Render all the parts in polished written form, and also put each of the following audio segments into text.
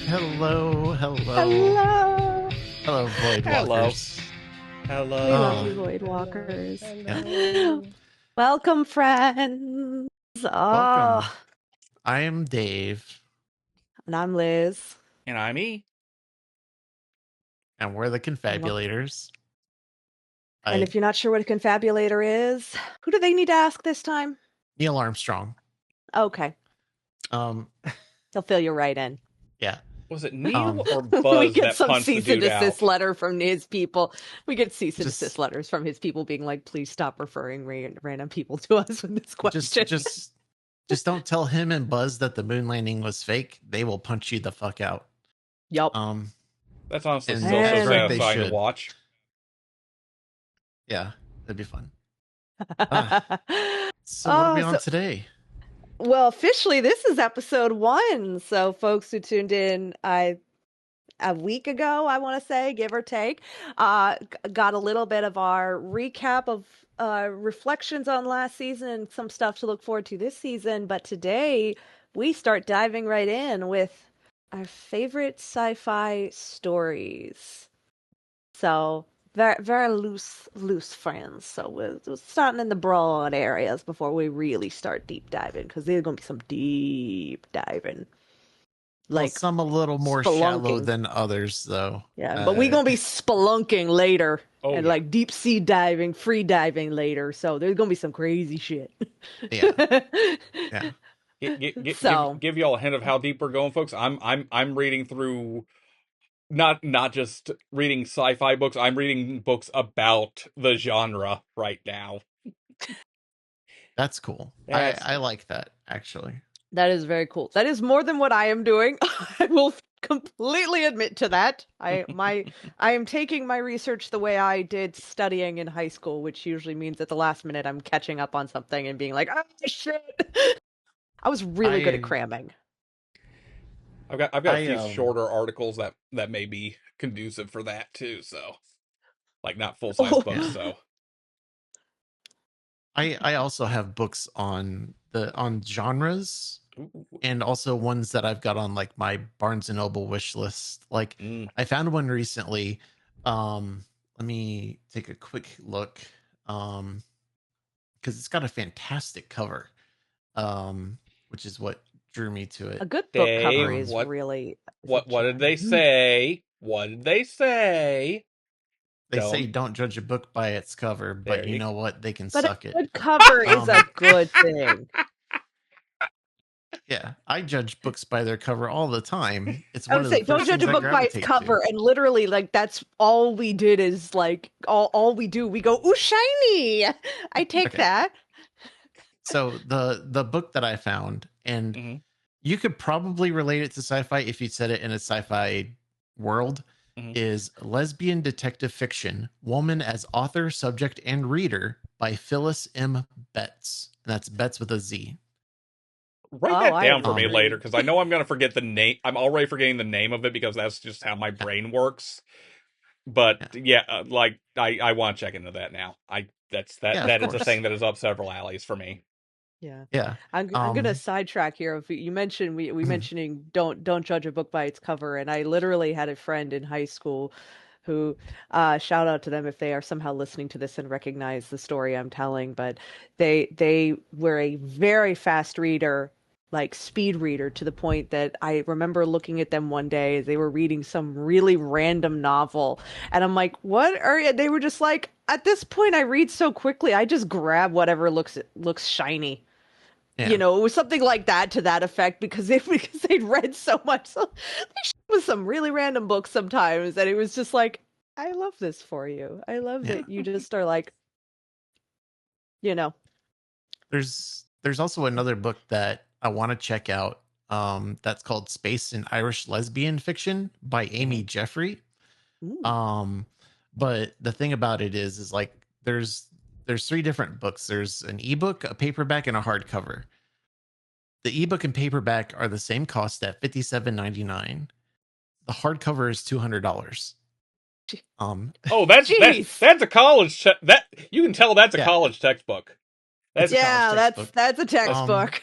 Hello, hello, Hello. hello, Voidwalkers. We love Oh, you, Hello. Voidwalkers. yeah. Hello. Welcome, friends. Welcome. Oh, I am Dave, and I'm Liz. And I'm E. and we're the And wel- Confabulators. and I if you're not sure what a confabulator is, who do they need to ask this time? Neil Armstrong. Okay, Um, he'll fill you right in. yeah. Was it Neil or We Buzz get that some punched the cease and dude desist out? letter from his people. We get cease and Just, desist letters from his people being like, please stop referring random people to us with this just, question. just, just don't tell him and Buzz that the moon landing was fake. They will punch you the fuck out. Yup. Um, That's honestly and still so as And right they satisfying to should. watch. Yeah, that'd be fun. Ah, so what are we oh, on so today? Well, officially, this is episode 1. So, folks who tuned in, a week ago, I want to say, give or take, got a little bit of our recap of reflections on last season and some stuff to look forward to this season. But today, we start diving right in with our favorite sci-fi stories. So very very loose friends. So we're starting in the broad areas before we really start deep diving because there's gonna be some deep diving, Well, like some a little more shallow spelunking. than others, though. Yeah, but we Uh, gonna be spelunking later Oh and yeah. like deep sea diving, free diving later. So there's gonna be some crazy shit. yeah, yeah. So Give y'all a hint of how deep we're going, folks. I'm reading through not just reading sci-fi books. I'm reading books about the genre right now. That's cool. I That's I like that actually. that is very cool. That is more than what I am doing. I will completely admit to that. I am taking my research the way I did studying in high school, which usually means at the last minute I'm catching up on something and being like, "Oh shit." I was really good at I cramming. I've got a I few shorter articles that may be conducive for that too. So like not full size books. yeah. So I also have books on genres ooh, and also ones that I've got on like my Barnes and Noble wish list. Like mm. I found one recently. Let me take a quick look. Because it's got a fantastic cover. Which is what drew me to A it. good book cover Dave, Um, is really is a what did they gem. say? What did they say? they say Don't. don't judge a book by its cover, but There you you know what? They can But a suck it. good cover is a Um, good thing. yeah, I judge books by their cover all the time. It's I one would of the say don't first judge things a I book by its gravitate to. cover, and literally, like that's all we did is like all we do. We go, ooh, shiny. I take Okay, that. so the book that I found, and Mhm, you could probably relate it to sci-fi if you said it in a sci-fi world, mhm. is Lesbian Detective Fiction: Woman as Author, Subject, and Reader by Phyllis M. Betts. And that's Betts with a Z. Write Oh, that I down for will me Um, later read. because I know I'm gonna forget the name. I'm already forgetting the name of it because that's just how my yeah, brain works. But yeah, yeah, like I want to check into that now. yeah, of That is a course. thing that is up several alleys for me. Yeah. Yeah. I'm gonna Um, sidetrack here. If you mentioned we mentioning don't judge a book by its cover, and I literally had a friend in high school who shout out to them if they are somehow listening to this and recognize the story I'm telling, but they were a very fast reader, like speed reader, to the point that I remember looking at them one day. They were reading some really random novel, and I'm like, "What are you?" They were just like, "At this point, I read so quickly, I just grab whatever looks shiny." yeah. It was something like that to that effect because they'd read so much. So they showed with some really random books sometimes, and it was just like, I love this for you. I love Yeah. that you just are like, you know, There's also another book that I want to check out. That's called Space and Irish Lesbian Fiction by Hmm. Amy Jeffrey. ooh, Um, but the thing about it is like there's three different books. There's an ebook, a paperback, and a hardcover. The ebook and paperback are the same cost at $57.99. The hardcover is $200. Um, Oh, jeez, that's a that you can tell that's a yeah, college textbook. it's That a college yeah, textbook. that's a Um, textbook.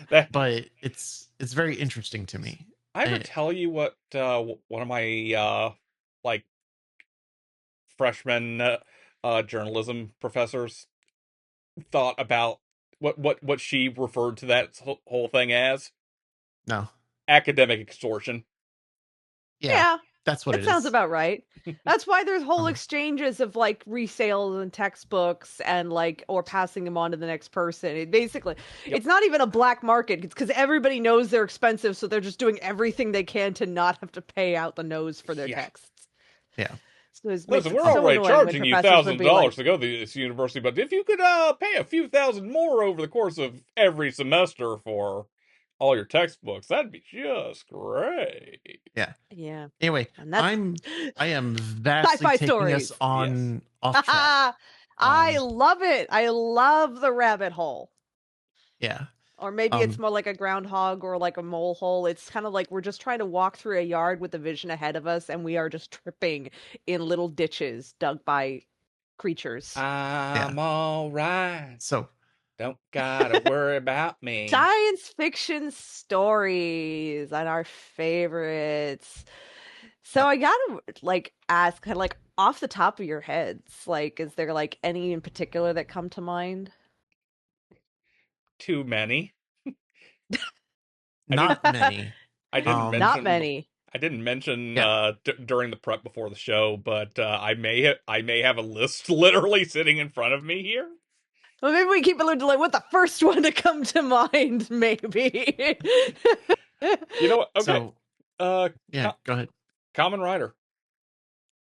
that but it's very interesting to me. I ever Eh, tell you what one of my like freshman journalism professors thought about what she referred to that whole thing as? no. Academic extortion. Yeah, Yeah, that's what it it sounds is. about right. That's why there's whole Um, exchanges of like resales and textbooks and like or passing them on to the next person. It basically, Yep. it's not even a black market. It's because everybody knows they're expensive, so they're just doing everything they can to not have to pay out the nose for their Yeah. texts. yeah. So it makes Listen, it we're Um, so already annoying when charging you professors would thousands of be like, dollars to go to this university, but if you could pay a few thousand more over the course of every semester for all your textbooks, that'd be just great. yeah. yeah, Anyway, and that's I am vastly sci-fi taking us stories. Yes. on off track. I Um, love it. I love the rabbit hole. yeah. Or maybe it's Um, more like a groundhog or like a mole hole. It's kind of like we're just trying to walk through a yard with a vision ahead of us, and we are just tripping in little ditches dug by creatures. yeah. I'm all right. So, Don't gotta worry about me. Science fiction stories and our favorites. uh, So I gotta like ask, kind of like off the top of your heads, like, is there like any in particular that come to mind? Too many. I didn't. not many. I didn't Um, Not mention. many. I didn't mention yeah. during the prep before the show, but I may have a list literally sitting in front of me here. Well, maybe we keep it to like what the first one to come to mind, maybe. You know what? Okay. So, Uh, yeah. Go ahead. Common Rider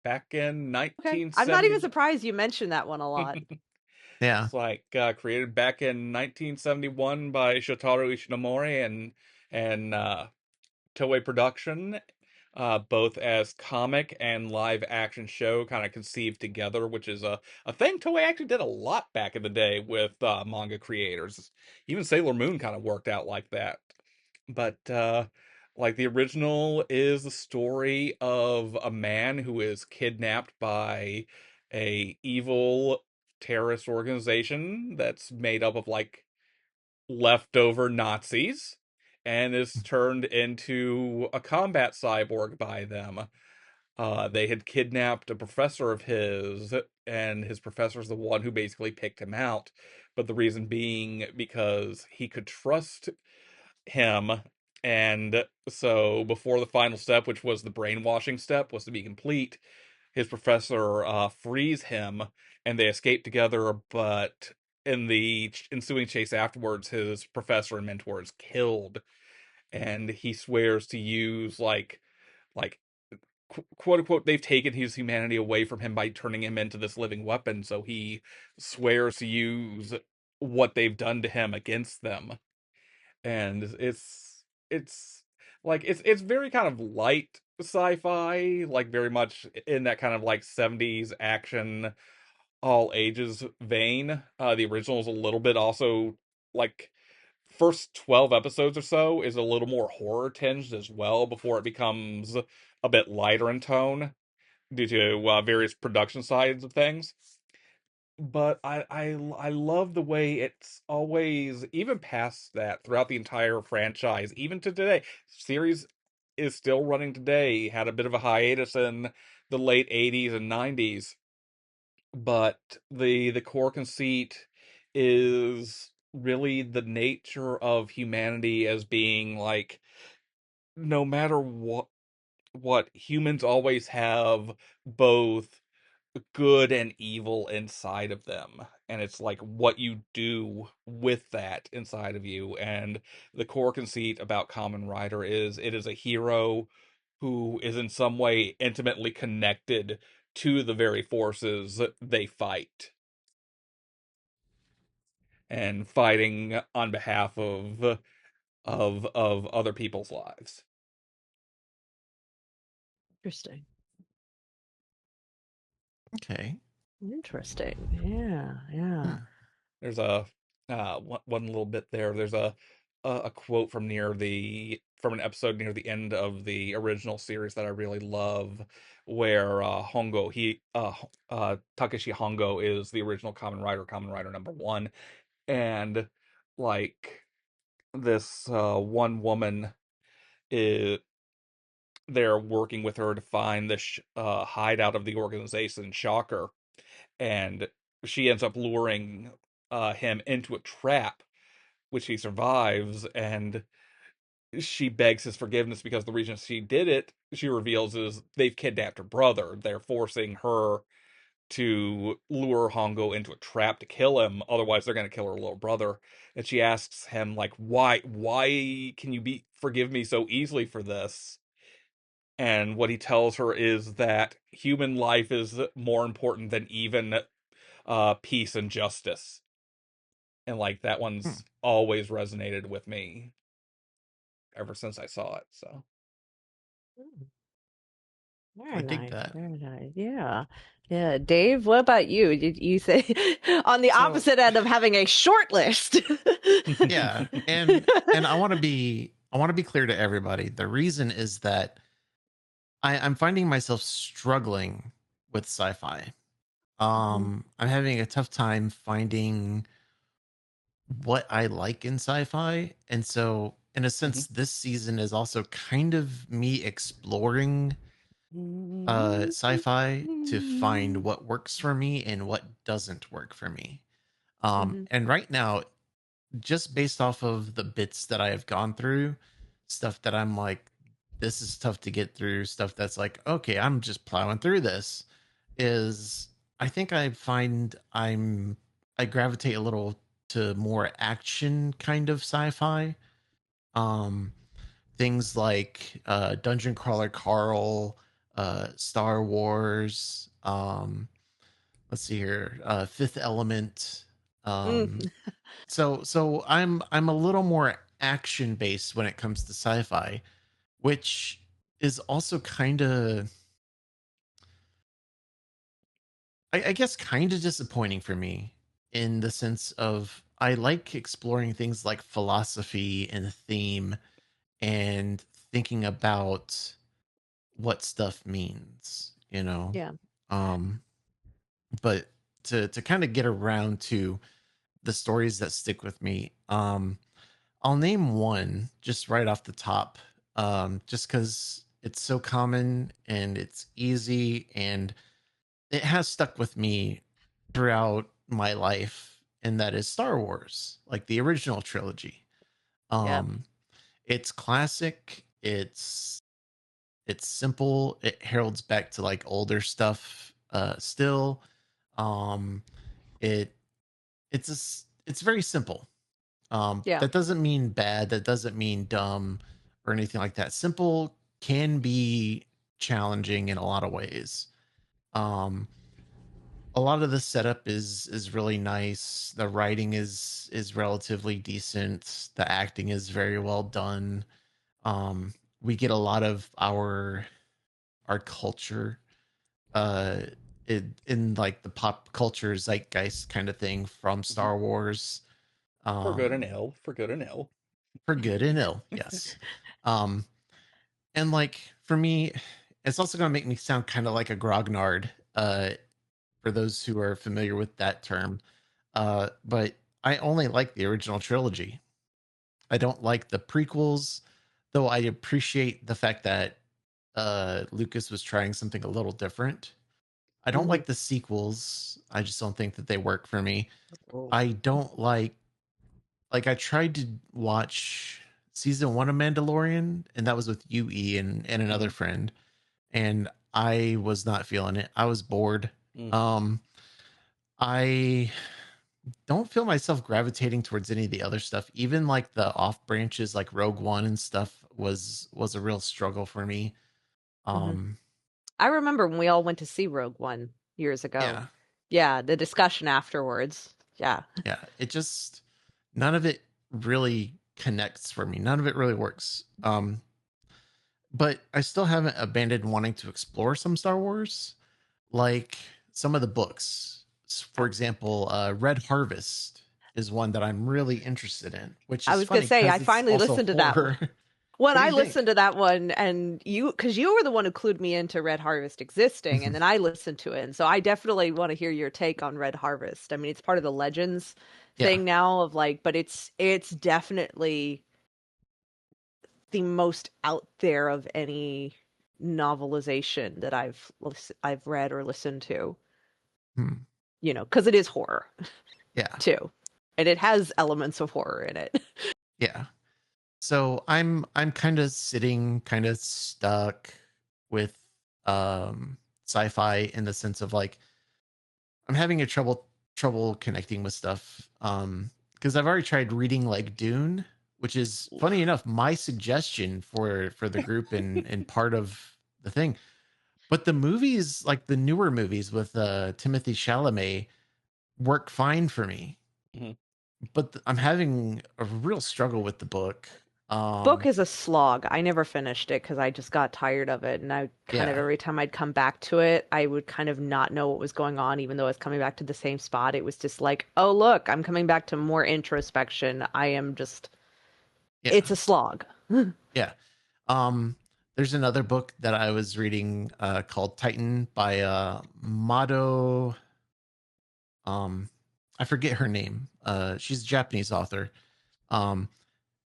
back in Okay. I'm not even 1970. surprised you mentioned that one a lot. Yeah. It's like created back in 1971 by Shotaro Ishinomori and Toei Production, both as comic and live action show, kind of conceived together, which is a thing Toei actually did a lot back in the day with manga creators. Even Sailor Moon kind of worked out like that. But like the original is the story of a man who is kidnapped by a evil terrorist organization that's made up of like leftover Nazis and is turned into a combat cyborg by them. They had kidnapped a professor of his, and his professor is the one who basically picked him out. But the reason being because he could trust him. And so, before the final step, which was the brainwashing step, was to be complete, his professor frees him and they escape together. But in the ensuing chase afterwards, his professor and mentor is killed. And he swears to use like quote unquote they've taken his humanity away from him by turning him into this living weapon, so he swears to use what they've done to him against them. And it's like it's very kind of light sci-fi, like very much in that kind of like 70s action all ages vein. The original is a little bit also like first 12 episodes or so is a little more horror tinged as well before it becomes a bit lighter in tone due to various production sides of things. But I love the way it's always, even past that, throughout the entire franchise, even to today, series is still running today. Had a bit of a hiatus in the late 80s and 90s, but the core conceit is really the nature of humanity as being like, no matter what humans always have both good and evil inside of them, and it's like what you do with that inside of you. And the core conceit about Kamen Rider is it is a hero who is in some way intimately connected to the very forces they fight, and fighting on behalf of other people's lives. Interesting. Okay. Interesting. Yeah, yeah. Hmm. There's a one little bit there. There's a quote from an episode near the end of the original series that I really love, where Hongo Takeshi Hongo is the original Kamen Rider number one, and like this one woman is they're working with her to find the hideout of the organization, Shocker, and she ends up luring him into a trap, which he survives, and she begs his forgiveness because the reason she did it, she reveals, is they've kidnapped her brother. They're forcing her to lure Hongo into a trap to kill him, otherwise they're going to kill her little brother. And she asks him, like, why can you forgive me so easily for this? And what he tells her is that human life is more important than even peace and justice. And like that Hmm. one's always resonated with me ever since I saw it. So Mm, I very dig nice, that. very nice. Yeah. Yeah. Dave, what about you? Did you say on the So opposite end of having a short list? yeah, and I want to be clear to everybody. The reason is that I'm finding myself struggling with sci-fi. Mhm, I'm having a tough time finding what I like in sci-fi. And so in a Mhm. sense, this season is also kind of me exploring sci-fi to find what works for me and what doesn't work for me. mhm, And right now, just based off of the bits that I have gone through, stuff that I'm like, this is tough to get through, stuff that's like, okay, I'm just plowing through this, is I think I find I gravitate a little to more action kind of sci-fi. Um Things like Dungeon Crawler Carl, Star Wars, let's see here, Fifth Element. Um mm, so I'm a little more action based when it comes to sci-fi, which is also kind of I guess kind of disappointing for me in the sense of I like exploring things like philosophy and theme and thinking about what stuff means, you know. yeah. Um but to kind of get around to the stories that stick with me, I'll name one just right off the top, just because it's so common and it's easy and it has stuck with me throughout my life, and that is Star Wars, like the original trilogy. Yeah. Um, it's classic. It's simple. It heralds back to like older stuff. Still, um, it it's very simple. Yeah. That doesn't mean bad. That doesn't mean dumb or anything like that. Simple can be challenging in a lot of ways. Um, a lot of the setup is really nice. The writing is relatively decent. The acting is very well done. We get a lot of our culture uh in like the pop culture zeitgeist kind of thing from Mhm. Star Wars. For good and Um ill, for good and ill. for good and ill, yes. Um and like for me, it's also gonna make me sound kind of like a grognard, for those who are familiar with that term. But I only like the original trilogy. I don't like the prequels, though I appreciate the fact that Lucas was trying something a little different. I don't Hmm. like the sequels. I just don't think that they work for me. Oh. I don't like I tried to watch season 1 of Mandalorian, and that was with UE and another Mhm. friend, and I was not feeling it. I was bored. Mm. Um I don't feel myself gravitating towards any of the other stuff. Even like the off branches like Rogue One and stuff was a real struggle for me. Hmm. Um I remember when we all went to see Rogue One years ago. yeah. Yeah, the discussion afterwards. Yeah. Yeah, it just none of it really connects for me. None of it really works. But I still haven't abandoned wanting to explore some Star Wars, like some of the books. For example, Red Harvest is one that I'm really interested in, which I is was gonna funny say I because it's finally also listened to that horror. one. When What do I you think? listened to that one, and because you were the one who clued me into Red Harvest existing, and then I listened to it, and so I definitely want to hear your take on Red Harvest. I mean, it's part of the Legends Yeah. thing now of like, but it's definitely the most out there of any. novelization that I've read or listened to. Hmm. You know, because it is horror Yeah. too, and it has elements of horror in it. Yeah. So I'm kind of sitting kind of stuck with sci-fi in the sense of like I'm having a trouble connecting with stuff because I've already tried reading like Dune, which is funny enough my suggestion for the group and part of the thing. But the movies, like the newer movies with Timothy Chalamet, work fine for me. Mhm. But I'm having a real struggle with the book. Book Um, is a slog. I never finished it because I just got tired of it, and I kind of yeah, every time I'd come back to it, I would kind of not know what was going on, even though I was coming back to the same spot. It was just like, oh look, I'm coming back to more introspection. I am just, it's yeah, a slog. yeah. There's another book that I was reading called Titan by Mado. Um, I forget her name. She's a Japanese author. Um,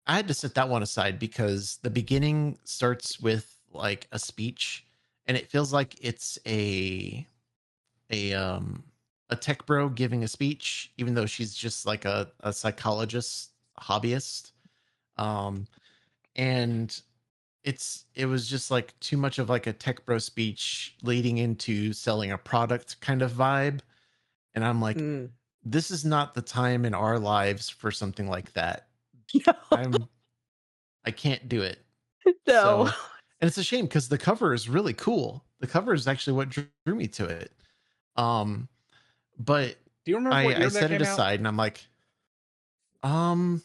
I had to set that one aside because the beginning starts with like a speech, and it feels like it's a um a tech bro giving a speech, even though she's just like a psychologist hobbyist. Um, and it was just like too much of like a tech bro speech leading into selling a product kind of vibe. And I'm like, Mm. this is not the time in our lives for something like that. No, I'm I can't do it. no. So, and it's a shame because the cover is really cool. The cover is actually what drew me to it. Um, but Do you remember what I year that set it came out? aside and I'm like, um,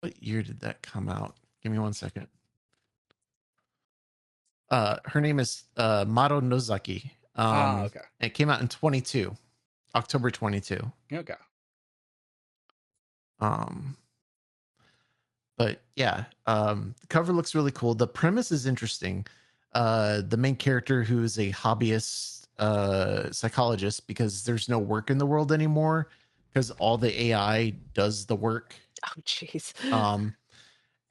what year did that come out? Give me one second. Her name is Mado Nozaki. Ah, okay. It came out in 22, October 22. Okay. Um, but yeah, the cover looks really cool. The premise is interesting. The main character, who is a hobbyist psychologist, because there's no work in the world anymore, because all the AI does the work. Oh, jeez. Um,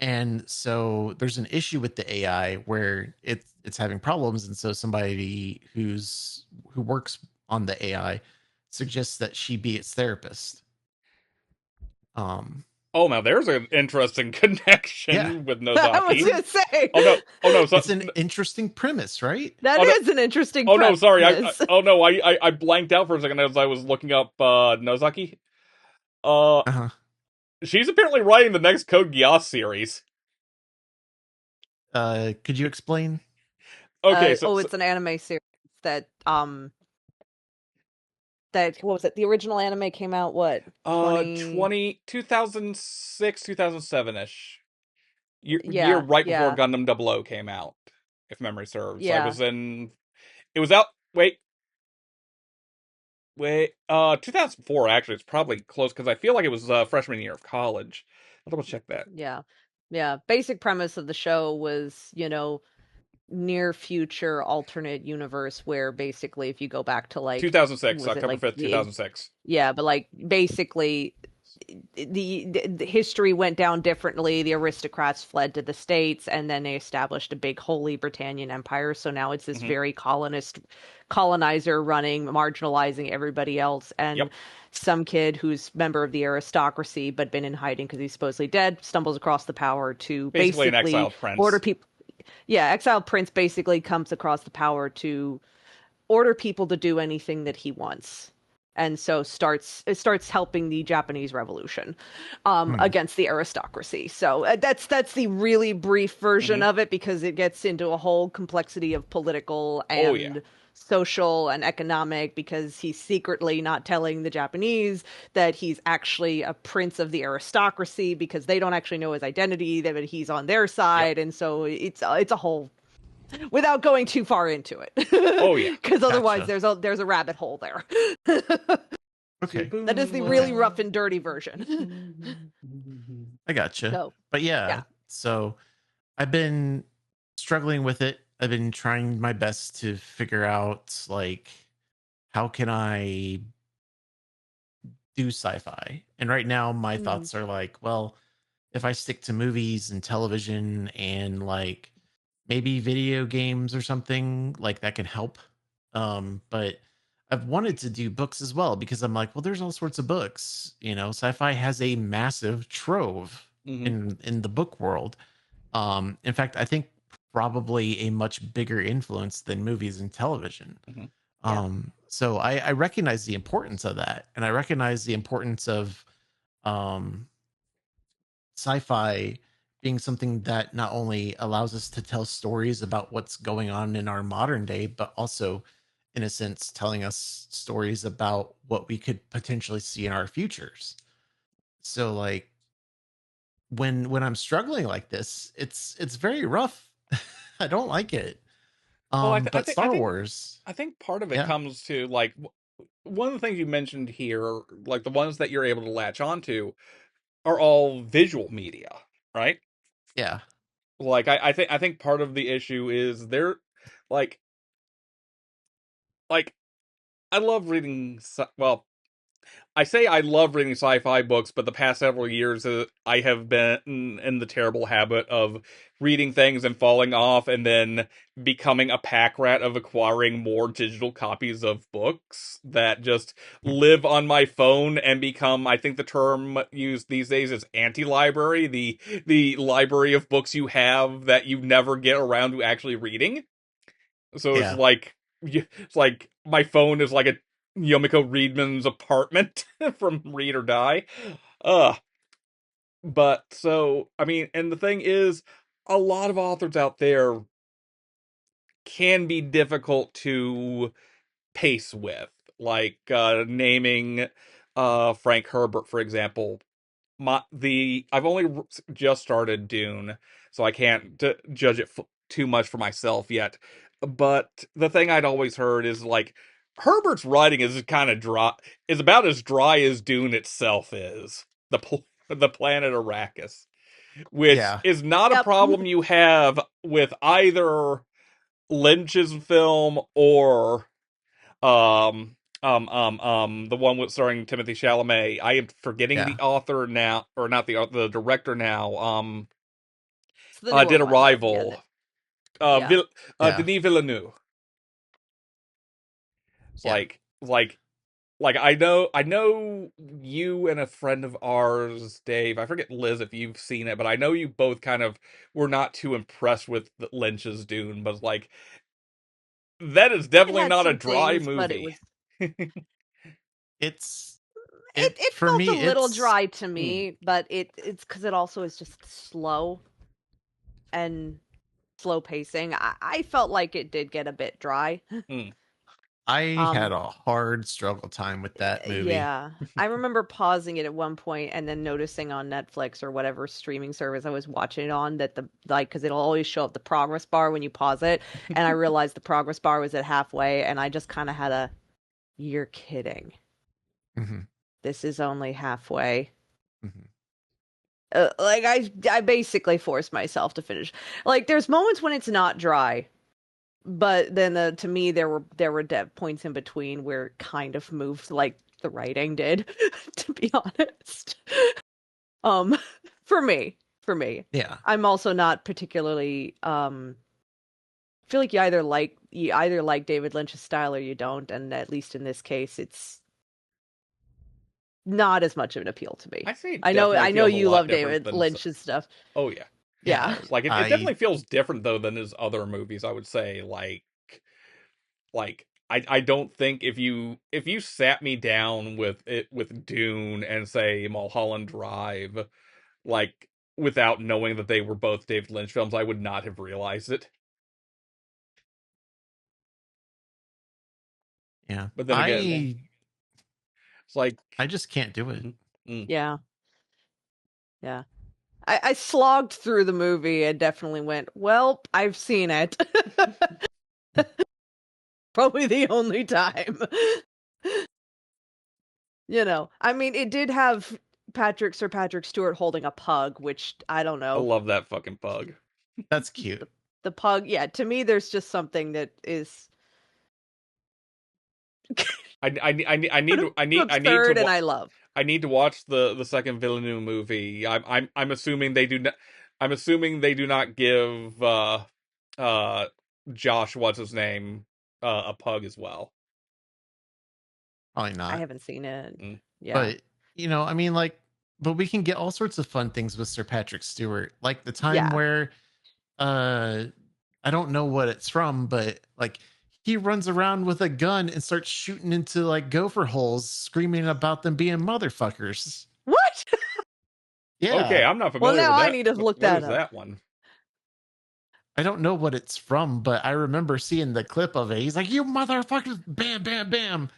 and so there's an issue with the AI where it's having problems, and so somebody who works on the AI suggests that she be its therapist. Um, Oh, now there's an interesting yeah, connection with I was Nozaki. gonna say Oh no! Oh no! So, it's an interesting premise, right? that oh no! is an interesting Oh no! Sorry. premise. Oh no! I blanked out for a second as I was looking up Nozaki. Uh, Uh-huh. she's apparently writing the next Code Geass series. Could you explain? Okay, so, Oh, so it's an anime series that what was it? The original anime came out what 20? 2006, 2007 ish. Year Yeah, right before yeah, Gundam 00 came out, if memory serves. I yeah, was in. It was out. Wait. 2004 actually. It's probably close because I feel like it was freshman year of college. I'll double check that. yeah, yeah. Basic premise of the show was, near future alternate universe where basically if you go back to like 2006, was it October like 5th, the 2006. yeah, but like basically the history went down differently. The aristocrats fled to the States, and then they established a big Holy Britannian Empire. So now it's this Hmm. very colonizer running, marginalizing everybody else. And Yep. some kid who's member of the aristocracy but been in hiding because he's supposedly dead stumbles across the power to Basically an basically exiled order prince. people. Yeah, exiled prince basically comes across the power to order people to do anything that he wants, and so starts helping the Japanese Revolution Hmm. against the aristocracy. So that's the really brief version Hmm. of it because it gets into a whole complexity of political Oh yeah. and social and economic because he's secretly not telling the Japanese that he's actually a prince of the aristocracy because they don't actually know his identity, that he's on their Yep. side, and so it's a whole without going too far into it Oh yeah. because otherwise Gotcha. there's a rabbit hole there. Okay, That is the really rough and dirty version. I gotcha. So But yeah, yeah. so I've been struggling with it. I've been trying my best to figure out like how can I do sci-fi. And right now my Mm. thoughts are like, well, if I stick to movies and television and like maybe video games or something like that can help. But I've wanted to do books as well because I'm like, well, there's all sorts of books. Sci-fi has a massive trove Hmm. in the book world. In fact, I think probably a much bigger influence than movies and television. Hmm. Yeah. So I recognize the importance of that, and I recognize the importance of um, sci-fi being something that not only allows us to tell stories about what's going on in our modern day, but also, in a sense, telling us stories about what we could potentially see in our futures. So, like when I'm struggling like this, it's very rough. I don't like it. Well, But Star Wars, I think part of it yeah, comes to like one of the things you mentioned here, like the ones that you're able to latch onto, are all visual media, right? yeah, Like I think part of the issue is they're like like I love reading. Well, I say I love reading sci-fi books, but the past several years I have been in the terrible habit of reading things and falling off, and then becoming a pack rat of acquiring more digital copies of books that just mm, live on my phone and become, I think the term used these days is anti-library, the library of books you have that you never get around to actually reading. So it's yeah, like it's like my phone is like a Yomiko Reedman's apartment from Read or Die. Uh but so I mean, and the thing is, a lot of authors out there can be difficult to pace with. Like naming Frank Herbert, for example. I've only just started Dune, so I can't judge it too much for myself yet. But the thing I'd always heard is like Herbert's writing is kind of dry, is about as dry as Dune itself is. The planet Arrakis, which yeah, is not a Yep. problem you have with either Lynch's film or the one with starring Timothy Chalamet. I am forgetting the yeah, author now, or not the director now. It's the newer Did one, but yeah, Arrival. yeah. yeah, Denis Villeneuve. It's yeah. like I know you and a friend of ours, Dave. I forget Liz if you've seen it, but I know you both kind of were not too impressed with Lynch's Dune. But like that is It definitely had not a some dry things, but it movie. was It's it it for felt a me. little It's dry to Mm, me, but it's because it also is just slow and slow pacing. I felt like it did get a bit dry. mm. I Um, had a hard struggle time with that movie. yeah. I remember pausing it at one point and then noticing on Netflix or whatever streaming service I was watching it on that the like because it'll always show up the progress bar when you pause it, and I realized the progress bar was at halfway, and I just kind of had a, you're kidding. Hmm. This is only halfway. Hmm. Like I basically forced myself to finish. Like there's moments when it's not dry, but then to me there were points in between where it kind of moved like the writing did, to be honest. Um, for me, Yeah, I'm also not particularly I feel like you either like David Lynch's style or you don't, and at least in this case, it's not as much of an appeal to me. I say it I know definitely I know feels a you lot love different David than. Lynch's stuff. Oh yeah, Yeah. yeah. like it I definitely feels different though than his other movies. I would say I don't think if you sat me down with it with Dune and say Mulholland Drive, like without knowing that they were both David Lynch films, I would not have realized it. yeah. But then again, I it's like, I just can't do it. mm, mm. Yeah. Yeah. I slogged through the movie and definitely went, well, I've seen it. Probably the only time. I mean, it did have Sir Patrick Stewart holding a pug, which I don't I know. love that fucking pug. That's cute. The pug, yeah, to me, there's just something that is I need to absurd and I love. I need to watch the second Villeneuve movie. I'm assuming they do not. I'm assuming they do not give uh Josh, what's his name, a pug as well. Probably I not. haven't seen it. Mm. Yeah. But I mean, like, but we can get all sorts of fun things with Sir Patrick Stewart, like the time Yeah. where uh I don't know what it's from, but like he runs around with a gun and starts shooting into like gopher holes, screaming about them being motherfuckers. What? Okay, Yeah. I'm not Well, familiar now with I that. need to look What that is up. that one? I don't know what it's from, but I remember seeing the clip of it. He's like, "You motherfuckers, bam, bam, bam."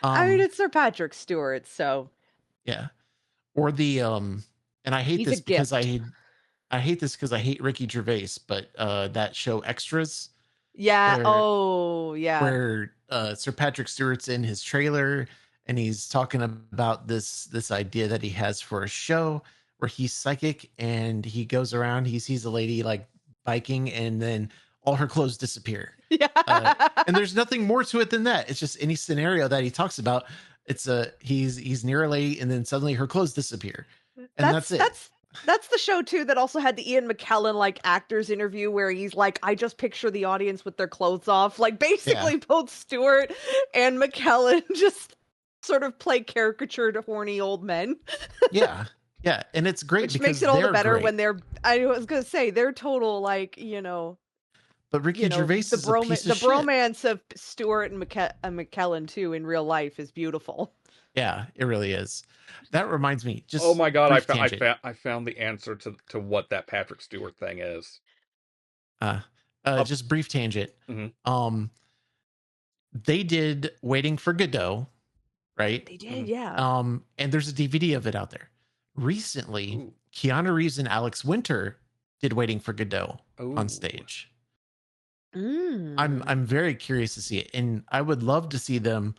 I mean, Um, it's Sir Patrick Stewart, so yeah. Or the and I hate he's a this because gift. I hate this because I hate Ricky Gervais, but that show Extras Yeah. where Oh, yeah. Sir Patrick Stewart's in his trailer and he's talking about this idea that he has for a show where he's psychic and he goes around, he sees a lady like biking and then all her clothes disappear. Yeah. Uh, and there's nothing more to it than that. It's just any scenario that he talks about. It's a he's near a lady and then suddenly her clothes disappear, and that's That's it. that's that's the show too that also had the Ian McKellen like actors interview where he's like, I just picture the audience with their clothes off. Like Yeah, basically both Stewart and McKellen just sort of play caricatured horny old men. yeah, yeah, and it's great Which makes because it all the they're better when great. they're I was gonna say they're total like, But Ricky Gervais is a piece of the shit. bromance of Stewart and McKellen too in real life is beautiful. Yeah, it really is. That reminds me, Oh just my God, brief tangent. I found the answer to what that Patrick Stewart thing is. Uh, Up. just brief tangent. Mhm. Um, they did Waiting for Godot, right? They did, Mhm. yeah. And there's a DVD of it out there. Recently, Ooh. Keanu Reeves and Alex Winter did Waiting for Godot on Ooh. stage. Mm. I'm very curious to see it, and I would love to see them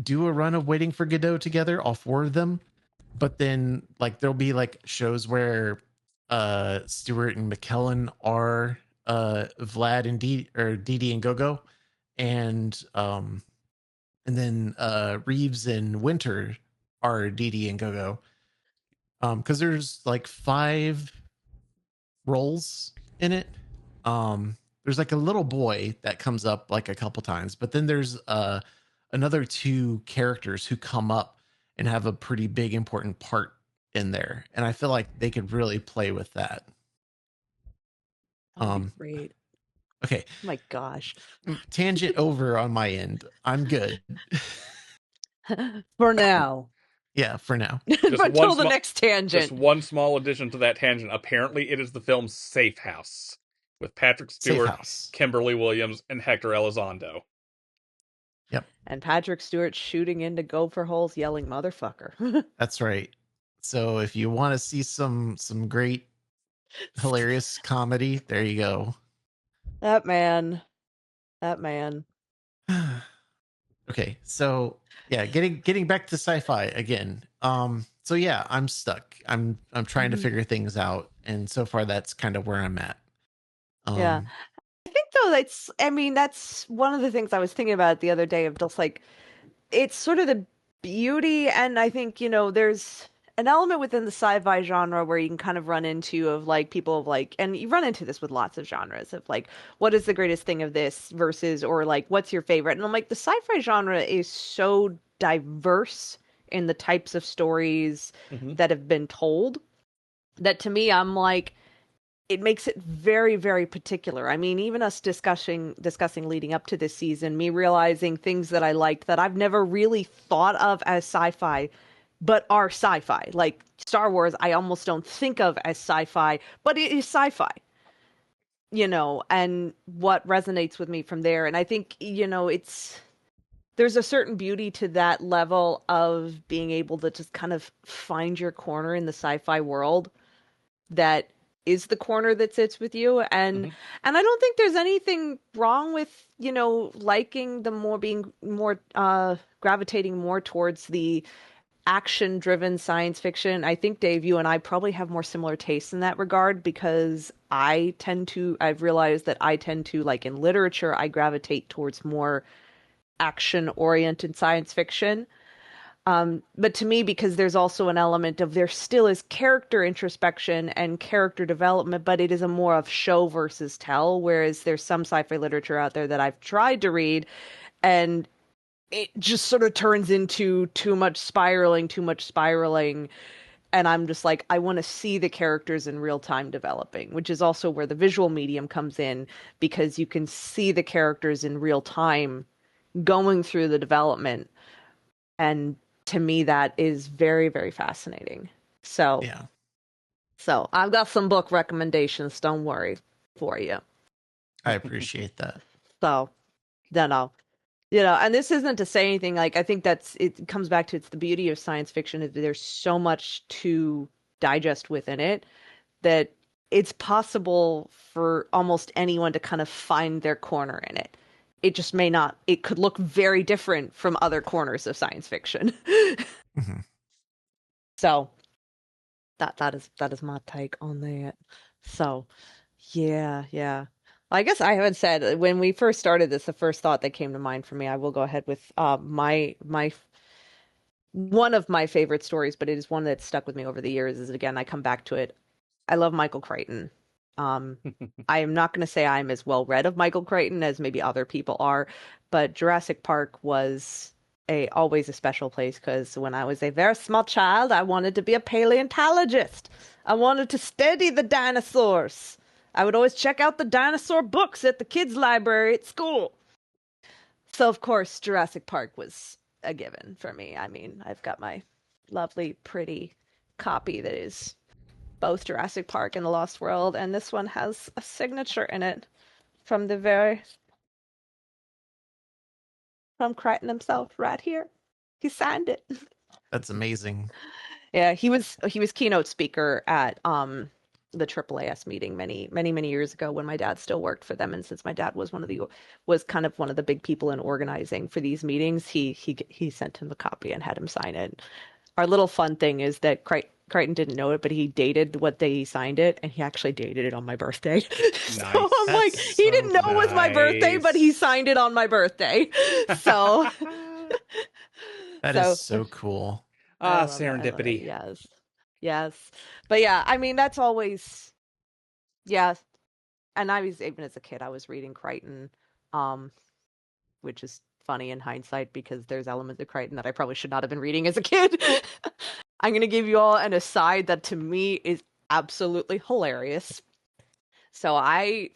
do a run of Waiting for Godot together, all four of them. But then, like, there'll be like shows where Stewart and McKellen are Vlad and Didi and Gogo, and then Reeves and Winter are Didi and Gogo. Because there's like 5 roles in it. There's like a little boy that comes up like a couple times, but then there's another 2 characters who come up and have a pretty big important part in there, and I feel like they could really play with that. That would be Um, great. okay, Oh my gosh. tangent over on my end. I'm good. For now. Yeah, for now. Just one Until the small next just tangent. one small addition to that tangent. Apparently, it is the film Safe House with Patrick Safe Stewart, house. Kimberly Williams, and Hector Elizondo. Yep, And Patrick Stewart shooting into gopher holes yelling motherfucker. that's right. So if you want to see some great hilarious comedy, there you go. That man. That man. Okay, so yeah, getting back to sci-fi again. So yeah, I'm stuck. I'm trying to Mhm. figure things out, and so far that's kind of where I'm at. Yeah. Um, I think though I mean that's one of the things I was thinking about the other day of just like it's sort of the beauty and I think, there's an element within the sci-fi genre where you can kind of run into of like people of like and you run into this with lots of genres of like what is the greatest thing of this versus or like what's your favorite? And I'm like the sci-fi genre is so diverse in the types of stories Hmm. that have been told that to me I'm like it makes it very very particular. I mean even us discussing leading up to this season me realizing things that I liked that I've never really thought of as sci-fi but are sci-fi like Star Wars I almost don't think of as sci-fi but it is sci-fi, and what resonates with me from there and I think it's there's a certain beauty to that level of being able to just kind of find your corner in the sci-fi world that is the corner that sits with you Hmm. and I don't think there's anything wrong with liking the more being more gravitating more towards the action driven science fiction. I think Dave you and I probably have more similar tastes in that regard because I've realized that I tend to like in literature I gravitate towards more action oriented science fiction But to me, because there's also an element of there still is character introspection and character development, but it is a more of show versus tell, whereas there's some sci-fi literature out there that I've tried to read and it just sort of turns into too much spiraling. And I'm just like, I want to see the characters in real time developing, which is also where the visual medium comes in because you can see the characters in real time going through the development. And to me, that is very, very fascinating. So, Yeah. so I've got some book recommendations, don't worry, for you. I appreciate that. So, don't know. And this isn't to say anything like I think it comes back to it's the beauty of science fiction is there's so much to digest within it that it's possible for almost anyone to kind of find their corner in it. It just may not, it could look very different from other corners of science fiction. Mhm. So that is my take on that. So yeah. Well, I guess I haven't said when we first started this, the first thought that came to mind for me, I will go ahead with my one of my favorite stories, but it is one that's stuck with me over the years, is again, I come back to it. I love Michael Crichton. Um, I am not going to say I'm as well read of Michael Crichton as maybe other people are, but Jurassic Park was a always a special place because when I was a very small child, I wanted to be a paleontologist. I wanted to study the dinosaurs. I would always check out the dinosaur books at the kids' library at school. So of course, Jurassic Park was a given for me. I mean, I've got my lovely, pretty copy that is both Jurassic Park and The Lost World, and this one has a signature in it from from Crichton himself right here. He signed it. That's amazing. Yeah, he was keynote speaker at the AAAS meeting many years ago when my dad still worked for them, and since my dad was kind of one of the big people in organizing for these meetings, he sent him a copy and had him sign it. Our little fun thing is that Crichton didn't know it, but he dated what day he signed it, and he actually dated it on my birthday. So I'm Nice. like, That's he so didn't know it was my birthday, but he Nice. signed it on my birthday. So, that is so so cool. I Ah, love it. I love it. serendipity. Yes, yes. But yeah, I mean, that's always yeah. And I was even as a kid, I was reading Crichton, um, which is funny in hindsight because there's elements of Crichton that I probably should not have been reading as a kid. I'm going to give you all an aside that to me is absolutely hilarious. So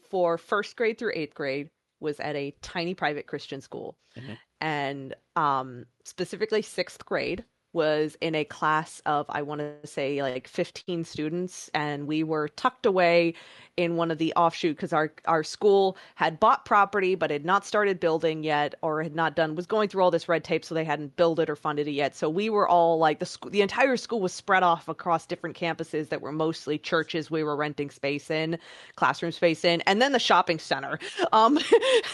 for first grade through eighth grade, was at a tiny private Christian school. Mhm. And specifically sixth grade was in a class of, I want to say, like 15 students, and we were tucked away in one of the offshoot because our school had bought property but had not started building yet, or had not done was going through all this red tape, so they hadn't built it or funded it yet. So we were all like the entire school was spread off across different campuses that were mostly churches we were renting space in, classroom space in, and then the shopping center. Um,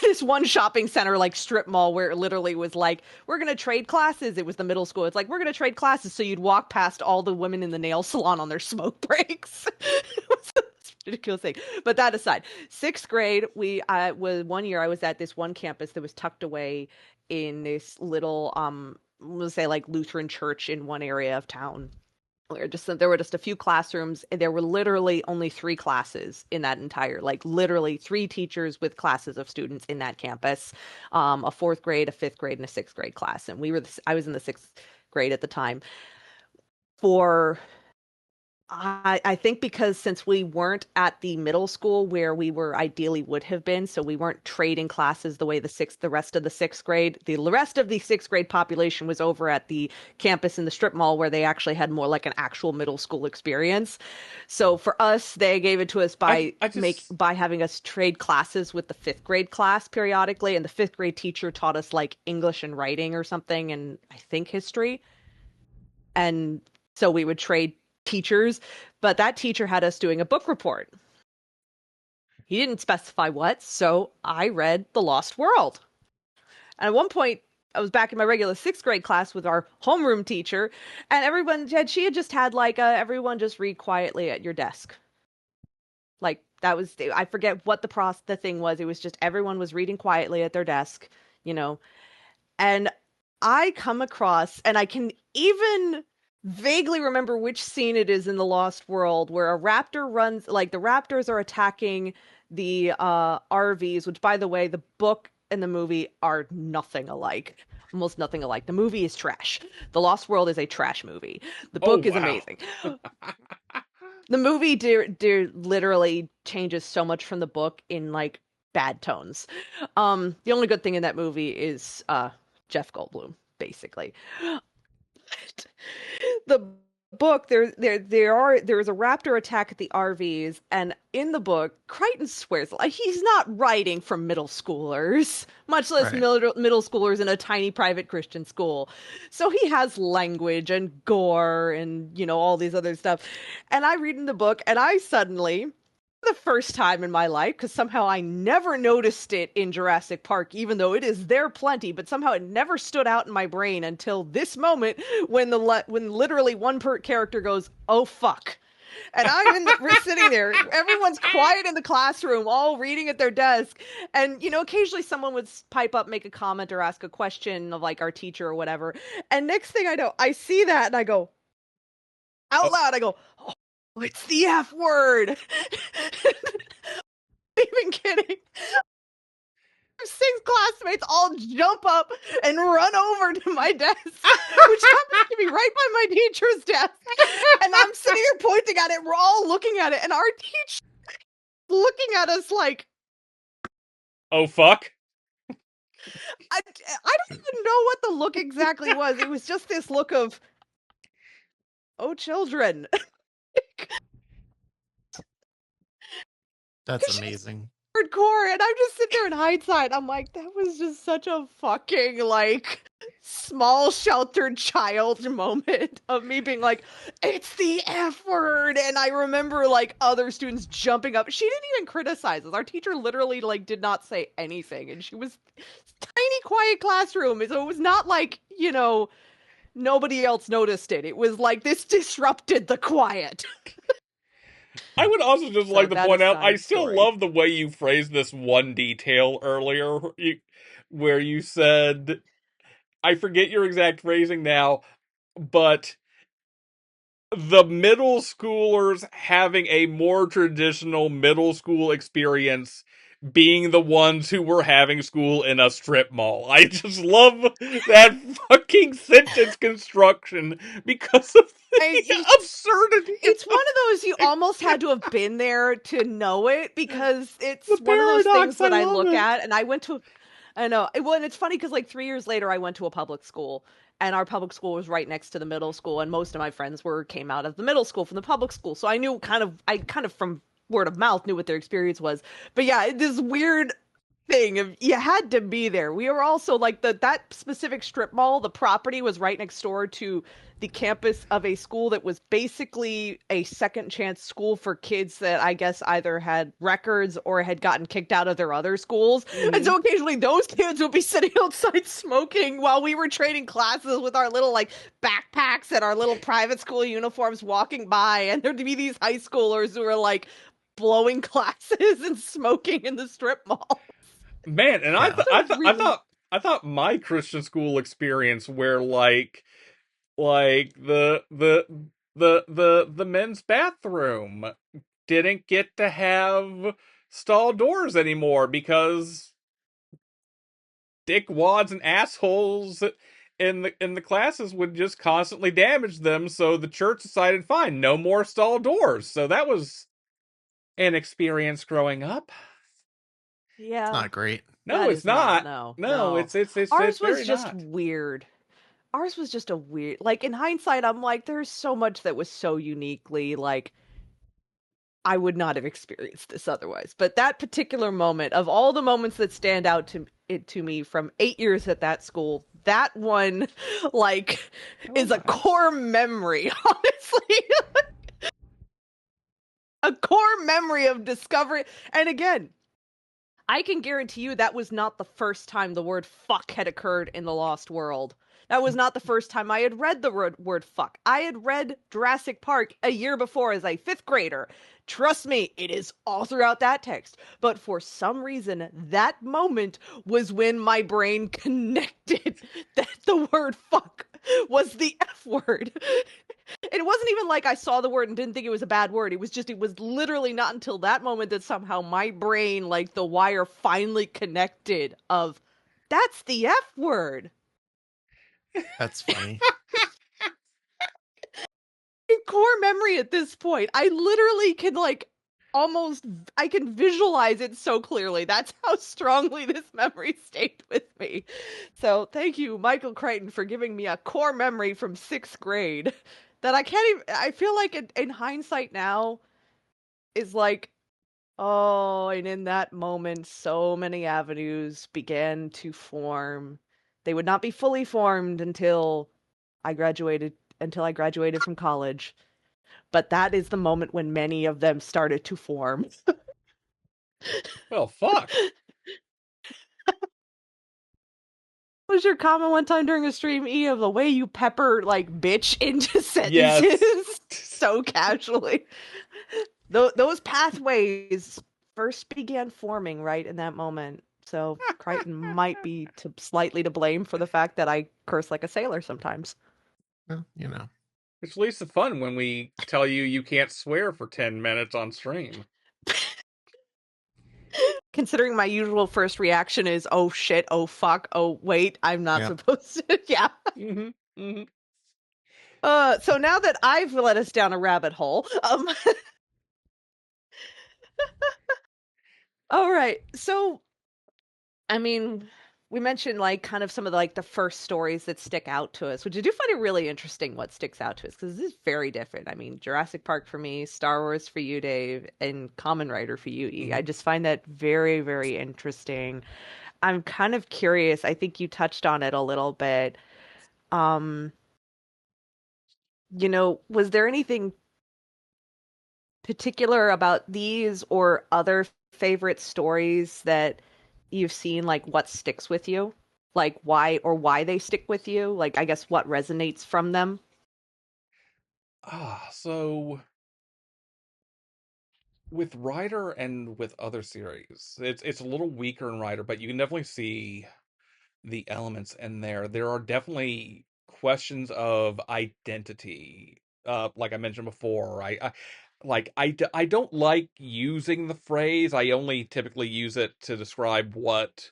this one shopping center like strip mall where it literally was like, we're gonna trade classes. It was the middle school. It's like we're gonna trade classes, so you'd walk past all the women in the nail salon on their smoke breaks. It was a ridiculous thing. But that aside, sixth grade, we was one year I was at this one campus that was tucked away in this little let's say like Lutheran church in one area of town where there were just a few classrooms, and there were literally only three classes in that entire, like literally three teachers with classes of students in that campus, a fourth grade, a fifth grade, and a sixth grade class. And I was in the sixth grade at the time. For I think because since we weren't at the middle school where we were ideally would have been, so we weren't trading classes the way the rest of the sixth grade, the rest of the sixth grade population was over at the campus in the strip mall where they actually had more like an actual middle school experience. So for us, they gave it to us I just by having us trade classes with the fifth grade class periodically, and the fifth grade teacher taught us like English and writing or something, and I think history. And so we would trade teachers, but that teacher had us doing a book report. He didn't specify what, so I read The Lost World. And at one point, I was back in my regular sixth grade class with our homeroom teacher, and she had just had like everyone just read quietly at your desk. Like that was, I forget what the thing was. It was just everyone was reading quietly at their desk, you know. And I come across, and I can even vaguely remember which scene it is in the Lost World where a raptor runs, like the raptors are attacking the RVs, which by the way, the book and the movie are nothing alike. Almost nothing alike. The movie is trash. The Lost World is a trash movie. The Oh, book is wow. amazing. The movie literally changes so much from the book in like bad tones. The only good thing in that movie is Jeff Goldblum, basically. The book there's a raptor attack at the RVs, and in the book Crichton swears like he's not writing for middle schoolers, much less Right. middle schoolers in a tiny private Christian school. So he has language and gore and all these other stuff. And I read in the book, and I suddenly, the first time in my life, because somehow I never noticed it in Jurassic Park, even though it is there plenty, but somehow it never stood out in my brain until this moment when when literally one character goes, "Oh fuck." And we're sitting there, everyone's quiet in the classroom, all reading at their desk. And, occasionally someone would pipe up, make a comment or ask a question of like our teacher or whatever. And next thing I know, I see that and I go out loud, I go, "Oh, it's the F word." Even kidding. Six classmates all jump up and run over to my desk, which happens to be right by my teacher's desk. And I'm sitting there pointing at it. We're all looking at it, and our teacher looking at us like, Oh, fuck. I don't even know what the look exactly was. It was just this look of, "Oh, children." That's amazing. Hardcore, and I'm just sitting there in hindsight. I'm like, that was just such a fucking like small sheltered child moment of me being like, "It's the F word." And I remember like other students jumping up. She didn't even criticize us. Our teacher literally like did not say anything, and she was tiny quiet classroom, so it was not like nobody else noticed it. It was like this disrupted the quiet. I would also just So like to that point out, I aside still story. love the way you phrased this one detail earlier, where you said, I forget your exact phrasing now, but the middle schoolers having a more traditional middle school experience being the ones who were having school in a strip mall. I just love that fucking sentence construction because of the It's absurdity it's one of of those you almost had to have been there to know it, because the it's one of those things paradox. I that I love look it. at, and I know. Well, and it's funny because like 3 years later, I went to a public school, and our public school was right next to the middle school, and most of my friends came out of the middle school from the public school, so I kind of from word of mouth knew what their experience was. But yeah, this weird thing of you had to be there. We were also like that specific strip mall, the property was right next door to the campus of a school that was basically a second chance school for kids that I guess either had records or had gotten kicked out of their other schools. And Mm-hmm. so occasionally those kids would be sitting outside smoking while we were trading classes with our little like backpacks and our little private school uniforms walking by, and there'd be these high schoolers who were like blowing classes and smoking in the strip mall. Man, and Yeah. So really, I thought my Christian school experience where like the men's bathroom didn't get to have stall doors anymore because dickwads and assholes in the classes would just constantly damage them, so the church decided fine, no more stall doors. So that was an experience growing up. It's yeah, not great. No, that it's is not. not. No, No, no. it's Ours was very just not. weird. Ours was just a weird, like in hindsight, I'm like, there's so much that was so uniquely like I would not have experienced this otherwise. But that particular moment, of all the moments that stand out to me from 8 years at that school, that one like I love is a that. core memory, honestly. A core memory of discovery. And again, I can guarantee you that was not the first time the word fuck had occurred in the Lost World. That was not the first time I had read the word fuck. I had read Jurassic Park a year before as a fifth grader. Trust me, it is all throughout that text. But for some reason, that moment was when my brain connected that the word fuck was the F word. It wasn't even like I saw the word and didn't think it was a bad word. It was literally not until that moment that somehow my brain, like the wire, finally connected of that's the F word. That's funny. In core memory at this point, I literally can like almost I can visualize it so clearly. That's how strongly this memory stayed with me. So thank you, Michael Crichton, for giving me a core memory from 6th grade that I can't even. I feel like in hindsight now is like, oh, and in that moment, so many avenues began to form. They would not be fully formed until I graduated from college. But that is the moment when many of them started to form. Well, fuck. What was your comment one time during a stream, E, of the way you pepper like bitch into sentences Yes. so casually? Those pathways first began forming right in that moment. So Crichton might be slightly to blame for the fact that I curse like a sailor sometimes. Well, you know. It's at least the fun when we tell you you can't swear for 10 minutes on stream. Considering my usual first reaction is, oh shit, oh fuck, oh wait, I'm not Yeah. supposed to. Yeah. Mm-hmm. Mm-hmm. So now that I've led us down a rabbit hole, all right. So, I mean, we mentioned like kind of some of the, like the first stories that stick out to us, which I do find it really interesting what sticks out to us because this is very different. I mean, Jurassic Park for me, Star Wars for you, Dave, and Kamen Rider for you, E. I just find that very, very interesting. I'm kind of curious. I think you touched on it a little bit. Um, was there anything particular about these or other favorite stories that you've seen, like what sticks with you? Like why they stick with you? Like I guess what resonates from them? So with Rider and with other series, it's a little weaker in Rider, but you can definitely see the elements in there. There are definitely questions of identity. Like I mentioned before, I don't like using the phrase. I only typically use it to describe what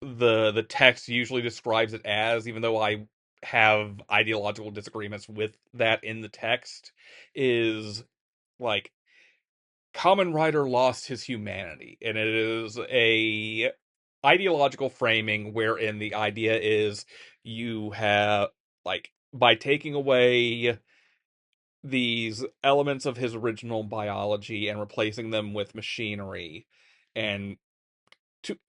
the text usually describes it as, even though I have ideological disagreements with that in the text, is like Kamen Rider lost his humanity, and it is a ideological framing wherein the idea is you have like by taking away these elements of his original biology and replacing them with machinery and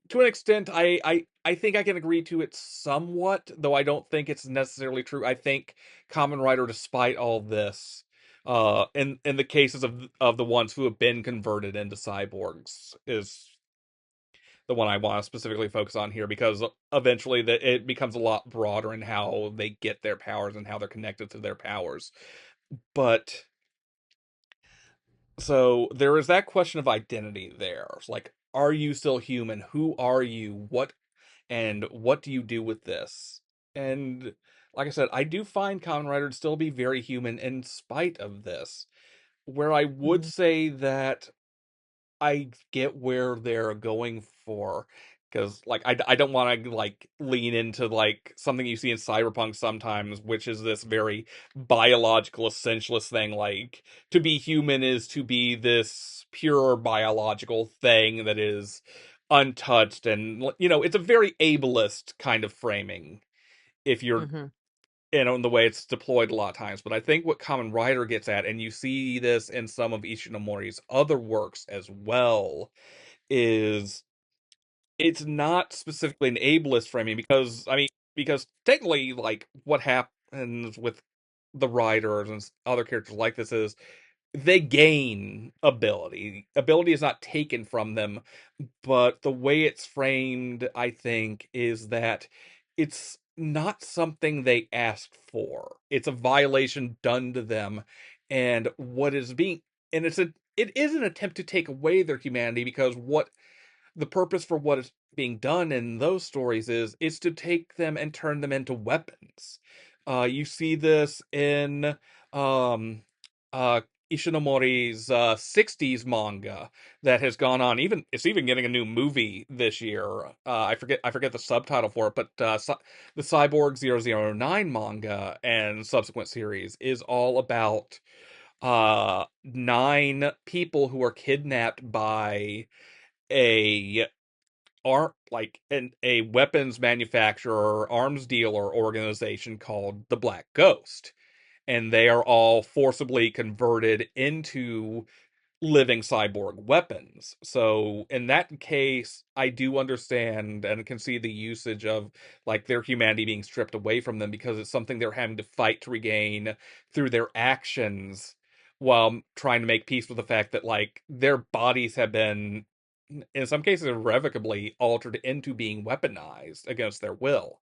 to an extent I think I can agree to it somewhat, though I don't think it's necessarily true. I think Kamen Rider, despite all this, in the cases of the ones who have been converted into cyborgs, is the one I want to specifically focus on here because eventually it becomes a lot broader in how they get their powers and how they're connected to their powers. But so there is that question of identity there. It's like, are you still human? Who are you? What do you do with this? And like I said, I do find Kamen Rider to still be very human in spite of this. Where I would Mhm. say that I get where they're going for, because like I don't want to like lean into like something you see in cyberpunk sometimes, which is this very biological essentialist thing, like to be human is to be this pure biological thing that is untouched, and it's a very ableist kind of framing if you're Mhm. in the way it's deployed a lot of times. But I think what Kamen Rider gets at, and you see this in some of Ishinomori's other works as well, is it's not specifically an ableist framing because because technically like what happens with the writers and other characters like this is they gain ability is not taken from them, but the way it's framed I think is that it's not something they asked for. It's a violation done to them, and what is being and it is an attempt to take away their humanity, because what the purpose for what is being done in those stories is to take them and turn them into weapons. You see this in um uh Ishinomori's 60s manga that has gone on, even it's even getting a new movie this year. I forget the subtitle for it, but the Cyborg 009 manga and subsequent series is all about nine people who are kidnapped by a a weapons manufacturer, arms dealer organization called the Black Ghost, and they are all forcibly converted into living cyborg weapons. So in that case, I do understand and can see the usage of like their humanity being stripped away from them, because it's something they're having to fight to regain through their actions, while trying to make peace with the fact that like their bodies have been in some cases irrevocably altered into being weaponized against their will.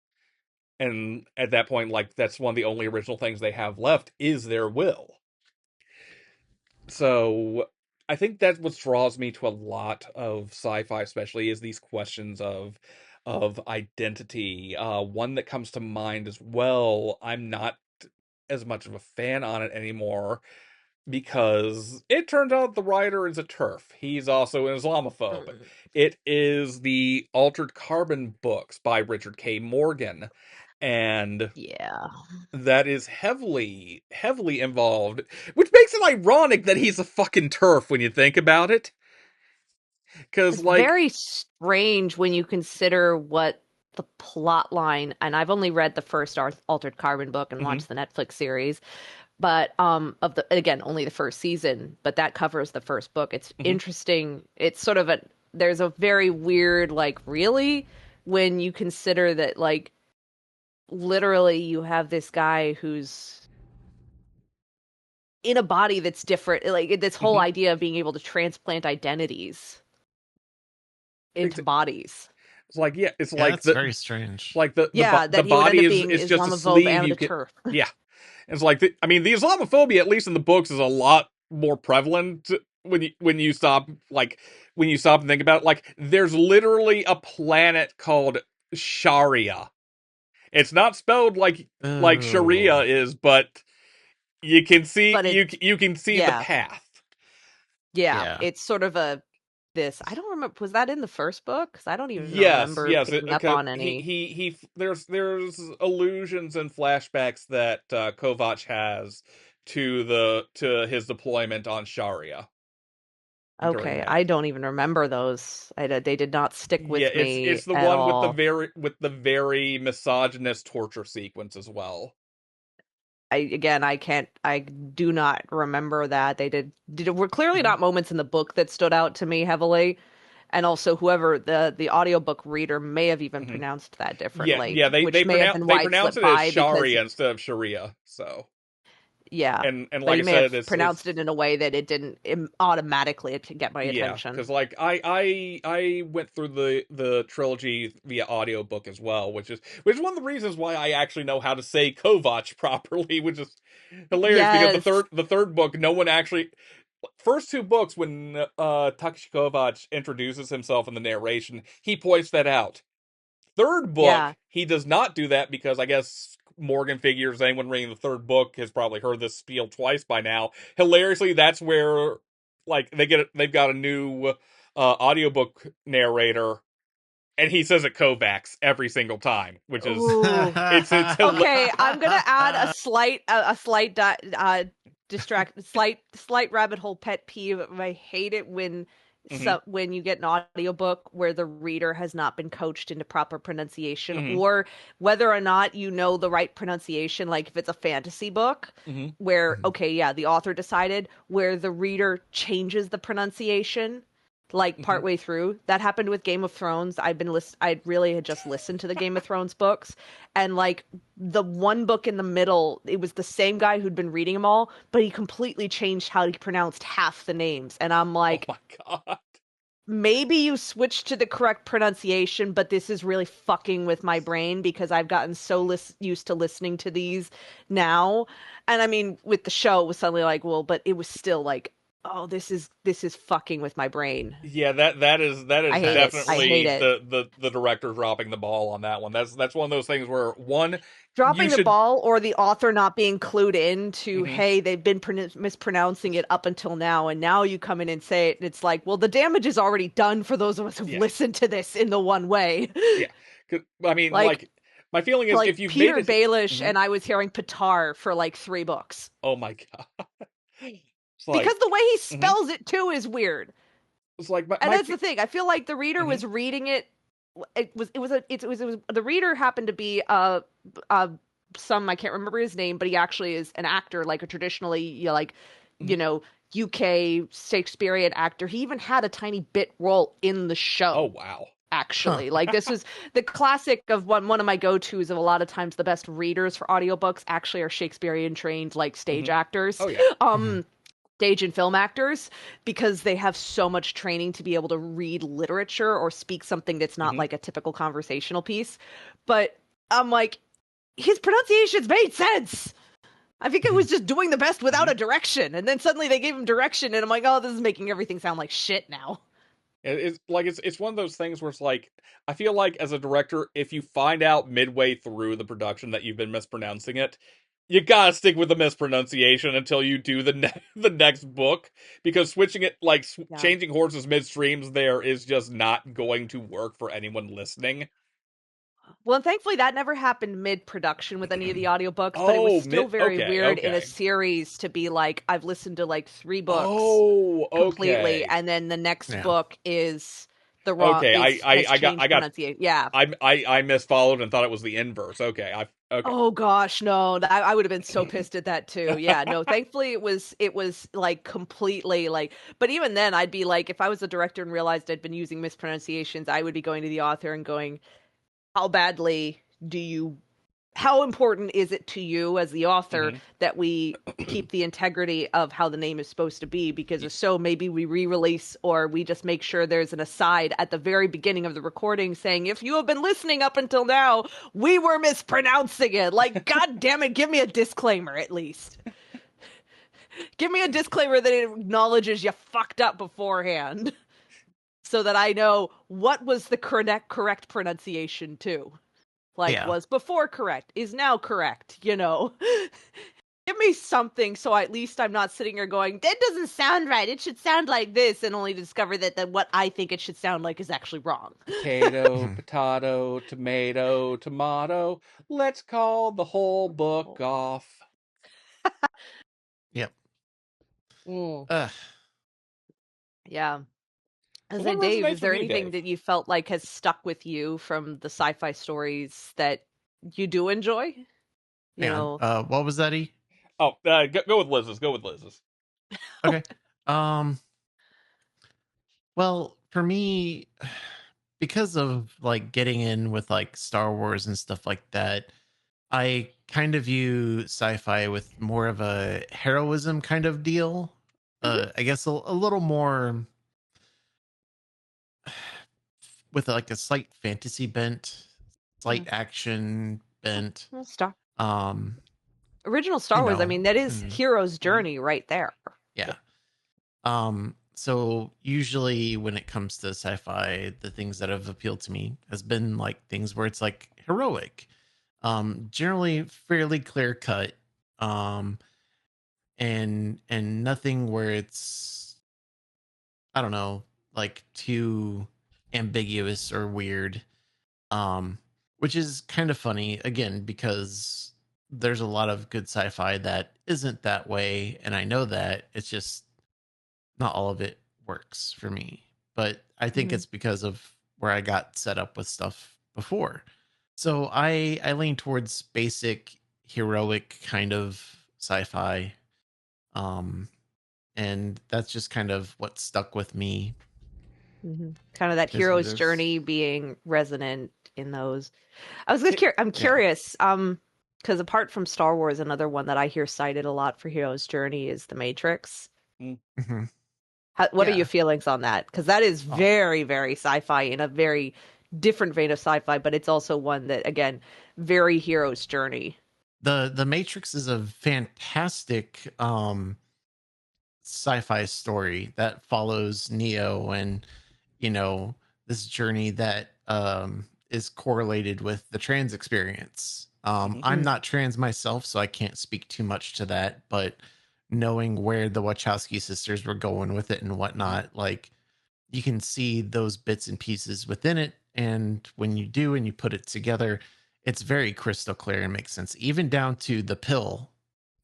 And at that point, like that's one of the only original things they have left is their will. So I think that's what draws me to a lot of sci-fi, especially, is these questions of identity. One that comes to mind as well, I'm not as much of a fan on it anymore, because it turns out the writer is a TERF. He's also an Islamophobe. Mm. It is the Altered Carbon books by Richard K. Morgan. And Yeah. that is heavily, heavily involved, which makes it ironic that he's a fucking TERF when you think about it. Because, It's like, very strange when you consider what the plot line, and I've only read the first Altered Carbon book and mhm, watched the Netflix series, but of the again, only the first season, but that covers the first book. It's mhm. interesting. It's sort of there's a very weird like really when you consider that like literally you have this guy who's in a body that's different, like this whole Mhm. idea of being able to transplant identities into It's, bodies. it's like, yeah, it's Yeah, like that's very strange. Yeah, the that he would end body up being is just a Islamophobe sleeve and you a can, turf. yeah. It's like I mean, the Islamophobia, at least in the books, is a lot more prevalent when you stop when you stop and think about it. Like, there's literally a planet called Sharia. It's not spelled like Sharia Oh, is, but you can see But it's you can see the yeah, path. yeah. yeah. It's sort of a this. I don't remember. Was that in the first book? Because I don't even Yes, remember yes. picking up Okay, on any. there's allusions and flashbacks that Kovac has to his deployment on Sharia during Okay, that. I don't even remember those. They did not stick Yeah, with it's me the at one all. with the very misogynist torture sequence as well. I again, I can't. I do not remember that they did. Were clearly Mhm, not moments in the book that stood out to me heavily, and also whoever the audiobook reader may have even mhm. pronounced that Yeah, differently, yeah. which may have been They why it pronounce slipped it as by because Sharia instead of Sharia. So yeah, and but like he I may have said, pronounced it's it in a way that it didn't automatically get my yeah, attention. because like I went through the trilogy via audiobook as well, which is one of the reasons why I actually know how to say Kovac properly, which is hilarious, because Yes, the third book, no one actually, first two books, when Takeshi Kovac introduces himself in the narration, he points that out. Third book, yeah. he does not do that, because I guess Morgan figures anyone reading the third book has probably heard this spiel twice by now. Hilariously, that's where like they've got a new audiobook narrator, and he says it Kovacs every single time, which is Ooh. it's Okay, I'm gonna add a slight slight rabbit hole pet peeve. I hate it when hmm when you get an audiobook where the reader has not been coached into proper pronunciation, hmm or whether or not you know the right pronunciation, like if it's a fantasy book hmm where okay, yeah, the author decided, where the reader changes the pronunciation like hmm partway through. That happened with Game of Thrones. I really had just listened to the Game of Thrones books, and like the one book in the middle, it was the same guy who'd been reading them all, but he completely changed how he pronounced half the names. And I'm Oh like, my god. maybe you switched to the correct pronunciation, but this is really fucking with my brain because I've gotten so used to listening to these now. And I mean, with the show, it was suddenly like, well, but it was still like, oh, this is fucking with my brain. Yeah, that is I hate it. I hate definitely it. the director dropping the ball on that one. That's one of those things where one, you Dropping the should. ball or the author not being clued in to, Mhm. hey, they've been mispronouncing it up until now, and now you come in and say it, and it's like, well, the damage is already done for those of us who've Yeah, listened to this in the one way. yeah. 'Cause, I mean, Like like, my feeling is if you've made Peter it. Baelish Mhm. and I was hearing Patar for like 3 books. Oh my god, it's Because like, the way he mhm. spells it too is weird. It's like And that's the thing. I feel like the reader Mhm. was reading it. It was the reader happened to be some, I can't remember his name, but he actually is an actor, like a traditionally, you Mhm. know, UK Shakespearean actor. He even had a tiny bit role in the Oh show. wow. Huh. Actually, like, this was the classic of one of my go-tos of a lot of times the best readers for audiobooks actually are Shakespearean trained, like, stage Mhm. actors. Oh yeah. Mhm. Stage and film actors, because they have so much training to be able to read literature or speak something that's not Mhm. like a typical conversational piece. But I'm like, his pronunciations made sense. I think it was Mhm. just doing the best without Mhm. a direction. And then suddenly they gave him direction, and I'm like, oh, this is making everything sound like shit now. It's like it's one of those things where it's like I feel like as a director, if you find out midway through the production that you've been mispronouncing it, you gotta stick with the mispronunciation until you do the next book, because switching it like Yeah. changing horses midstreams there is just not going to work for anyone listening. Well, and thankfully that never happened mid-production with any of the audiobooks, but it was Oh, still very okay, weird in a okay. series to be like, I've listened to like 3 books Oh, completely, okay, and then the next Yeah. book is the wrong okay. is has I changed got pronunciation. Yeah. I misfollowed and thought it was the inverse. Okay, okay. Oh gosh, no. I would have been so pissed at that too. Yeah, no. Thankfully it was like completely like, but even then I'd be like, if I was a director and realized I'd been using mispronunciations, I would be going to the author and going, how badly do you how important is it to you as the author Mhm. that we keep the integrity of how the name is supposed to be? Because if so, maybe we re-release, or we just make sure there's an aside at the very beginning of the recording saying, if you have been listening up until now, we were mispronouncing it. Like, god damn it, give me a disclaimer at least. Give me a disclaimer that it acknowledges you fucked up beforehand, so that I know what was the correct pronunciation too. Like, Yeah. was before correct, is now correct, you know? Give me something so at least I'm not sitting here going, that doesn't sound right. It should sound like this, and only to discover that what I think it should sound like is actually wrong. Potato, Mhm. potato, tomato, tomato. Let's call the whole book off. Yep. Mm, Ugh. yeah. I So say, what Dave, resonates is with there you, anything Dave? that you felt like has stuck with you from the sci-fi stories that you do enjoy? You Hang on. know, What was that? E? Oh, go with Liz's. Go with Liz's. Okay. Um. Well, for me, because of like getting in with like Star Wars and stuff like that, I kind of view sci-fi with more of a heroism kind of deal. mhm, I guess a little more with like a slight fantasy bent, yeah. slight action bent. Well, Um, original you Star Wars, I know, mean, that is and hero's Mhm. journey right there. yeah. Yep. So usually when it comes to sci-fi, the things that have appealed to me has been like things where it's like heroic, generally fairly clear cut, um, and nothing where it's, I don't know, like too ambiguous or weird. Um, which is kind of funny again because there's a lot of good sci-fi that isn't that way, and I know that it's just not all of it works for me. But I think Mhm. it's because of where I got set up with stuff before. So I lean towards basic heroic kind of sci-fi. Um and that's just kind of what stuck with me Kind of that because hero's there's journey being resonant in those. Hey, I'm yeah. curious, because apart from Star Wars, another one that I hear cited a lot for hero's journey is The Matrix. mm, Mhm. What are your feelings on that? Because that is Oh, very, very sci-fi in a very different vein of sci-fi, but it's also one that, again, very hero's journey. the Matrix is a fantastic sci-fi story that follows Neo and, you know, this journey that is correlated with the trans experience. Mhm. I'm not trans myself, so I can't speak too much to that, but knowing where the Wachowski sisters were going with it and whatnot, like you can see those bits and pieces within it. And when you do and you put it together, it's very crystal clear and makes sense, even down to the pill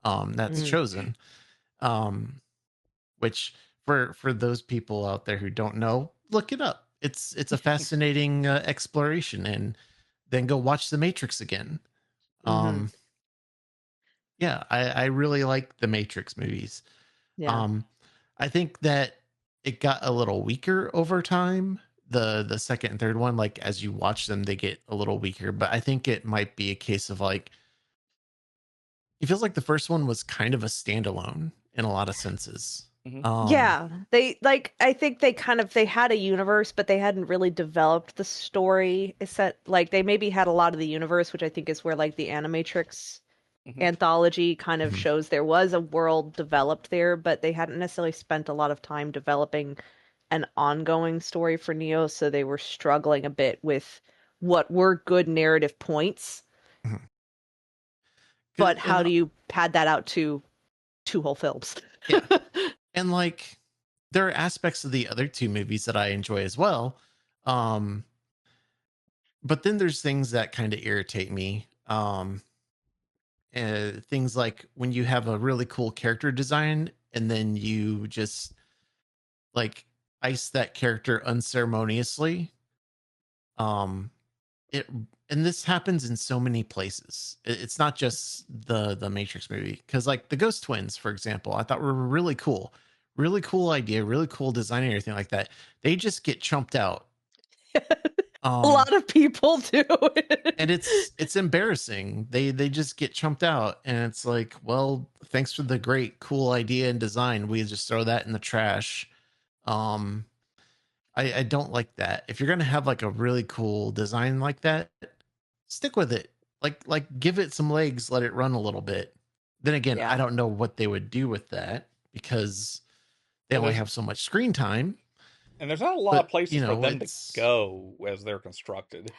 that's Mhm. chosen. Um, which for those people out there who don't know, look it up. It's a fascinating exploration, and then go watch The Matrix again. Mhm. Um, yeah, I really like the Matrix movies. Yeah. Um, I think that it got a little weaker over time. The second and third one, like as you watch them, they get a little weaker. But I think it might be a case of like it feels like the first one was kind of a standalone in a lot of senses. Mhm. Yeah, they like I think they had a universe, but they hadn't really developed the story. Is that like they maybe had a lot of the universe, which I think is where like the Animatrix Mhm. anthology kind of Mhm. shows there was a world developed there, but they hadn't necessarily spent a lot of time developing an ongoing story for Neo, so they were struggling a bit with what were good narrative points, Mhm. but And how do you pad that out to two whole films? yeah, and like there are aspects of the other two movies that I enjoy as well. Um, but then there's things that kind of irritate me. Things like when you have a really cool character design and then you just like ice that character unceremoniously. Um, it and this happens in so many places. It's not just the Matrix movie, because like the Ghost Twins, for example, I thought were really cool idea, really cool design and everything like that. They just get chumped out. A Um, lot of people do. and it's embarrassing. They just get chumped out, and it's like, well, thanks for the great cool idea and design. We just throw that in the trash. Um, I don't like that. If you're gonna have like a really cool design like that, stick with it. Like give it some legs, let it run a little bit. Then again, I Yeah. don't know what they would do with that because they Well, only have so much screen time. there's not a lot of But places for them to it's go as they're constructed.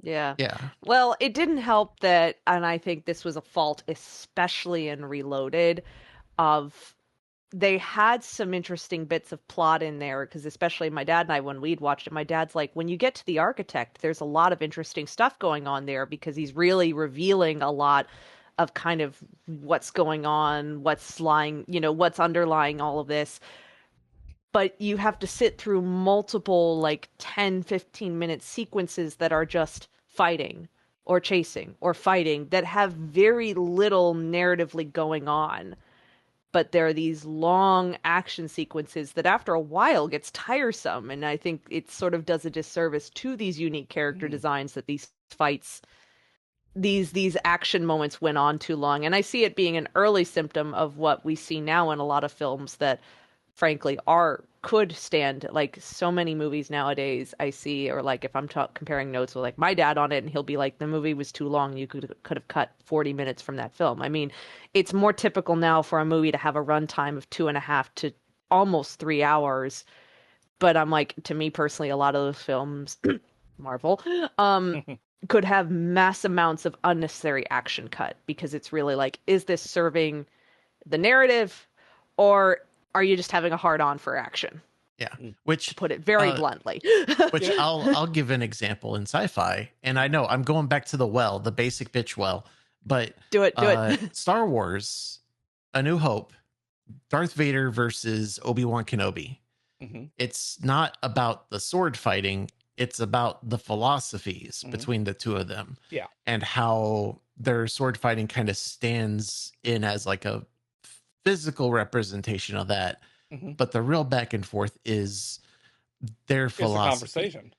Yeah. yeah. Well, it didn't help that, and I think this was a fault, especially in Reloaded, of they had some interesting bits of plot in there, because especially my dad and I, when we'd watched it, my dad's like, when you get to the architect, there's a lot of interesting stuff going on there because he's really revealing a lot of kind of what's going on, what's lying, what's underlying all of this. But you have to sit through multiple like 10-15 minute sequences that are just fighting or chasing or fighting that have very little narratively going on, but there are these long action sequences that after a while gets tiresome, and I think it sort of does a disservice to these unique character Mm. designs that these fights, these action moments went on too long. And I see it being an early symptom of what we see now in a lot of films that frankly are could stand, like so many movies nowadays I see, or like if I'm comparing notes with like my dad on it, and he'll be like, the movie was too long, you could have cut 40 minutes from that film. I mean, it's more typical now for a movie to have a runtime of 2.5 to almost 3 hours, but I'm like, to me personally, a lot of those films Marvel um could have mass amounts of unnecessary action cut, because it's really like, is this serving the narrative, or are you just having a hard on for action? Yeah. Mm. To Which put it very uh bluntly. which Yeah. I'll give an example in sci-fi. And I know I'm going back to the basic bitch well, but Do it, do it. Star Wars, A New Hope, Darth Vader versus Obi-Wan Kenobi. Hmm. It's not about the sword fighting, it's about the philosophies Hmm. between the two of them Yeah. and how their sword fighting kind of stands in as like a physical representation of that. Hmm. But the real back and forth is their It's the philosophy. conversation.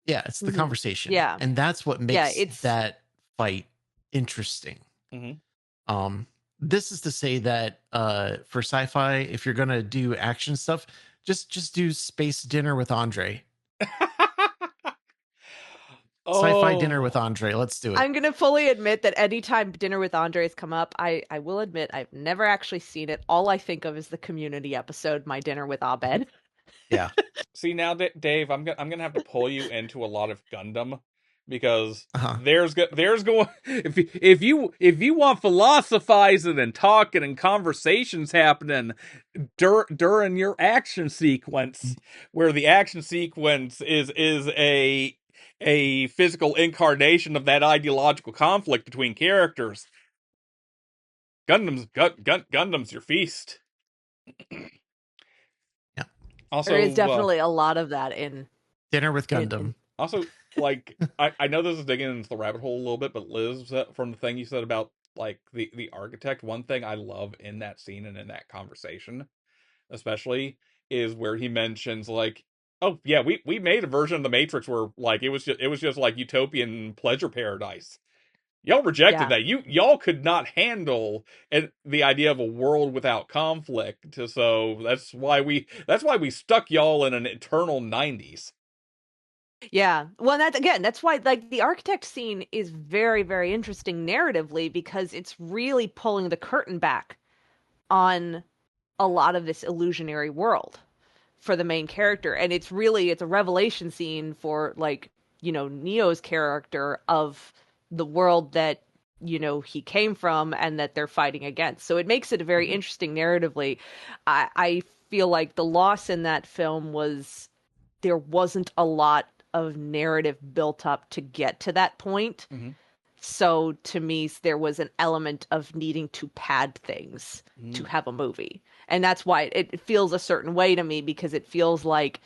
Yeah, it's the Hmm. conversation. Yeah. And that's what Yeah, makes it's that fight interesting. Hmm. Um this is to say that for sci-fi, if you're gonna do action stuff, just do space dinner with Andre. Sci-fi dinner with Oh, Andre. Let's do it. I'm gonna fully admit that anytime Dinner with Andres come up, I will admit I've never actually seen it. All I think of is the Community episode, My Dinner with Abed. Yeah. see now, Dave, I'm gonna have to pull you into a lot of Gundam because Uh-huh. there's going if you want philosophizing and talking and conversations happening during your action sequence, where the action sequence is a physical incarnation of that ideological conflict between characters. Gundam's your feast. Yeah. There is Also, definitely a lot of that Dinner with in Gundam. Also, like I know this is digging into the rabbit hole a little bit, but Liz, from the thing you said about like the architect, one thing I love in that scene and in that conversation, especially, is where he mentions like, oh yeah, we made a version of the Matrix where like it was just like utopian pleasure paradise. Y'all rejected yeah. that. Y'all could not handle the idea of a world without conflict. So that's why we stuck y'all in an eternal 90s. Yeah. Well, that's why like the architect scene is very, very interesting narratively because it's really pulling the curtain back on a lot of this illusionary world for the main character. And it's a revelation scene for like, Neo's character of the world that, he came from and that they're fighting against. So it makes it a very Mhm. interesting narratively. I feel like the loss in that film was there wasn't a lot of narrative built up to get to that point. Mhm. So to me, there was an element of needing to pad things to Mhm. have a movie. And that's why it feels a certain way to me because it feels like,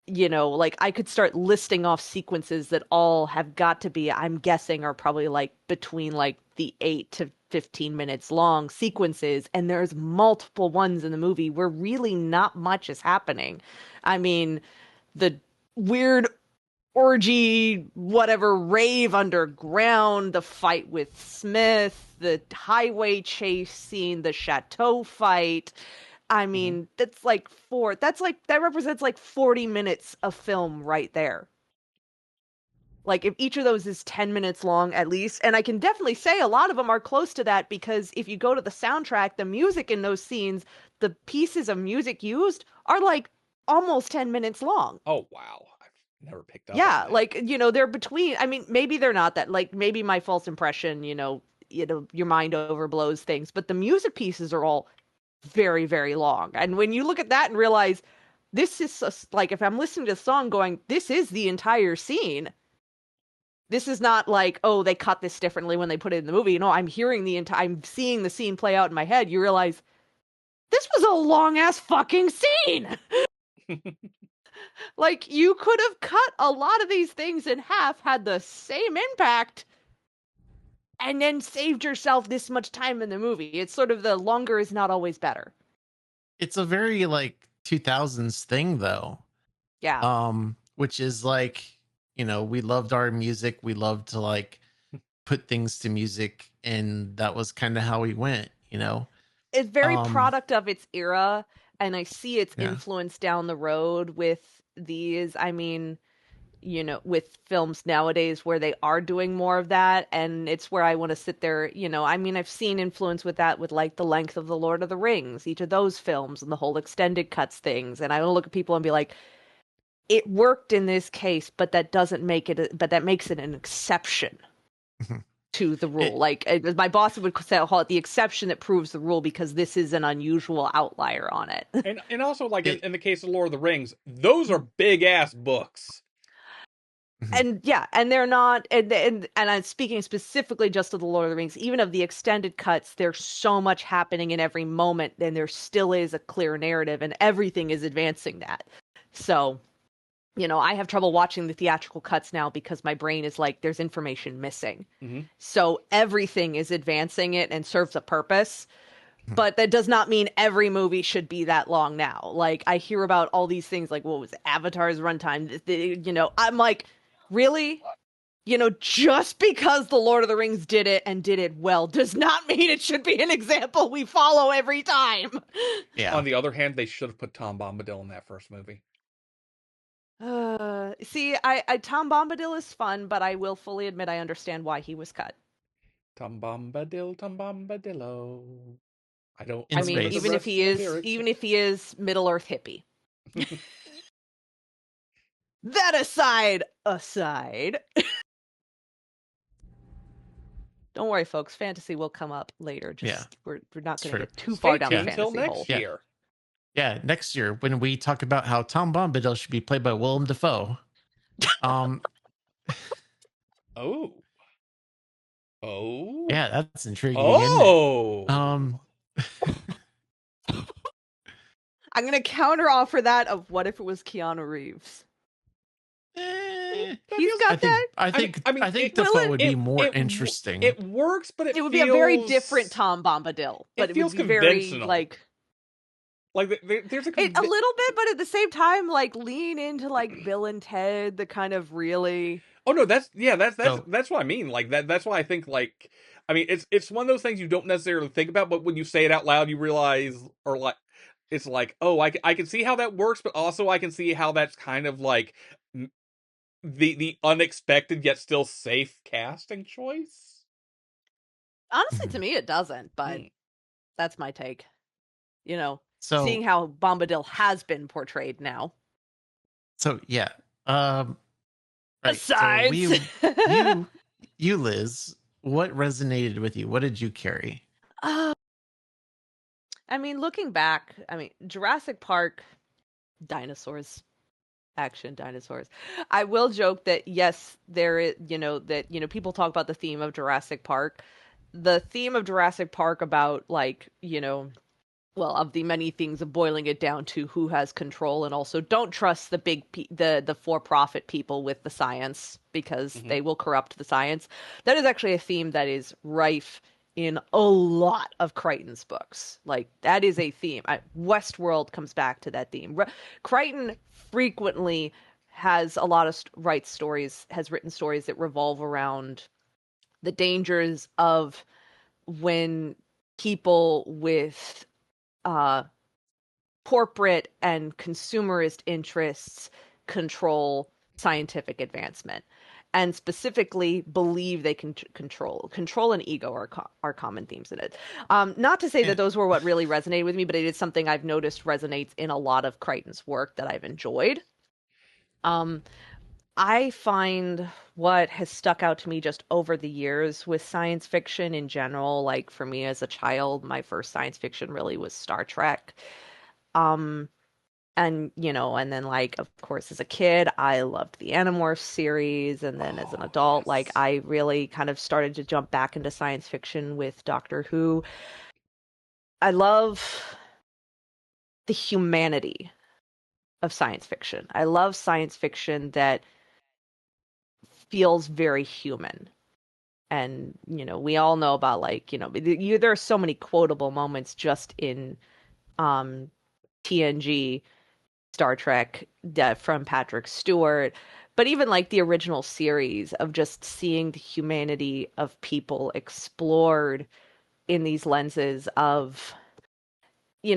like I could start listing off sequences that all have got to be, I'm guessing, are probably like between like the 8 to 15 minutes long sequences. And there's multiple ones in the movie where really not much is happening. I mean, the weird orgy, whatever, rave underground, the fight with Smith, the highway chase scene, the chateau fight. I Mhm. mean, that represents like 40 minutes of film right there. Like if each of those is 10 minutes long at least, and I can definitely say a lot of them are close to that because if you go to the soundtrack, the music in those scenes, the pieces of music used are like almost 10 minutes long. Oh wow, I've never picked up on Yeah, that. like, they're between, I mean, maybe they're not that, like, maybe my false impression, your mind overblows things, but the music pieces are all very, very long. And when you look at that and realize this is like, if I'm listening to the song going, this is the entire scene. This is not like, oh, they cut this differently when they put it in the movie. No, I'm seeing the scene play out in my head. You realize this was a long ass fucking scene. Like you could have cut a lot of these things in half, had the same impact, and then saved yourself this much time in the movie. It's sort of the longer is not always better. It's a very like 2000s thing though. Yeah. Which is like, we loved our music. We loved to like put things to music, and that was kind of how we went. It's very Um, product of its era, and I see its yeah. influence down the road with these. I mean, with films nowadays where they are doing more of that. And it's where I want to sit there, I mean, I've seen influence with that with like the length of The Lord of the Rings, each of those films and the whole extended cuts things. And I want to look at people and be like, it worked in this case, but but that makes it an exception to the rule. It Like my boss would call it the exception that proves the rule because this is an unusual outlier on it. And also like in, it in the case of Lord of the Rings, those are big ass books. mhm. And yeah, and they're not, and I'm speaking specifically just of the Lord of the Rings, even of the extended cuts, there's so much happening in every moment, and there still is a clear narrative, and everything is advancing that. So, I have trouble watching the theatrical cuts now because my brain is like, there's information missing. Hmm. So everything is advancing it and serves a purpose. Mhm. But that does not mean every movie should be that long now. Like I hear about all these things, like what was Avatar's runtime? I'm like, really? just because the Lord of the Rings did it and did it well does not mean it should be an example we follow every time. Yeah. On the other hand, they should have put Tom Bombadil in that first movie. See, I Tom Bombadil is fun, but I will fully admit I understand why he was cut. Tom Bombadil, Tom Bombadillo. I don't In I mean, remember the space. rest of the lyrics. even if he is Middle Earth hippie. That aside. Don't worry, folks. Fantasy will come up later. Just we're not going to true. get too Stay far down the tuned till fantasy hole. next year. Yeah, next year when we talk about how Tom Bombadil should be played by Willem Dafoe. Oh. Oh. Yeah, that's intriguing, isn't it? Oh. I'm going to counter offer that of what if it was Keanu Reeves? Eh, He's got that. I think it- Dafoe would be it- more it w- interesting. It works, but It would be a very different Tom Bombadil, but It it would feels be very conventional. like there's a a little bit, but at the same time, like lean into like Bill and Ted, the kind of really. Oh no, that's So- that's what I mean. Like that's why I think I mean it's one of those things you don't necessarily think about, but when you say it out loud, you realize or like it's like oh I can see how that works, but also I can see how that's kind of like the unexpected yet still safe casting choice. Honestly, to me, it doesn't, but Mm. that's my take. So Seeing how Bombadil has been portrayed now. So yeah. Right. Asides. So you Liz, what resonated with you? What did you carry? I mean, looking back, Jurassic Park, dinosaurs, action dinosaurs. I will joke that yes, there is, people talk about the theme of Jurassic Park. The theme of Jurassic Park about of the many things of boiling it down to who has control and also don't trust the the for-profit people with the science because they will corrupt the science. That is actually a theme that is rife in a lot of Crichton's books. Like that is a theme. Westworld comes back to that theme. Crichton frequently has a lot of has written stories that revolve around the dangers of when people with corporate and consumerist interests control scientific advancement and specifically believe they can control and ego are common themes in it. Not to say that those were what really resonated with me, but it is something I've noticed resonates in a lot of Crichton's work that I've enjoyed. I find what has stuck out to me just over the years with science fiction in general, like for me as a child, my first science fiction really was Star Trek. And and then like of course as a kid, I loved the Animorphs series, and then as an adult, like I really kind of started to jump back into science fiction with Doctor Who. I love the humanity of science fiction. I love science fiction that feels very human. And we all know about like there are so many quotable moments just in TNG, Star Trek, from Patrick Stewart, but even like the original series of just seeing the humanity of people explored in these lenses of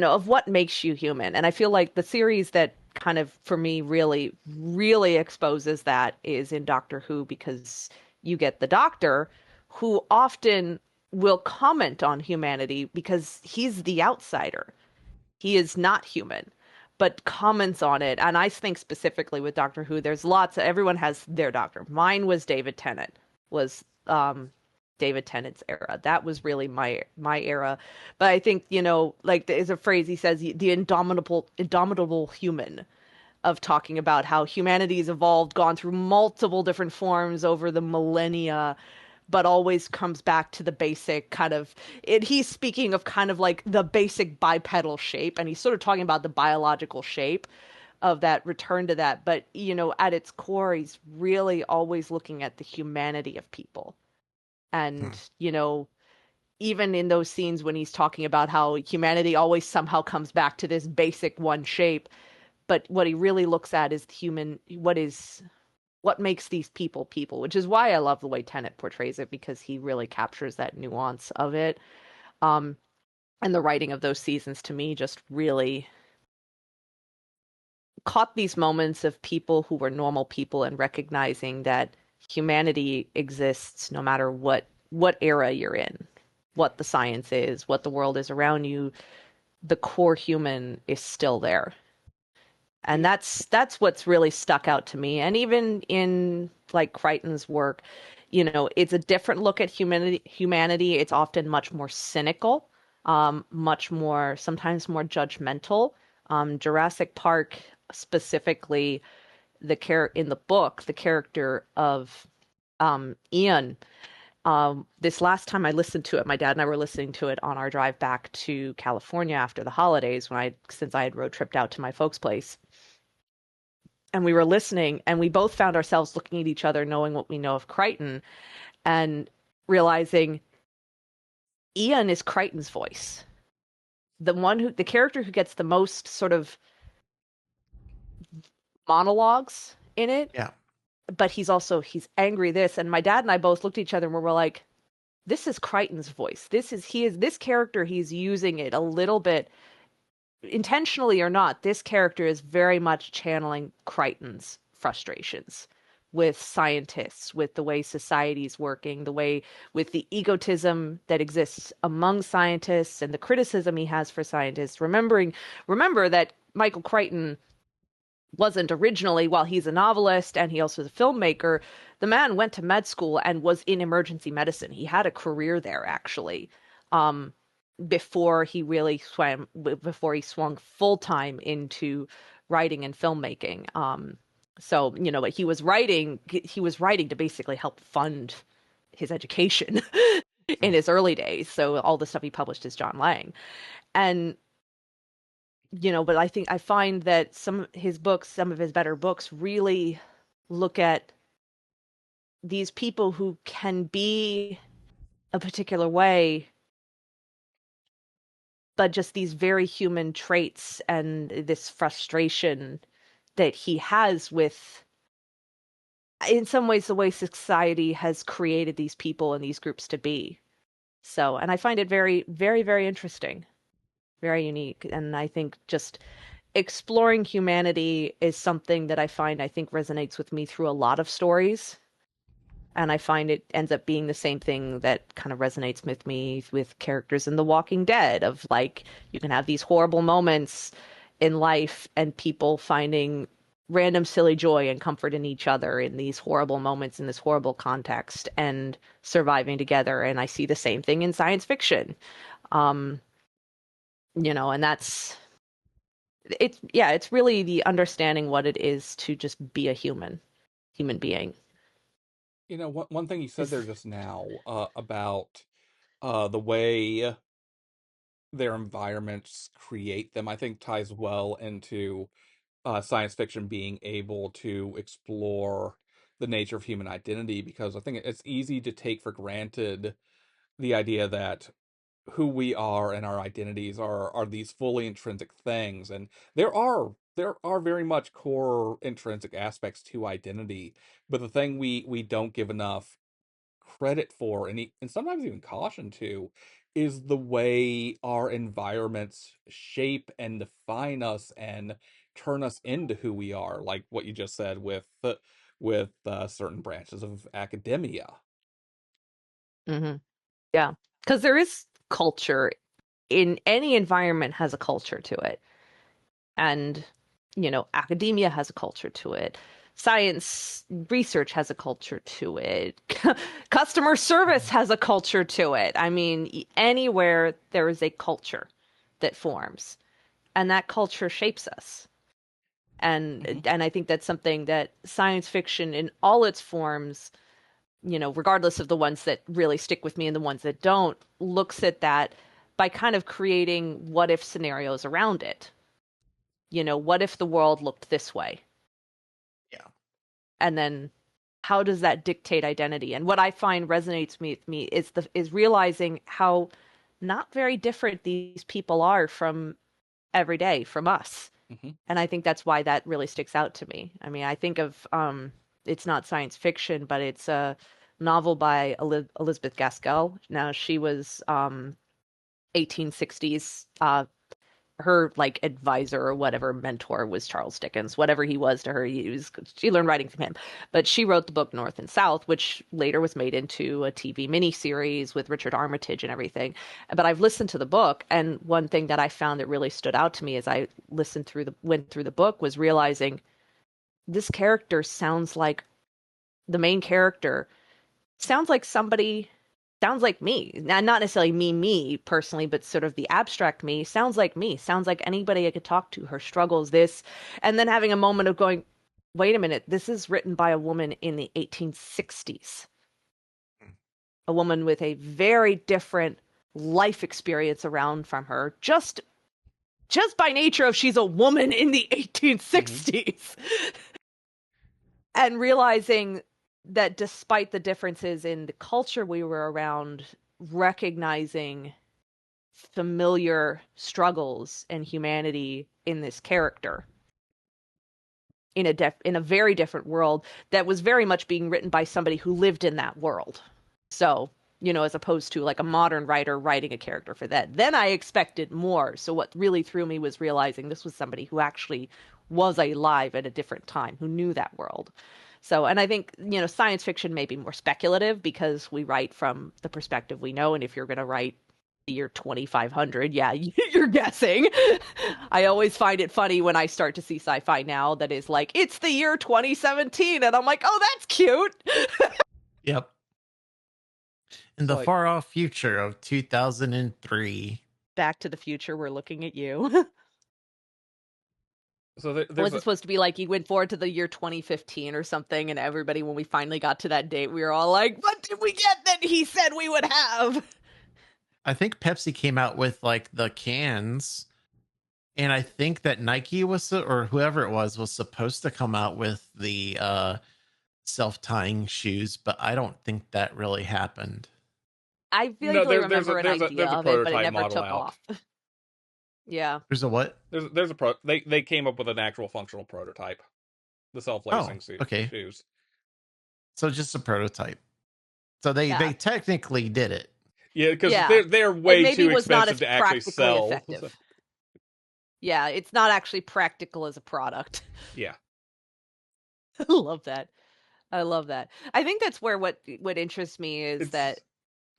of what makes you human. And I feel like the series that kind of for me really really exposes that is in Doctor Who, because you get the Doctor who often will comment on humanity because he's the outsider. He is not human, but comments on it. And I think specifically with Doctor Who, there's everyone has their doctor. Mine was David Tennant, was David Tennant's era. That was really my era. But I think, like there's a phrase he says, the indomitable human, of talking about how humanity's evolved, gone through multiple different forms over the millennia, but always comes back to the basic kind of he's speaking of kind of like the basic bipedal shape, and he's sort of talking about the biological shape of that return to that. But at its core, he's really always looking at the humanity of people. And even in those scenes when he's talking about how humanity always somehow comes back to this basic one shape, but what he really looks at is what is what makes these people people, which is why I love the way Tenet portrays it, because he really captures that nuance of it. Um, and the writing of those seasons to me just really caught these moments of people who were normal people and recognizing that humanity exists no matter what era you're in, what the science is, what the world is around you, the core human is still there. And Y- that's what's really stuck out to me. And even in like Crichton's work, it's a different look at humanity. It's often much more cynical, much more, sometimes more judgmental. Jurassic Park specifically, in the book, the character of Ian. This last time I listened to it, my dad and I were listening to it on our drive back to California after the holidays, since I had road tripped out to my folks' place. And we were listening, and we both found ourselves looking at each other, knowing what we know of Crichton, and realizing Ian is Crichton's voice. The character who gets the most sort of monologues in it, Yeah. but he's angry this. And my dad and I both looked at each other and we were like, this is Crichton's voice. This character, he's using it a little bit intentionally or not. This character is very much channeling Crichton's frustrations with scientists, with the way society's working, with the egotism that exists among scientists and the criticism he has for scientists. Remember that Michael Crichton wasn't originally, while he's a novelist and he also is a filmmaker, the man went to med school and was in emergency medicine. He had a career there, actually, um, before he swung full time into writing and filmmaking. So, but he was writing to basically help fund his education in mm. his early days. So all the stuff he published is John Lang. And but I find that some of his better books really look at these people who can be a particular way, but just these very human traits and this frustration that he has with, in some ways, the way society has created these people and these groups to be. So, and I find it very, very, very interesting, very unique. And I think just exploring humanity is something that I think resonates with me through a lot of stories. And I find it ends up being the same thing that kind of resonates with me with characters in The Walking Dead, of like, you can have these horrible moments in life and people finding random silly joy and comfort in each other in these horrible moments in this horrible context and surviving together. And I see the same thing in science fiction. Um, and it's really the understanding what it is to just be a human being. One thing you said Is there just now about the way their environments create them, I think ties well into science fiction being able to explore the nature of human identity, because I think it's easy to take for granted the idea that who we are and our identities are these fully intrinsic things, and there are very much core intrinsic aspects to identity, but the thing we don't give enough credit for, and sometimes even caution to, is the way our environments shape and define us and turn us into who we are, like what you just said with certain branches of academia. hmm Yeah, because there is culture in any environment, has a culture to it. And, academia has a culture to it. Science research has a culture to it. Customer service has a culture to it. I mean, anywhere there is a culture that forms, and that culture shapes us. Hmm. And I think that's something that science fiction in all its forms, regardless of the ones that really stick with me and the ones that don't, looks at that by kind of creating what if scenarios around it. What if the world looked this way? Yeah. And then how does that dictate identity? And what I find resonates with me is realizing how not very different these people are from every day from us. Hmm. And I think that's why that really sticks out to me. I mean, I think of it's not science fiction, but it's a novel by Elizabeth Gaskell. Now she was 1860s. Her like advisor or whatever mentor was Charles Dickens. Whatever he was to her, she learned writing from him. But she wrote the book North and South, which later was made into a TV miniseries with Richard Armitage and everything. But I've listened to the book, and one thing that I found that really stood out to me as I went through the book was realizing this character sounds like the main character sounds like somebody sounds like me. Now, not necessarily me personally, but sort of the abstract me sounds like me. Sounds like anybody I could talk to. Her struggles, this, and then having a moment of going, wait a minute, this is written by a woman in the 1860s. A woman with a very different life experience around from her, just by nature of she's a woman in the 1860s. And realizing that despite the differences in the culture we were around, recognizing familiar struggles and humanity in this character in a very different world that was very much being written by somebody who lived in that world. So, as opposed to like a modern writer writing a character for that. Then I expected more. So what really threw me was realizing this was somebody who actually was alive at a different time, who knew that world. So, and I think, science fiction may be more speculative because we write from the perspective we know. And if you're going to write the year 2500, yeah, you're guessing. I always find it funny when I start to see sci-fi now that is like, it's the year 2017. And I'm like, oh, that's cute. Yep. In the Like- far off future of 2003. Back to the Future, we're looking at you. So Was it supposed to be like you went forward to the year 2015 or something, and everybody, when we finally got to that date, we were all like, what did we get that he said we would have? I think Pepsi came out with like the cans, and I think that Nike or whoever it was supposed to come out with the self-tying shoes, but I don't think that really happened. I vaguely remember an idea there's a of it, but it prototype never model took out. off. Yeah. There's a what? There's a they came up with an actual functional prototype, the self-lacing Okay. shoes. So just a prototype. So they technically did it. Yeah, because Yeah. they're way maybe too was not expensive as to actually practically sell. effective. Yeah, it's not actually practical as a product. Yeah. I love that. I love that. I think that's where what interests me is that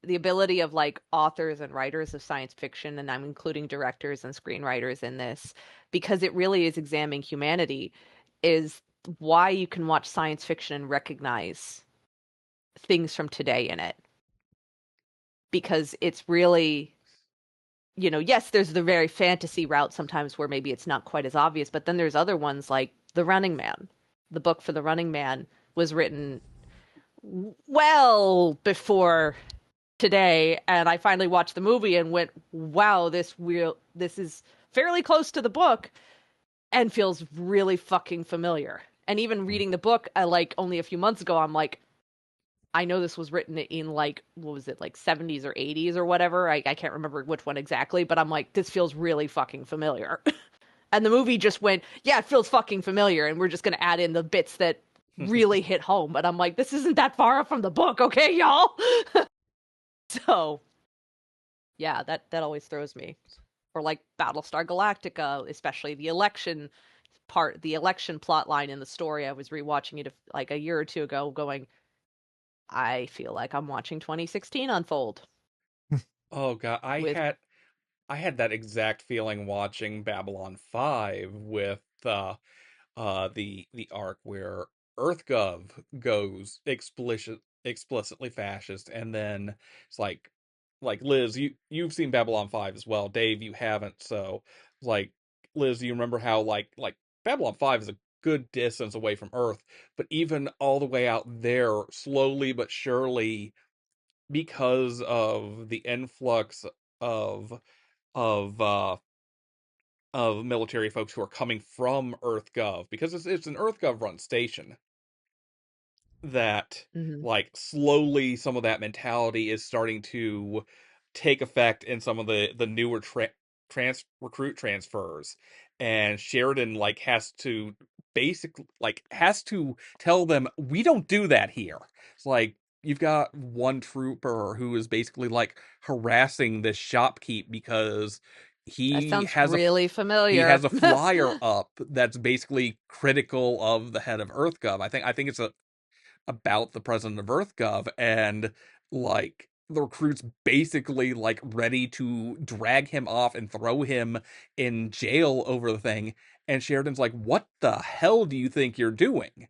the ability of like authors and writers of science fiction, and I'm including directors and screenwriters in this, because it really is examining humanity, is why you can watch science fiction and recognize things from today in it. Because it's really, yes, there's the very fantasy route sometimes where maybe it's not quite as obvious, but then there's other ones like The Running Man. The book for The Running Man was written well before today, and I finally watched the movie and went, wow, this is fairly close to the book and feels really fucking familiar. And even reading the book like only a few months ago, I'm like, I know this was written in like, what was it, like 70s or 80s or whatever. I can't remember which one exactly, but I'm like, this feels really fucking familiar. And the movie just went, yeah, it feels fucking familiar, and we're just going to add in the bits that really hit home. But I'm like, this isn't that far from the book, okay, y'all? So, yeah, that always throws me. Or like Battlestar Galactica, especially the election plot line in the story. I was rewatching it like a year or two ago, going, I feel like I'm watching 2016 unfold. Oh god, I had that exact feeling watching Babylon 5 with the arc where EarthGov goes explicitly fascist, and then it's like Liz, you've seen Babylon 5 as well. Dave, you haven't, so like Liz, you remember how like Babylon 5 is a good distance away from Earth, but even all the way out there, slowly but surely, because of the influx of of uh of military folks who are coming from EarthGov, because it's an EarthGov run station, that Mm-hmm. like slowly some of that mentality is starting to take effect in some of the newer recruit transfers, and Sheridan has to tell them, we don't do that here. It's like you've got one trooper who is basically like harassing this shopkeep because That he sounds has a really he familiar. has a flyer up that's basically critical of the head of EarthGov. I think it's about the president of EarthGov, and like the recruits basically like ready to drag him off and throw him in jail over the thing. And Sheridan's like, "What the hell do you think you're doing?"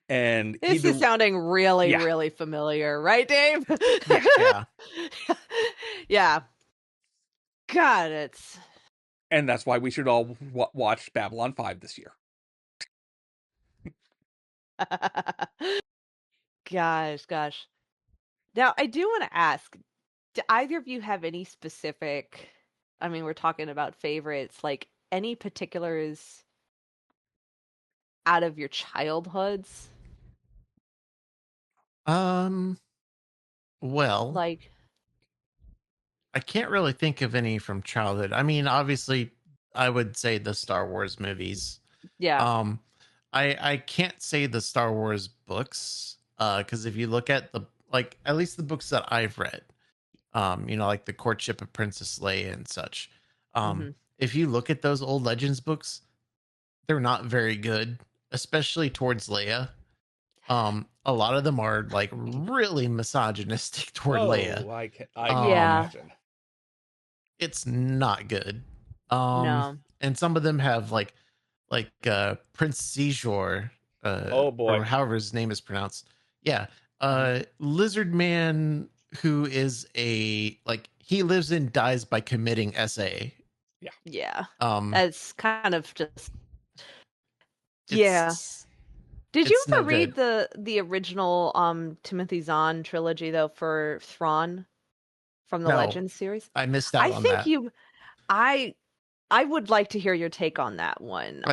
And This is sounding really, yeah, really familiar, right, Dave? yeah, Yeah. Yeah. God, it's and that's why we should all watch Babylon 5 this year. gosh. Now, I do want to ask, do either of you have any specific, I mean, we're talking about favorites, like any particulars out of your childhoods? Um. Well, Like, I can't really think of any from childhood. I mean, obviously, I would say the Star Wars movies. yeah. Um, I can't say the Star Wars books, because if you look at the like at least the books that I've read, like the Courtship of Princess Leia and such. Hmm. If you look at those old Legends books, they're not very good, especially towards Leia. A lot of them are like really misogynistic toward Leia. Oh, I can Um, Yeah. imagine. it's not good. No. And some of them have Prince Seizure, Oh or boy. however his name is pronounced. Yeah. Lizard Man, who is he lives and dies by committing SA. Yeah. Um That's kind of just, yeah. it's Did you it's no ever read good. the original Timothy Zahn trilogy though for Thrawn from the No, Legends series? I missed out I on think that. you I I would like to hear your take on that one.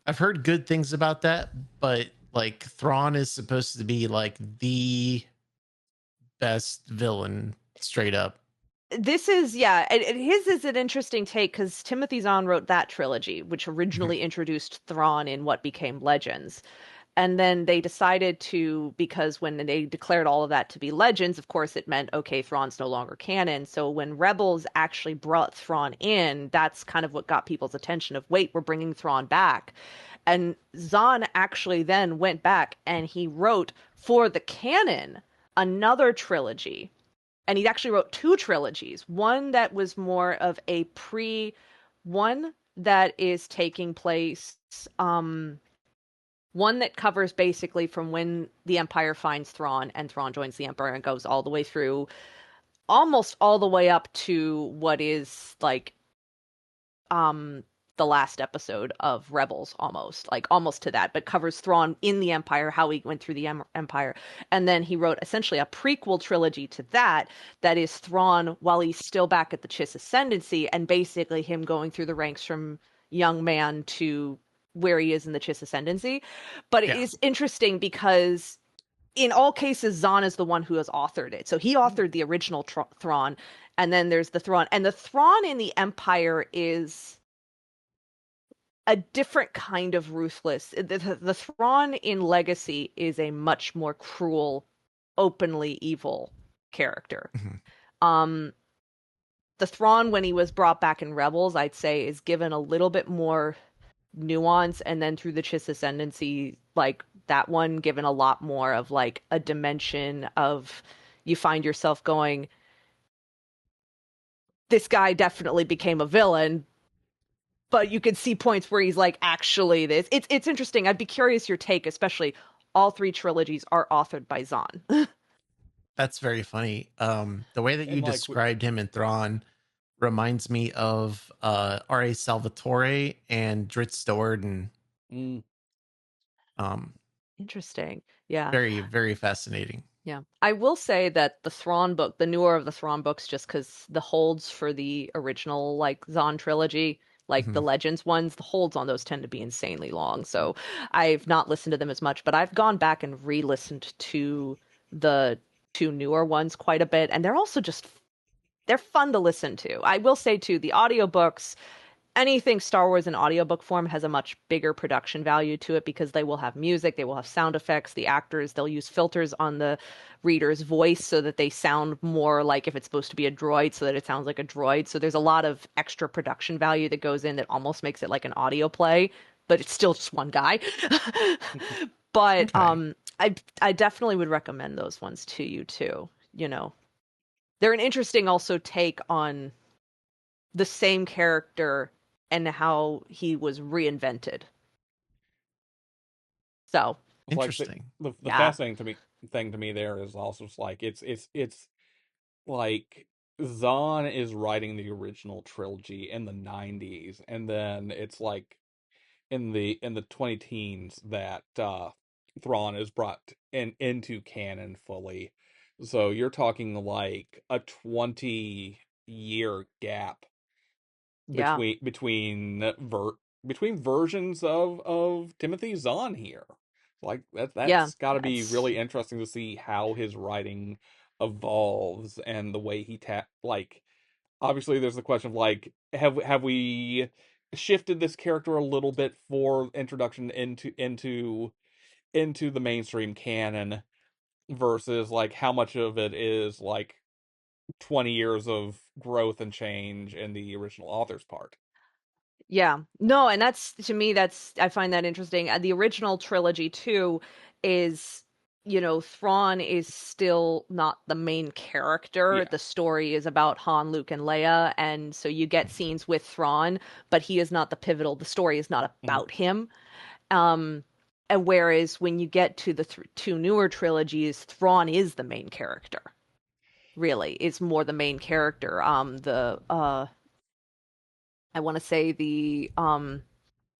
I've heard good things about that, but like Thrawn is supposed to be like the best villain straight up. This is, yeah, and his is an interesting take because Timothy Zahn wrote that trilogy, which Mhm. originally introduced Thrawn in what became Legends. And then they decided to, because when they declared all of that to be Legends, of course, it meant, okay, Thrawn's no longer canon. So when Rebels actually brought Thrawn in, that's kind of what got people's attention of, wait, we're bringing Thrawn back. And Zahn actually then went back and he wrote for the canon another trilogy, and he actually wrote two trilogies. One that was more of a one that is taking place, one that covers basically from when the Empire finds Thrawn and Thrawn joins the Empire and goes all the way through, almost all the way up to what is like um the last episode of Rebels, almost to that, but covers Thrawn in the Empire, how he went through the Empire. And then he wrote essentially a prequel trilogy to that, that is Thrawn while he's still back at the Chiss Ascendancy, and basically him going through the ranks from young man to where he is in the Chiss Ascendancy. But it Yeah. is interesting because in all cases, Zahn is the one who has authored it. So he authored the original Thrawn, and then there's the Thrawn. And the Thrawn in the Empire is a different kind of ruthless. The Thrawn in Legacy is a much more cruel, openly evil character. Mhm. Um, the Thrawn, when he was brought back in Rebels, I'd say is given a little bit more nuance, and then through the Chiss Ascendancy, like that one given a lot more of like a dimension of, you find yourself going, this guy definitely became a villain, but you can see points where he's like, actually this. It's interesting. I'd be curious your take, especially all three trilogies are authored by Zahn. That's very funny. The way that you And like described him in Thrawn reminds me of R.A. Salvatore and Dritz Do'Urden. mm, Um, Interesting. Yeah. very, very fascinating. Yeah. I will say that the Thrawn book, the newer of the Thrawn books, just because the holds for the original like Zahn trilogy, like the Mhm. Legends ones, the holds on those tend to be insanely long. So I've not listened to them as much, but I've gone back and re-listened to the two newer ones quite a bit, and they're also just, they're fun to listen to. I will say too, the audiobooks, anything Star Wars in audiobook form has a much bigger production value to it because they will have music, they will have sound effects, the actors, they'll use filters on the reader's voice so that they sound more like if it's supposed to be a droid, so that it sounds like a droid. So there's a lot of extra production value that goes in that almost makes it like an audio play, but it's still just one guy. But Okay. I definitely would recommend those ones to you too. You know, they're an interesting also take on the same character and how he was reinvented. So, It's like Interesting. the yeah, fascinating to me thing to me there is also just like it's like Zahn is writing the original trilogy in the 90s, and then it's like in the 20 teens that Thrawn is brought into canon fully. So you're talking like a 20-year gap yeah, between versions of Timothy Zahn here. Like yeah. that's got to be That's really interesting to see how his writing evolves and the way he like obviously there's the question of like have we shifted this character a little bit for introduction into the mainstream canon versus like how much of it is like 20 years of growth and change in the original author's part. yeah. No, and that's to me that's I find that interesting. The original trilogy too is Thrawn is still not the main character. Yeah. The story is about Han, Luke, and Leia, and so you get scenes with Thrawn, but he is not the pivotal. The story is not Mhm. about him. Um, and whereas when you get to the two newer trilogies, Thrawn is the main character. Really, it's more the main character. The I want to say the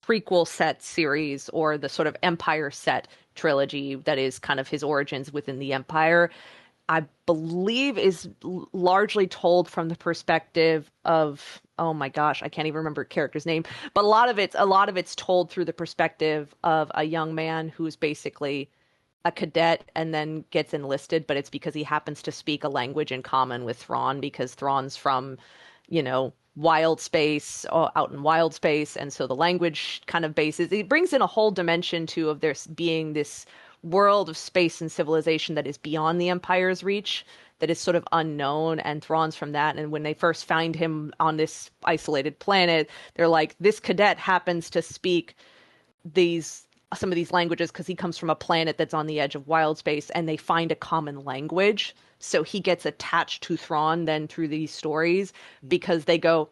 prequel set series or the sort of Empire set trilogy that is kind of his origins within the Empire, I believe is largely told from the perspective of, oh my gosh, I can't even remember a character's name, but a lot of it's told through the perspective of a young man who's basically a cadet and then gets enlisted, but it's because he happens to speak a language in common with Thrawn because Thrawn's from, wild space, out in wild space, and so the language kind of bases. It brings in a whole dimension too of there being this world of space and civilization that is beyond the Empire's reach, that is sort of unknown, and Thrawn's from that. And when they first find him on this isolated planet, they're like, this cadet happens to speak these some of these languages because he comes from a planet that's on the edge of wild space, and they find a common language. So he gets attached to Thrawn then through these stories because they go,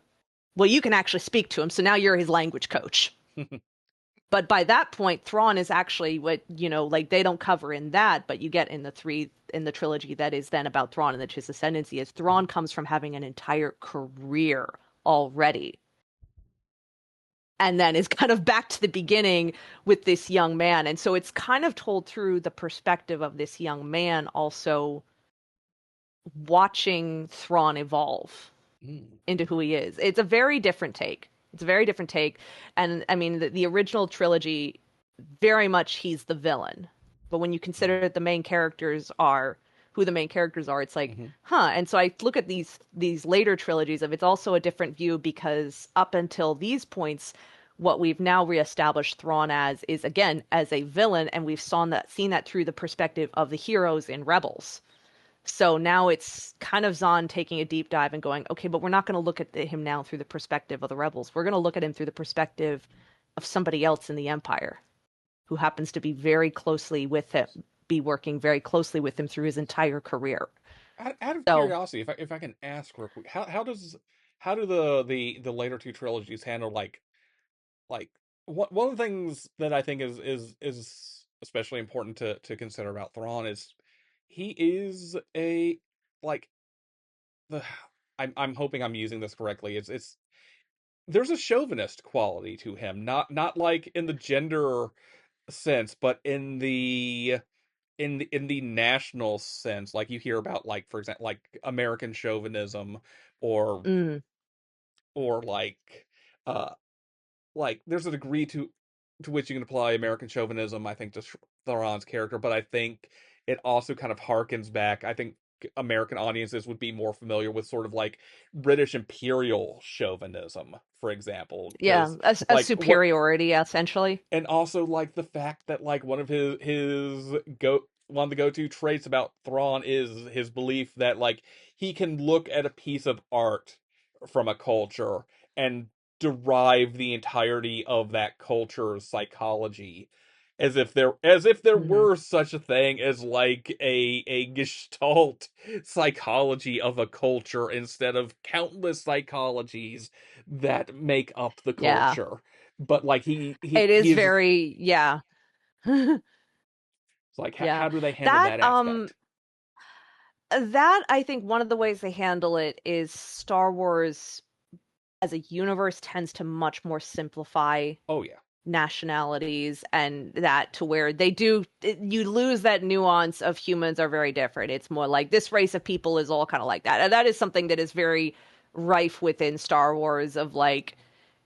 well, you can actually speak to him, so now you're his language coach. But by that point, Thrawn is actually what, like they don't cover in that, but you get in the trilogy that is then about Thrawn and his ascendancy, is Thrawn comes from having an entire career already and then is kind of back to the beginning with this young man. And so it's kind of told through the perspective of this young man also watching Thrawn evolve Mm. into who he is. It's a very different take. It's a very different take. And I mean, the original trilogy, very much he's the villain. But when you consider that the main characters are who the main characters are, it's like, Mm-hmm. huh. And so I look at these later trilogies of it's also a different view because up until these points, what we've now reestablished Thrawn as is again as a villain, and we've seen that through the perspective of the heroes in Rebels. So now it's kind of Zahn taking a deep dive and going, okay, but we're not going to look at him now through the perspective of the rebels. We're going to look at him through the perspective of somebody else in the Empire who happens to be very closely with him, be working very closely with him through his entire career. Out of So, curiosity, if I can ask real quick, how do the later two trilogies handle like one of the things that I think is especially important to consider about Thrawn is he is a like the I'm hoping I'm using this correctly. It's there's a chauvinist quality to him, not like in the gender sense, but in the national sense, like you hear about like for example like American chauvinism or mm, or uh like there's a degree to which you can apply American chauvinism, I think, to Theron's character, but I think it also kind of harkens back. I think like American audiences would be more familiar with sort of like British imperial chauvinism, for example, Yeah, because a like what superiority essentially. and also like the fact that like one of his go one of the go-to traits about Thrawn is his belief that like he can look at a piece of art from a culture and derive the entirety of that culture's psychology, as if there Hmm. were such a thing as like a gestalt psychology of a culture instead of countless psychologies that make up the Yeah, culture. But like he he it is he's very, yeah. it's like Yeah. how do they handle That that aspect? that I think one of the ways they handle it is Star Wars as a universe tends to much more simplify Oh yeah. nationalities and that to where they do you lose that nuance of humans are very different. It's more like this race of people is all kind of like that. And that is something that is very rife within Star Wars of like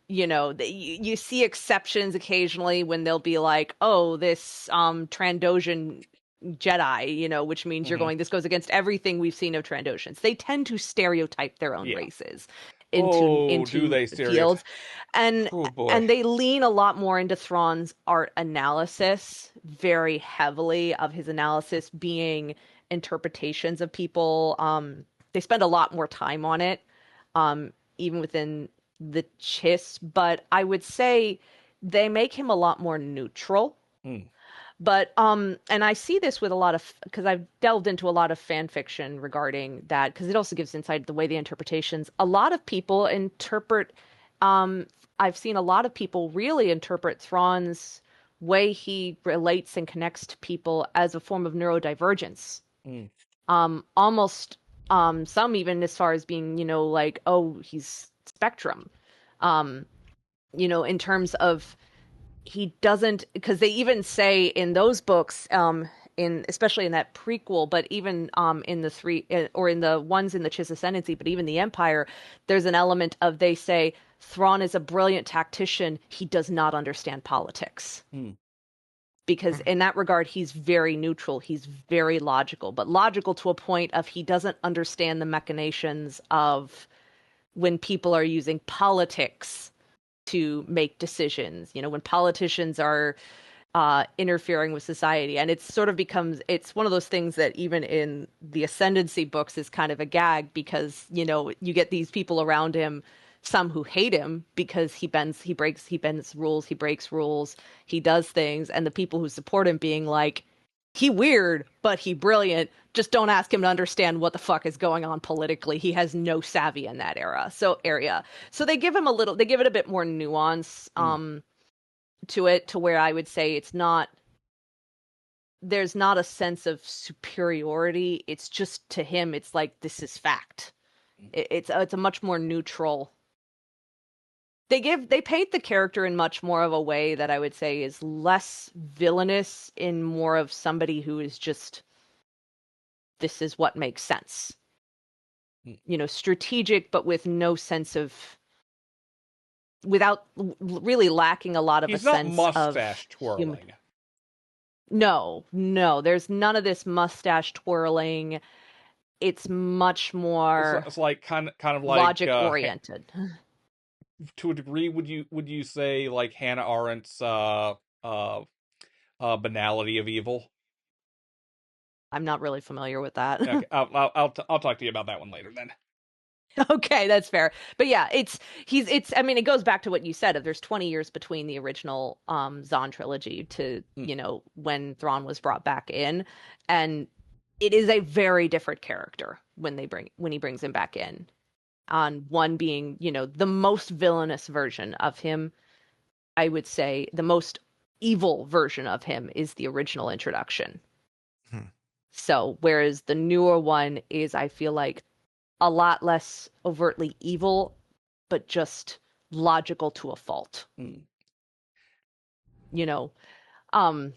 you see exceptions occasionally when they'll be like, oh, this Trandoshan Jedi, which means you're Hmm. going, this goes against everything we've seen of Trandoshans. They tend to stereotype their own Yeah. races into Oh, do into they stereotype? fields. And Oh boy. and they lean a lot more into Thrawn's art analysis, very heavily of his analysis being interpretations of people. They spend a lot more time on it, even within the Chiss, but I would say they make him a lot more neutral. Hmm. But and I see this with a lot of because I've delved into a lot of fan fiction regarding that because it also gives insight the way the interpretations. A lot of people interpret um I've seen a lot of people really interpret Thrawn's way he relates and connects to people as a form of neurodivergence. Hmm. Almost some even as far as being, like, oh, he's spectrum. Um, in terms of he doesn't because they even say in those books in especially in that prequel but even in the three or in the ones in the Chiss Ascendancy but even the Empire there's an element of they say Thrawn is a brilliant tactician, he does not understand politics, Hmm. because in that regard he's very neutral, he's very logical, but logical to a point of he doesn't understand the machinations of when people are using politics to make decisions, when politicians are interfering with society. And it's sort of becomes, it's one of those things that even in the Ascendancy books is kind of a gag because, you get these people around him, some who hate him because he bends rules, he breaks rules, he does things. And the people who support him being like, he weird, but he brilliant. Just don't ask him to understand what the fuck is going on politically. He has no savvy in that area. So they give him they give it a bit more nuance Hmm. to it to where I would say there's not a sense of superiority. It's just to him, it's like this is fact. It's a much more neutral. They paint the character in much more of a way that I would say is less villainous, in more of somebody who is just this is what makes sense. Hmm. Strategic, but with no sense of without really lacking a lot of a He's not sense of mustache human. twirling. No, no, there's none of this mustache twirling. It's much more It's like kind of like logic oriented. to a degree would you say like Hannah Arendt's uh banality of evil? I'm not really familiar with that. Okay, I'll talk to you about that one later then. Okay, that's fair. But yeah, it's I mean it goes back to what you said of there's 20 years between the original Zahn trilogy to, Hmm. when Thrawn was brought back in, and it is a very different character when he brings him back in. On one being, the most villainous version of him, I would say the most evil version of him is the original introduction. Hmm. So, whereas the newer one is, I feel like, a lot less overtly evil, but just logical to a fault. Hmm. You know, um,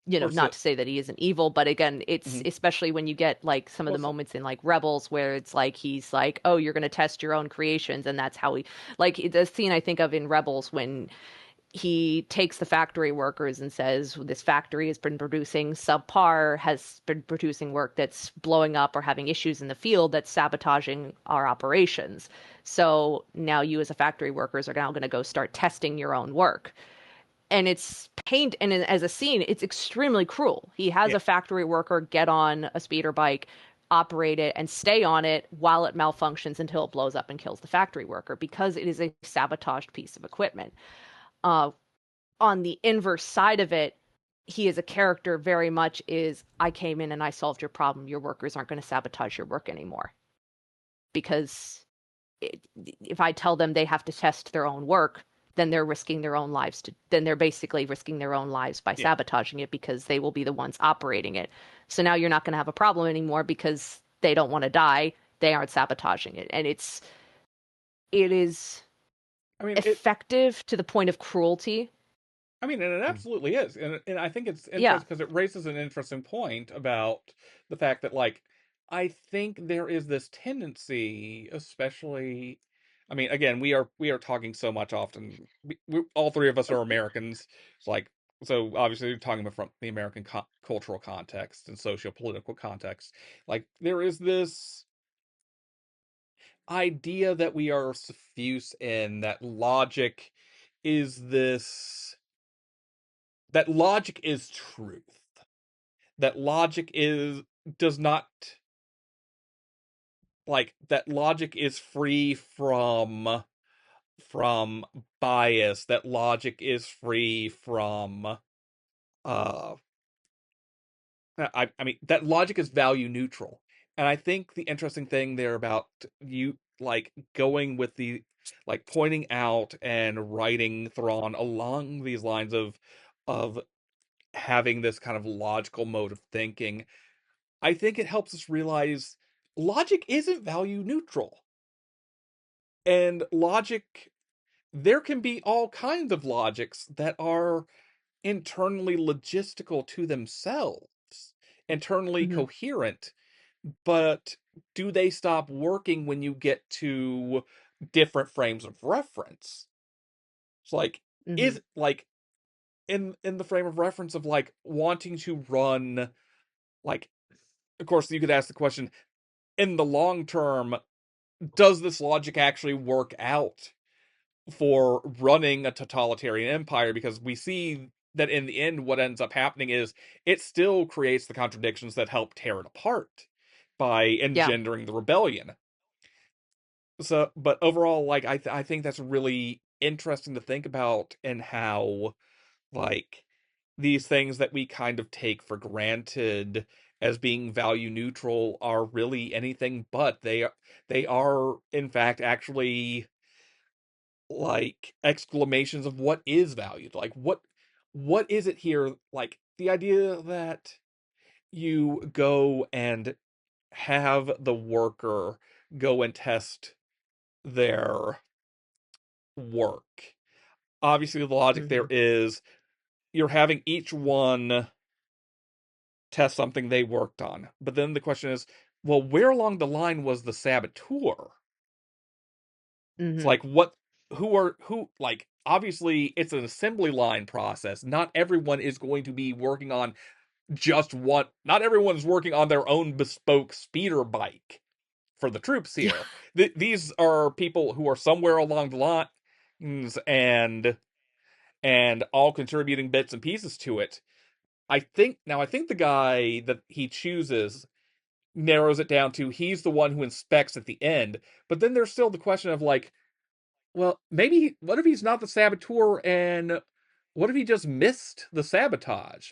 Of course, not to say that he isn't evil, but again, it's mhm. especially when you get like some of Well, the moments in like Rebels where it's like he's like, "Oh, you're going to test your own creations," and that's how he like the scene I think of in Rebels when he takes the factory workers and says, this factory has been producing subpar, has been producing work that's blowing up or having issues in the field that's sabotaging our operations. So now you as a factory workers are now going to go start testing your own work. And it's paint, and as a scene, it's extremely cruel. He has Yeah. a factory worker get on a speeder bike, operate it, and stay on it while it malfunctions until it blows up and kills the factory worker because it is a sabotaged piece of equipment. Uh, on the inverse side of it, he is a character very much is, I came in and I solved your problem. Your workers aren't going to sabotage your work anymore. Because if I tell them they have to test their own work, then they're risking their own lives then they're basically risking their own lives by Yeah. sabotaging it because they will be the ones operating it. So now you're not going to have a problem anymore because they don't want to die. They aren't sabotaging it. And it is I mean, effective to the point of cruelty. and it Mm. absolutely is, and I think it's Yeah. interesting because it raises an interesting point about the fact that, like, I think there is this tendency, especially, I mean, again, we are talking so much often. All three of us are Americans, it's like, so obviously we're talking about from the American cultural context and socio-political context. Like, there is this idea that we are suffuse in that is this logic is truth. That logic is does not that logic is free from bias, that logic is free from uh I mean that logic is value neutral. And I think the interesting thing there about you going with the pointing out and writing Thrawn along these lines of having this kind of logical mode of thinking, I think it helps us realize logic isn't value neutral. And there can be all kinds of logics that are internally logistical to themselves, internally Hmm. coherent, but do they stop working when you get to different frames of reference? It's Hmm. is in the frame of reference of wanting to run, like, of course you could ask the question, in the long term, does this logic actually work out for running a totalitarian empire? Because we see that in the end, what ends up happening is it still creates the contradictions that help tear it apart by Yeah. engendering the rebellion. So, but overall, I think that's really interesting to think about, and how like these things that we kind of take for granted as being value neutral are really anything but. They are in fact actually exclamations of what is valued. What is it here? Like the idea that you go and have the worker go and test their work. Obviously, the logic there Hmm. is you're having each one test something they worked on. But then the question is, well, where along the line was the saboteur? It's Hmm. like who obviously it's an assembly line process. Not everyone is going to be working on just one, not everyone's working on their own bespoke speeder bike for the troops Yeah. here. These are people who are somewhere along the lines and all contributing bits and pieces to it. I think the guy that he chooses narrows it down to he's the one who inspects at the end. But then there's still the question of well, maybe what if he's not the saboteur, and what if he just missed the sabotage?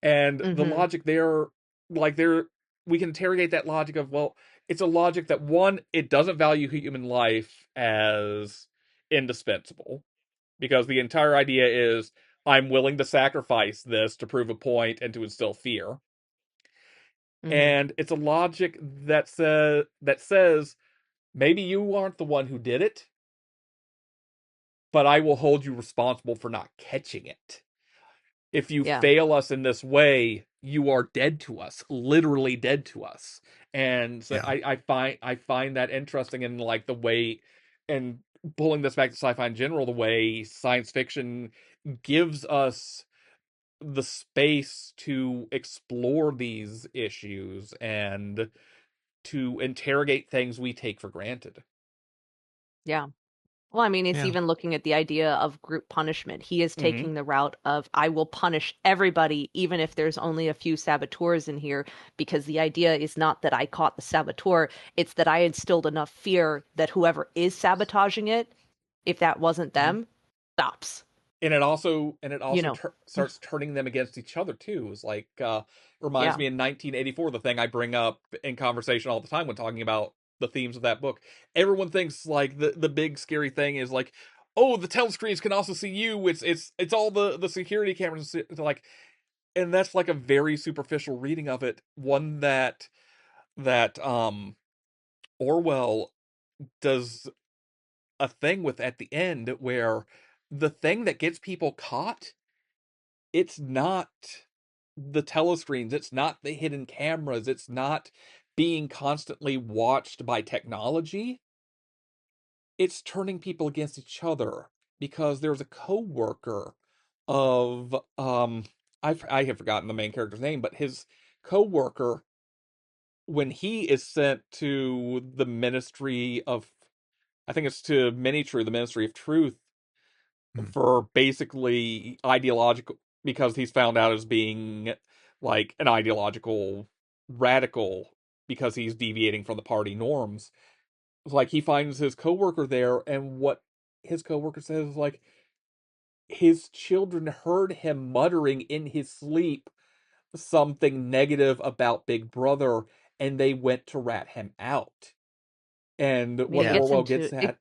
And the Hmm. logic there, there, we can interrogate that logic of, well, it's a logic that one, it doesn't value human life as indispensable, because the entire idea is I'm willing to sacrifice this to prove a point and to instill fear. Hmm. And it's a logic that says maybe you aren't the one who did it, but I will hold you responsible for not catching it. If you Yeah. fail us in this way, you are dead to us, literally dead to us. And so Yeah. I find that interesting in the way, and pulling this back to sci-fi in general, the way science fiction gives us the space to explore these issues and to interrogate things we take for granted. Yeah. Well, I mean, it's Yeah. even looking at the idea of group punishment. He is Hmm. taking the route of, I will punish everybody, even if there's only a few saboteurs in here, because the idea is not that I caught the saboteur, it's that I instilled enough fear that whoever is sabotaging it, if that wasn't Mhm. them, stops. And it also You know, starts turning them against each other too. It's like reminds yeah. me in 1984, the thing I bring up in conversation all the time when talking about the themes of that book. Everyone thinks like the big scary thing is like, oh, the telescreens can also see you. It's all the security cameras. It's like, and that's like a very superficial reading of it. One that Orwell does a thing with at the end where the thing that gets people caught, it's not the telescreens, it's not the hidden cameras, it's not being constantly watched by technology. It's turning people against each other because there's a coworker of I have forgotten the main character's name, but his coworker, when he is sent to the Ministry of, I think it's to Minitrue, the Ministry of Truth, Mhm. for basically ideological, because he's found out as being like an ideological radical because he's deviating from the party norms. It's like he finds his coworker there, and what his coworker says is like his children heard him muttering in his sleep something negative about Big Brother, and they went to rat him out. And I mean, what it Yeah. gets Orwell gets into it. at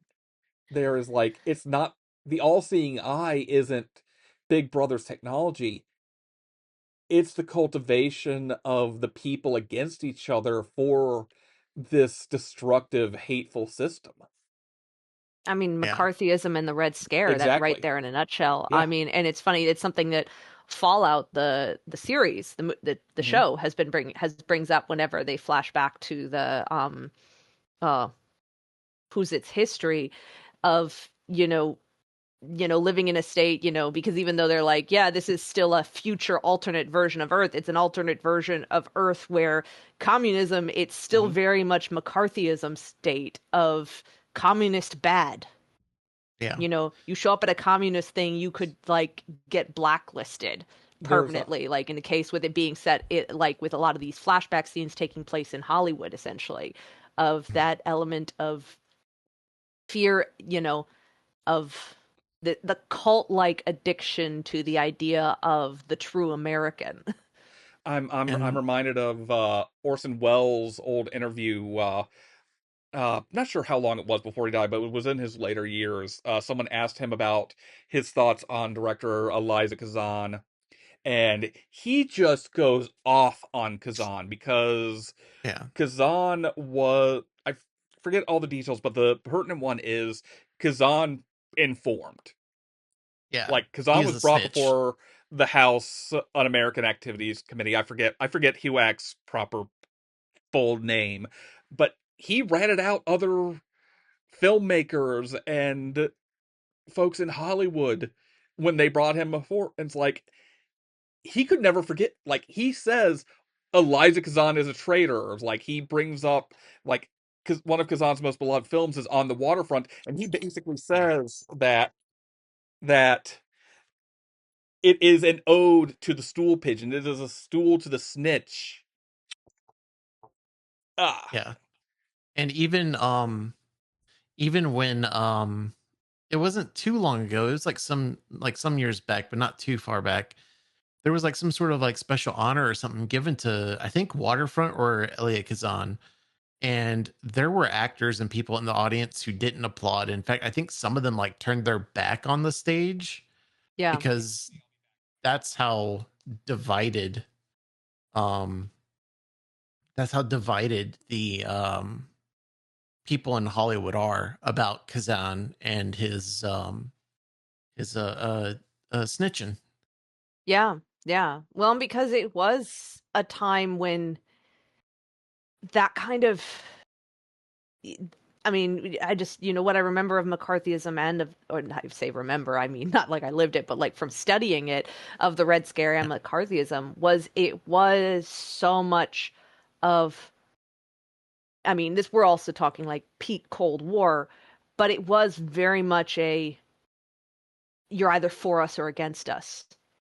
there is like, it's not the all-seeing eye isn't Big Brother's technology, it's the cultivation of the people against each other for this destructive, hateful system. I mean, Yeah. McCarthyism and the Red Scare, that right Exactly. there in a nutshell. I Yeah. mean, and it's funny, it's something that Fallout, the series, the Hmm. show has brings up whenever they flash back to the uh who's its history of, living in a state, because even though they're like, yeah, this is still a future alternate version of Earth, it's an alternate version of Earth where communism, it's still Hmm. very much McCarthyism state of communist bad. Yeah. You show up at a communist thing, you could like get blacklisted There's a permanently, like in the case with it being set, it like with a lot of these flashback scenes taking place in Hollywood, essentially, of Mhm. that element of fear, of the cult like addiction to the idea of the true American. I'm And reminded of Orson Welles' old interview. Not sure how long it was before he died, but it was in his later years. Someone asked him about his thoughts on director Eliza Kazan, and he just goes off on Kazan because yeah. Kazan was, I forget all the details, but the pertinent one is Kazan informed. Yeah. Like He Kazan is was a brought snitch. before the House Un-American Activities Committee. I forget HUAC's proper full name, but he ratted out other filmmakers and folks in Hollywood when they brought him before. And it's like he could never forget. Like he says, Eliza Kazan is a traitor. Like he brings up like because one of Kazan's most beloved films is On the Waterfront, and he basically says that it is an ode to the stool pigeon. It is a stool to the snitch. Ah. Yeah. And even when it wasn't too long ago, it was like some years back, but not too far back. There was like some sort of like special honor or something given to, I think, Waterfront or Elia Kazan. And there were actors and people in the audience who didn't applaud. In fact, I think some of them like turned their back on the stage Yeah. because that's how divided um the people in Hollywood are about Kazan and his snitching. Yeah. Yeah. Well, because it was a time when that kind of I mean, I just, what I remember of McCarthyism and or not say remember, I mean, not like I lived it, but like from studying it, of the Red Scare and Yeah. McCarthyism, was it was so much of, I mean, this, we're also talking like peak Cold War, but it was very much you're either for us or against us,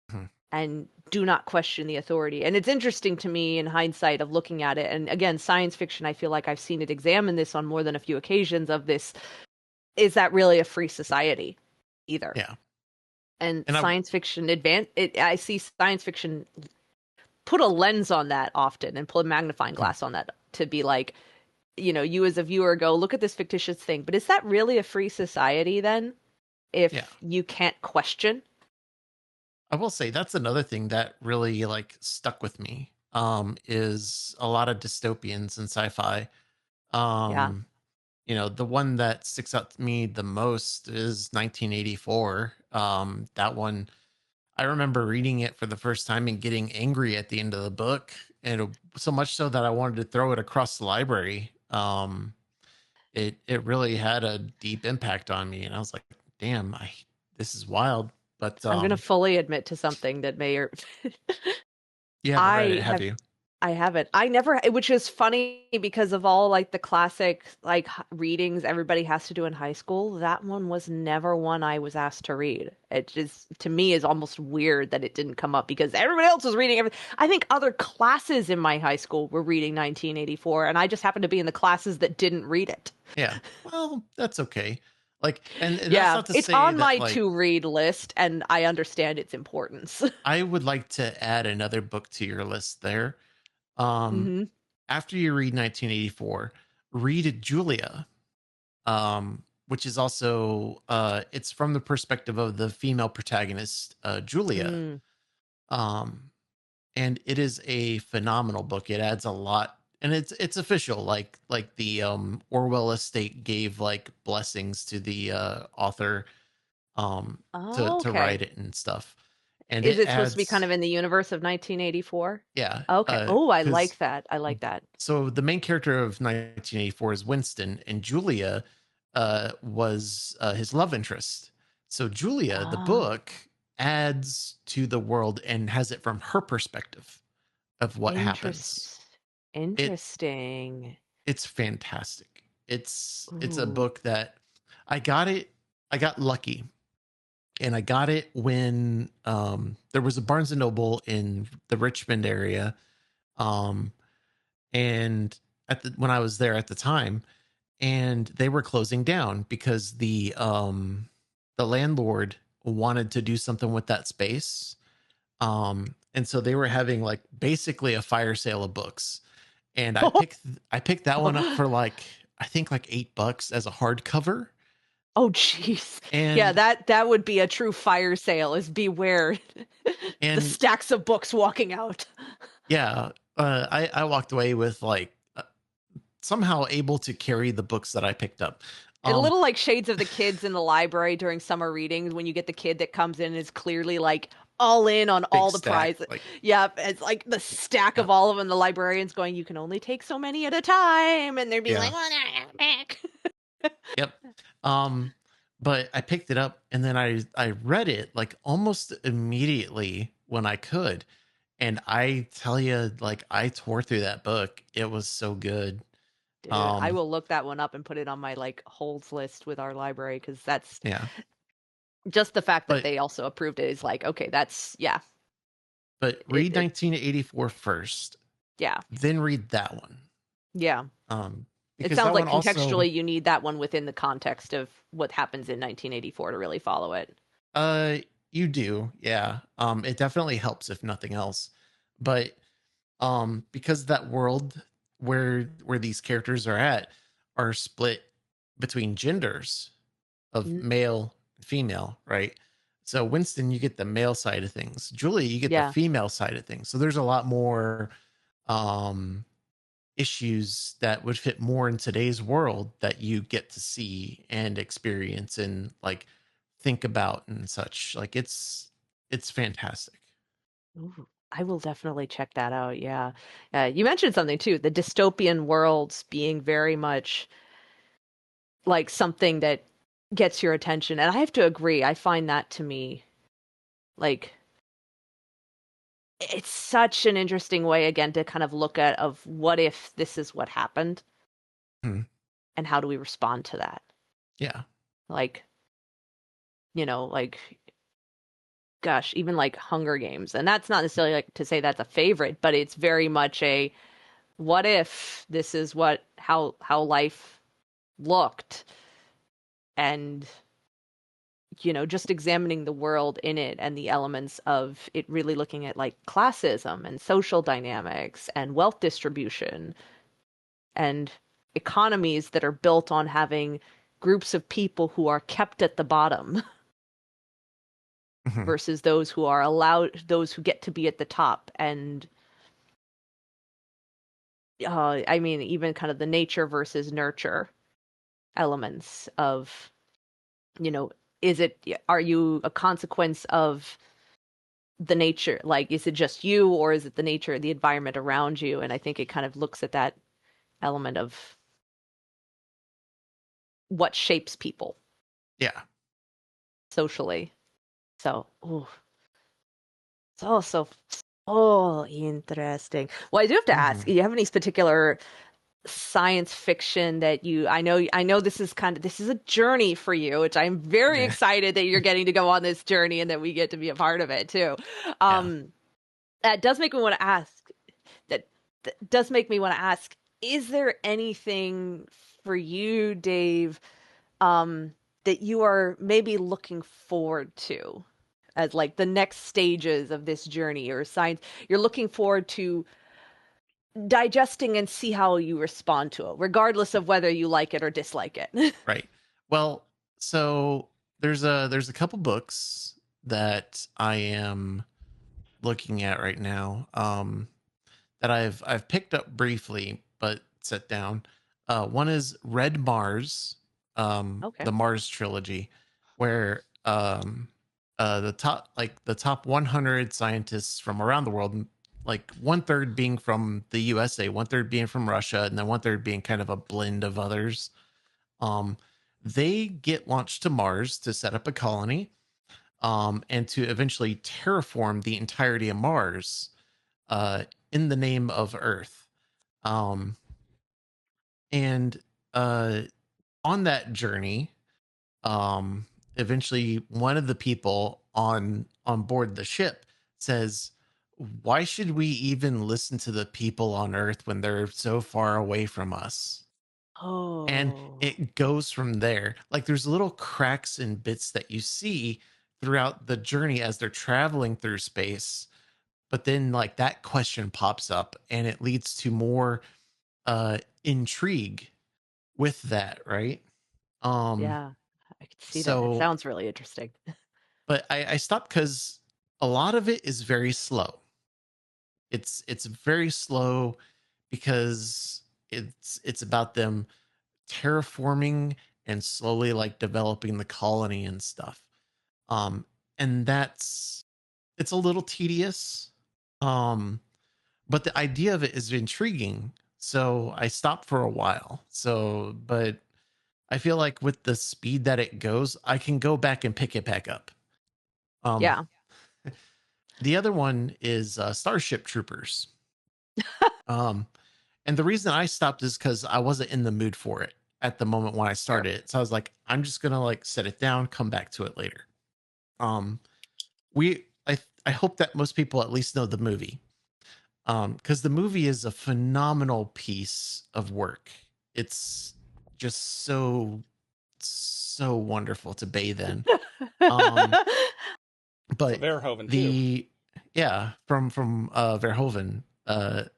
Mhm. and do not question the authority. And it's interesting to me in hindsight of looking at it. And again, science fiction, I feel like I've seen it examine this on more than a few occasions of this. Is that really a free society either? Yeah. And And I science fiction I see science fiction put a lens on that often and put a magnifying mhm. glass on that to be like, you as a viewer go, look at this fictitious thing, but is that really a free society then? Yeah. If you can't question? I will say that's another thing that really like stuck with me. Is a lot of dystopians in sci-fi. Yeah. Um, the one that sticks out to me the most is 1984. That one I remember reading it for the first time and getting angry at the end of the book, and so much so that I wanted to throw it across the library. It really had a deep impact on me, and I was like, "Damn, I this is wild." But I'm going to fully admit to something that may or you haven't read it, I have have you? I haven't. I never, which is funny because of all like the classic like readings everybody has to do in high school. That one was never one I was asked to read. It just to me is almost weird that it didn't come up because everybody else was reading everything. I think other classes in my high school were reading 1984, and I just happened to be in the classes that didn't read it. Yeah. Well, that's okay. Like, and that's Yeah, not to it's say on that my like to read list, and I understand its importance. I would like to add another book to your list there. Um, Hmm. After you read 1984, read Julia, which is also it's from the perspective of the female protagonist, Julia. Mm. Um, and it is a phenomenal book. It adds a lot, and it's official. Like the Orwell estate gave like blessings to the author Oh, to okay. write it and stuff. And Is it it supposed to be kind adds, of in the universe of 1984? yeah, Okay. Oh, I like because that. I like that. so the main character of 1984 is Winston, and Julia was his love interest. So Julia, the Oh, book, adds to the world and has it from her perspective of what happens. interest. It Interesting. it's fantastic. It's a Ooh. book that I got it. I got lucky, and I got it when there was a Barnes and Noble in the Richmond area, um, and when I was there at the time, and they were closing down because the landlord wanted to do something with that space, and so they were having like basically a fire sale of books, and I picked that one up for like I think like $8 as a hardcover. Oh, jeez. Yeah, and that would be a true fire sale, is beware the and stacks of books walking out. yeah, I walked away with like somehow able to carry the books that I picked up. A Um, little like Shades of the Kids in the library during summer readings when you get the kid that comes in and is clearly like all in on Big all the stack, prizes. like Yeah, it's like the stack yeah, of all of them. The librarian's going, you can only take so many at a time, and they're being like, yeah, well, no, back. yep. Um, but I picked it up and then I read it like almost immediately when I could, and I tell you, like I tore through that book. It was so good. Dude, I Um, will look that one up and put it on my like holds list with our library because that's yeah, just the fact that but they also approved it is like, okay, that's yeah, read it 1984 first, yeah, then read that one. yeah. It Because sounds that like one also contextually you need that one within the context of what happens in 1984 to really follow it. Uh, you do, yeah. It definitely helps if nothing else. But because that world where these characters are split between genders of Mm, male and female, right? So Winston, you get the male side of things. Julie, you get the yeah. female side of things. So there's a lot more um issues that would fit more in today's world that you get to see and experience and like think about and such. Like it's fantastic. Ooh, I will definitely check that out. Yeah. You mentioned something too, the dystopian worlds being very much like something that gets your attention. And I have to agree, I find that to me like it's such an interesting way again to kind of look at of what if this is what happened Hmm. and how do we respond to that? Yeah. Like, like gosh, even like Hunger Games. And that's not necessarily like to say that's a favorite, but it's very much a what if this is what how life looked and just examining the world in it and the elements of it really looking at like classism and social dynamics and wealth distribution and economies that are built on having groups of people who are kept at the bottom Hmm. versus those who get to be at the top. And I mean, even kind of the nature versus nurture elements of, you know, are you a consequence of the nature? Like, is it just you or is it the nature, the environment around you? And I think it kind of looks at that element of what shapes people Yeah. socially. So, ooh, so interesting. Well, I do have to ask, Hmm. do you have any particular science fiction that I know this is a journey for you, which I'm very Yeah. excited that you're getting to go on this journey and that we get to be a part of it too. Yeah. Um, that does make me want to ask that, that does make me want to ask, is there anything for you, Dave, that you are maybe looking forward to as like the next stages of this journey or science you're looking forward to digesting and see how you respond to it, regardless of whether you like it or dislike it. Right. Well, so there's a couple books that I am looking at right now, that I've picked up briefly but set down. One is Red Mars, Okay. the Mars trilogy, where the top 100 scientists from around the world, like one third being from the USA, one third being from Russia, and then one third being kind of a blend of others. Um, they get launched to Mars to set up a colony, and to eventually terraform the entirety of Mars, uh, in the name of Earth. Um, and uh, on that journey, um, eventually one of the people on board the ship says, "Why should we even listen to the people on Earth when they're so far away from us?" And Oh, it goes from there. Like there's little cracks and bits that you see throughout the journey as they're traveling through space, but then like that question pops up and it leads to more intrigue with that, right? um yeah, I could see that. It so sounds really interesting. but I stopped because a lot of it is very slow. It's very slow because it's about them terraforming and slowly like developing the colony and stuff. um and that's it's a little tedious. But the idea of it is intriguing, so I stopped for a while. But I feel like with the speed that it goes, I can go back and pick it back up. um Yeah, the other one is Starship Troopers. And the reason I stopped is because I wasn't in the mood for it at the moment when I sure. started it. So I was like, I'm just gonna like set it down, come back to it later. Um, I hope that most people at least know the movie, because the movie is a phenomenal piece of work. It's just so wonderful to bathe in. Um, So but Verhoeven too. the yeah, from Verhoeven,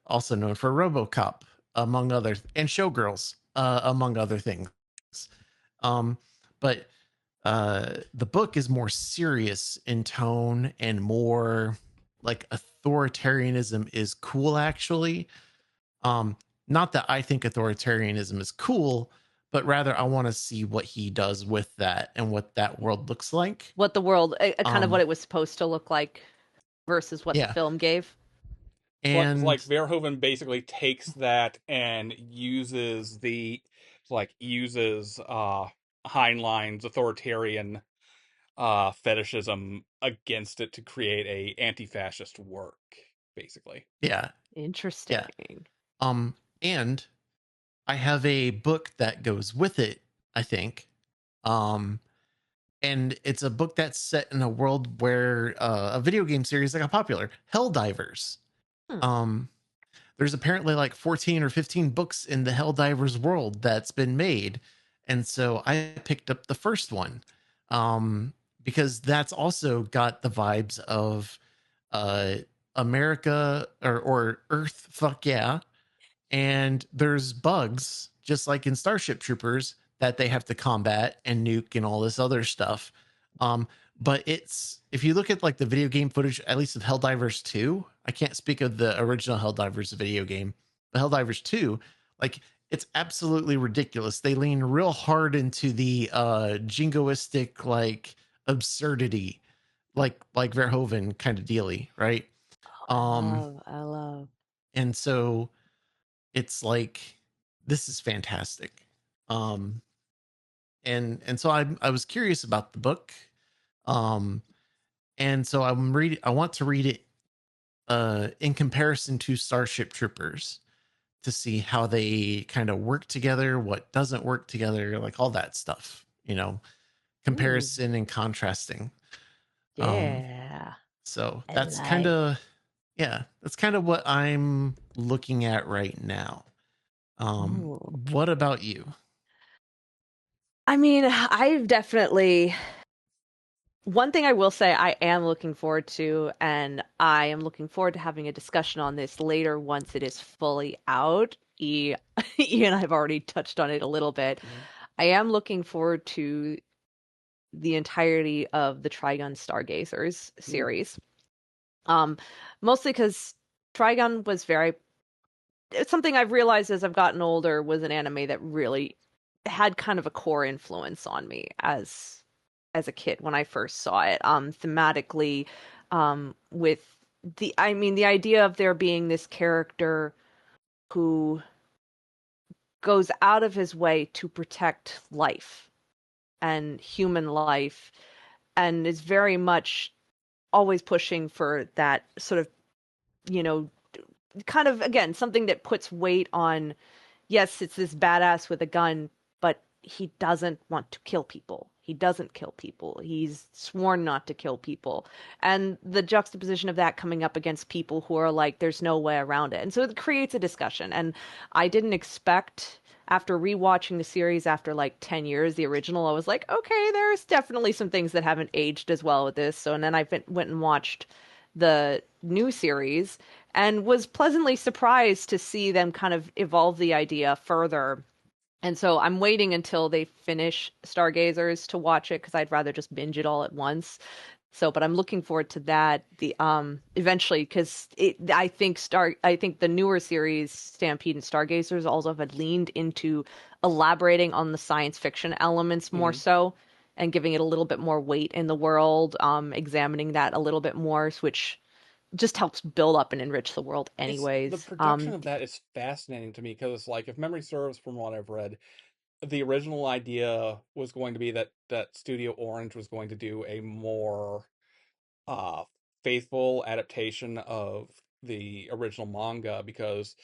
also known for RoboCop, among other, and Showgirls, among other things. Um, but the book is more serious in tone and more like authoritarianism is cool, actually. Um, Not that I think authoritarianism is cool, but rather I want to see what he does with that and what that world looks like. What the world, kind of what Um, it was supposed to look like versus what the yeah, film gave. So it's like and Verhoeven basically takes that and uses the like uses Heinlein's authoritarian fetishism against it to create a anti-fascist work, basically. Yeah. Yeah. Interesting. And I have a book that goes with it, I think. Um, and it's a book that's set in a world where a video game series that got popular, Helldivers. Hmm. Um, there's apparently like 14 or 15 books in the Helldivers world that's been made. And so I picked up the first one because that's also got the vibes of uh, America or Earth, fuck yeah, and there's bugs just like in Starship Troopers that they have to combat and nuke and all this other stuff. um but it's, if you look at like the video game footage, at least of Helldivers 2, I can't speak of the original Helldivers video game, the Helldivers 2, like it's absolutely ridiculous. They lean real hard into the jingoistic like absurdity, like Verhoeven kind of dealy, right? um I love. and so it's like, this is fantastic. um and so I was curious about the book. um and so I want to read it in comparison to Starship Troopers, to see how they kind of work together, what doesn't work together, like all that stuff, Hmm. comparison and contrasting. um Yeah. so I that's kind like. of, yeah, that's kind of what I'm looking at right now. Ooh. What about you? I mean, I've definitely. One thing I will say I am looking forward to, and I am looking forward to having a discussion on this later once it is fully out. E and I've already touched on it a little bit. Mhm. I am looking forward to the entirety of the Trigun Stargazers Ooh. series. Um, Mostly because Trigun was very, it's something I've realized as I've gotten older was an anime that really had kind of a core influence on me as a kid when I first saw it. Thematically, with the idea of there being this character who goes out of his way to protect life and human life, and is very much always pushing for that sort of, you know, kind of again something that puts weight on, yes, it's this badass with a gun, but he doesn't want to kill people. He doesn't kill people. He's sworn not to kill people. And the juxtaposition of that coming up against people who are like, there's no way around it. And so it creates a discussion. And I didn't expect, after rewatching the series after like 10 years, the original, I was like, okay, there's definitely some things that haven't aged as well with this. So, and then went and watched the new series and was pleasantly surprised to see them kind of evolve the idea further. And so I'm waiting until they finish Stargazers to watch it because I'd rather just binge it all at once. So, but I'm looking forward to that the eventually because it I think the newer series Stampede and Stargazers also have leaned into elaborating on the science fiction elements more Mhm. so and giving it a little bit more weight in the world, examining that a little bit more, which just helps build up and enrich the world It's the anyways. production of that is fascinating to me because, like, if memory serves from what I've read, the original idea was going to be that Studio Orange was going to do a more uh faithful adaptation of the original manga because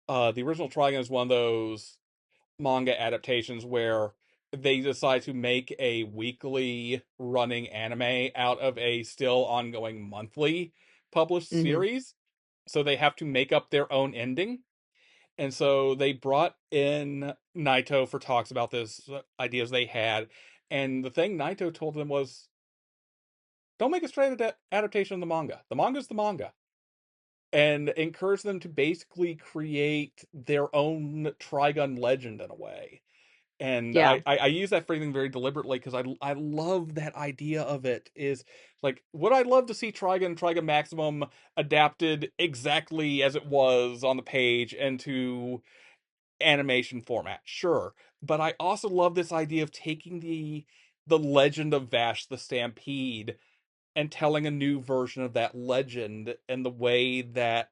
the original Trigun is one of those manga adaptations where they decide to make a weekly running anime out of a still ongoing monthly published Hmm. series. So they have to make up their own ending. And so they brought in Naito for talks about this ideas they had. And the thing Naito told them was, don't make a straight adaptation of the manga. The manga's the manga. And encourage them to basically create their own Trigun legend in a way. And Yeah. I use that phrasing very deliberately because I love that idea of it. Is like, would I love to see Trigun Maximum adapted exactly as it was on the page into animation format? Sure. But I also love this idea of taking the legend of Vash the Stampede and telling a new version of that legend and the way that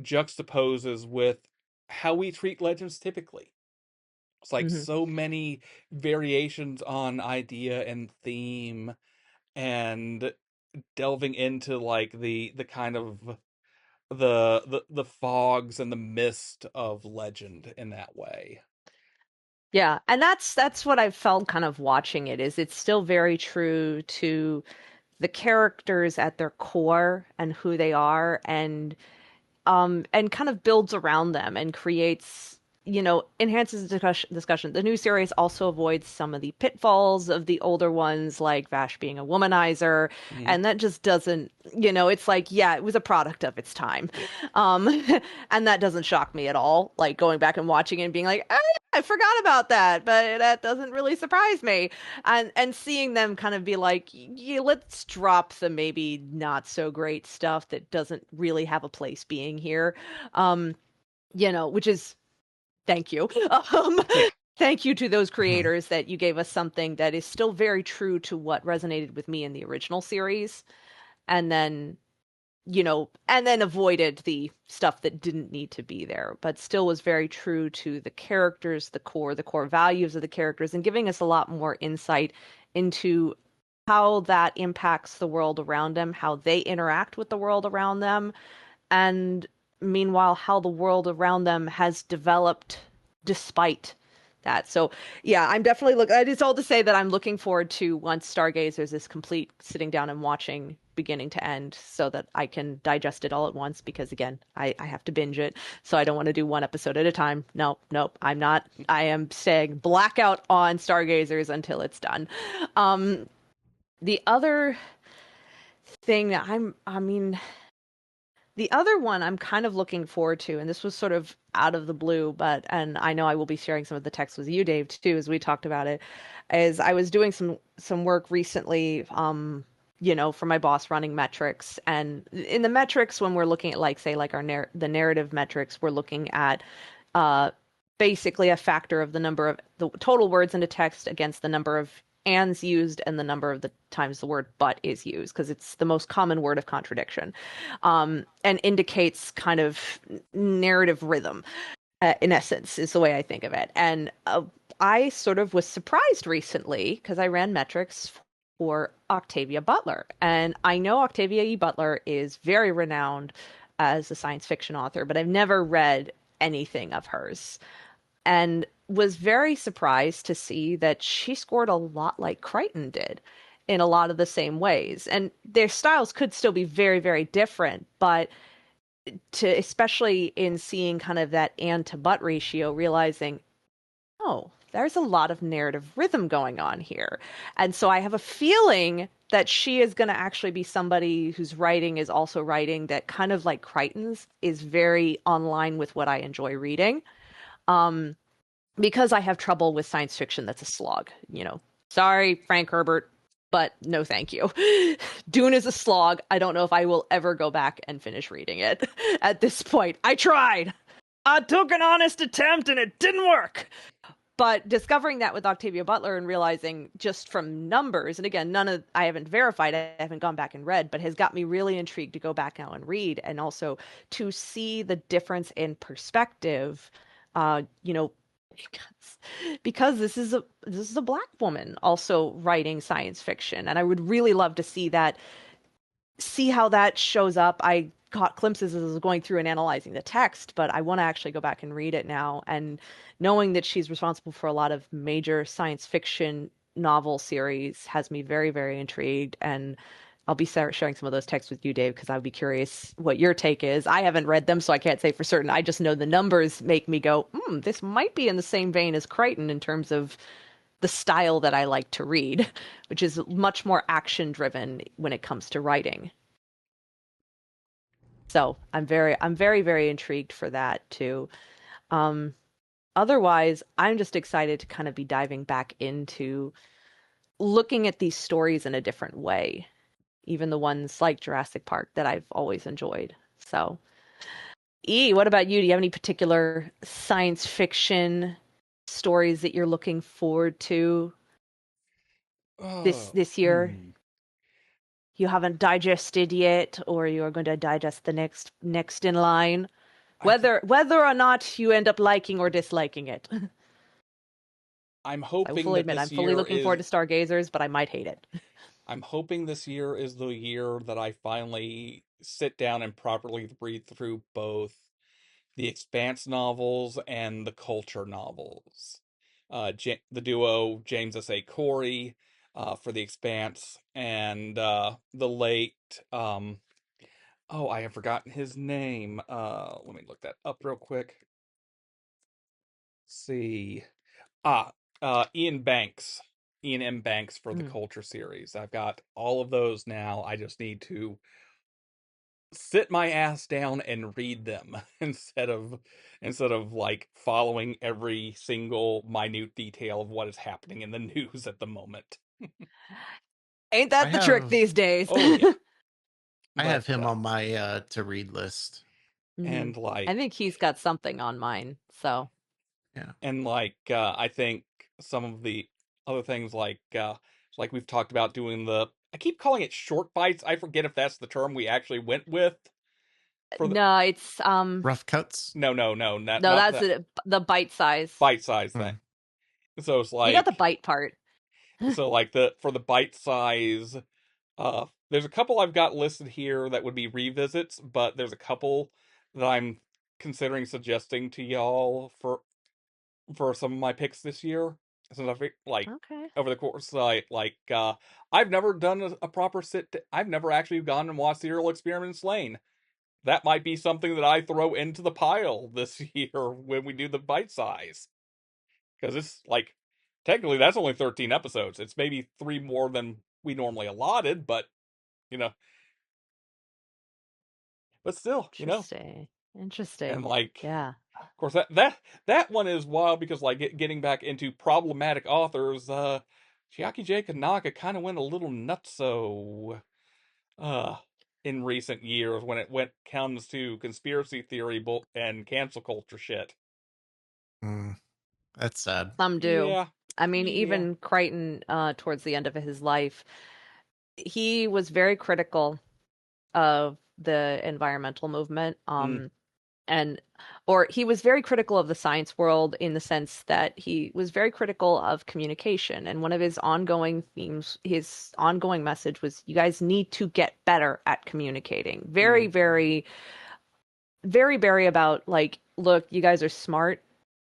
juxtaposes with how we treat legends typically. It's like Hmm. so many variations on idea and theme, and delving into like the kind of the fogs and the mist of legend in that way. Yeah, and that's what I've felt kind of watching it is it's still very true to the characters at their core and who they are, and kind of builds around them and creates, enhances the discussion. The new series also avoids some of the pitfalls of the older ones, like Vash being a womanizer, Mhm. and that just doesn't, it's like, yeah, it was a product of its time. Um, and that doesn't shock me at all. Like going back and watching it and being like, I forgot about that, but that doesn't really surprise me. And seeing them kind of be like, yeah, let's drop the maybe not so great stuff that doesn't really have a place being here. Um, which is thank you. Um, Yeah. thank you to those Mhm. creators that you gave us something that is still very true to what resonated with me in the original series. And then and then avoided the stuff that didn't need to be there, but still was very true to the characters, the core values of the characters, and giving us a lot more insight into how that impacts the world around them, how they interact with the world around them, and meanwhile, how the world around them has developed despite that. So, yeah, I'm definitely it's all to say that I'm looking forward to once Stargazers is complete, sitting down and watching beginning to end so that I can digest it all at once because, again, I have to binge it. So I don't want to do one episode at a time. No, nope, I'm not. I am saying blackout on Stargazers until it's done. Um, the other thing that I mean, the other one I'm kind of looking forward to, and this was sort of out of the blue, and I know I will be sharing some of the text with you, Dave, too, as we talked about it, is I was doing some work recently, for my boss running metrics, and in the metrics when we're looking at like say like the narrative metrics, we're looking at uh basically a factor of the number of the total words in a text against the number of ands used and the number of the times the word but is used because it's the most common word of contradiction, and indicates kind of narrative rhythm, in essence, is the way I think of it. And I sort of was surprised recently because I ran metrics for Octavia Butler. And I know Octavia E. Butler is very renowned as a science fiction author, but I've never read anything of hers. And was very surprised to see that she scored a lot like Crichton did in a lot of the same ways. And their styles could still be very, very different, but to especially in seeing kind of that and to butt ratio, realizing, oh, there's a lot of narrative rhythm going on here. And so I have a feeling that she is going to actually be somebody whose writing is also writing that kind of like Crichton's is very online with what I enjoy reading. Um, because I have trouble with science fiction that's a slog, Sorry, Frank Herbert, but no thank you. Dune is a slog. I don't know if I will ever go back and finish reading it at this point. I tried. I took an honest attempt and it didn't work. But discovering that with Octavia Butler and realizing just from numbers, and again, I haven't verified, I haven't gone back and read, but has got me really intrigued to go back now and read, and also to see the difference in perspective, uh, you know, because this is a black woman also writing science fiction, and I would really love to see how that shows up. I caught glimpses as I was going through and analyzing the text, but I want to actually go back and read it now. And knowing that she's responsible for a lot of major science fiction novel series has me very, very intrigued. And I'll be sharing some of those texts with you, Dave, because I'd be curious what your take is. I haven't read them, so I can't say for certain. I just know the numbers make me go, this might be in the same vein as Crichton in terms of the style that I like to read, which is much more action driven when it comes to writing. So I'm very, very intrigued for that too. Um, Otherwise, I'm just excited to kind of be diving back into looking at these stories in a different way, even the ones like Jurassic Park that I've always enjoyed. So, what about you? Do you have any particular science fiction stories that you're looking forward to this Oh, this year? You haven't digested yet, or you are going to digest the next in line? I th Whether or not you end up liking or disliking it. I'm I will hoping fully that admit, I'm this fully year looking forward is to Stargazers, but I might hate it. I'm hoping this year is the year that I finally sit down and properly read through both the Expanse novels and the Culture novels. The duo James S.A. Corey for the Expanse, and the late oh, I have forgotten his name. Let me look that up real quick. See. Ah, Ian Banks. Ian M. Banks for the Mm. Culture series. I've got all of those now. I just need to sit my ass down and read them instead of like following every single minute detail of what is happening in the news at the moment. Ain't I that the trick have these days? Oh yeah. I But have him on my to read list. Mhm. and I like think he's got something on mine. So, Yeah. I think some of the other things like we've talked about doing the I keep calling it short bites. I forget if that's the term we actually went with for the no, it's Rough cuts. no, no, not that's that the bite size. bite size thing. Hmm. So it's You got the like bite part. the for the bite size there's a couple I've got listed here that would be revisits, but there's a couple that I'm considering suggesting to y'all for some of my picks this year. Since I think like Okay. over the course I've never done a proper I've never actually gone and watched Serial Experiments Lane. That might be something that I throw into the pile this year when we do the bite size. Because it's like technically that's only 13 episodes. It's maybe three more than we normally allotted, but you know, but still, Interesting. and Interesting. like Yeah. of course that one is wild because like getting back into problematic authors, Chiaki J. Kanaka kind of went a little nutso uh in recent years when it comes to conspiracy theory and cancel culture shit. Mm, that's sad. Some do. Yeah. I mean, Yeah. even Crichton, towards the end of his life, he was very critical of the environmental movement. Mm, And or he was very critical of the science world in the sense that he was very critical of communication. And one of his ongoing themes, his ongoing message was, you guys need to get better at communicating. Very, mm. very, very, very about like, look, you guys are smart,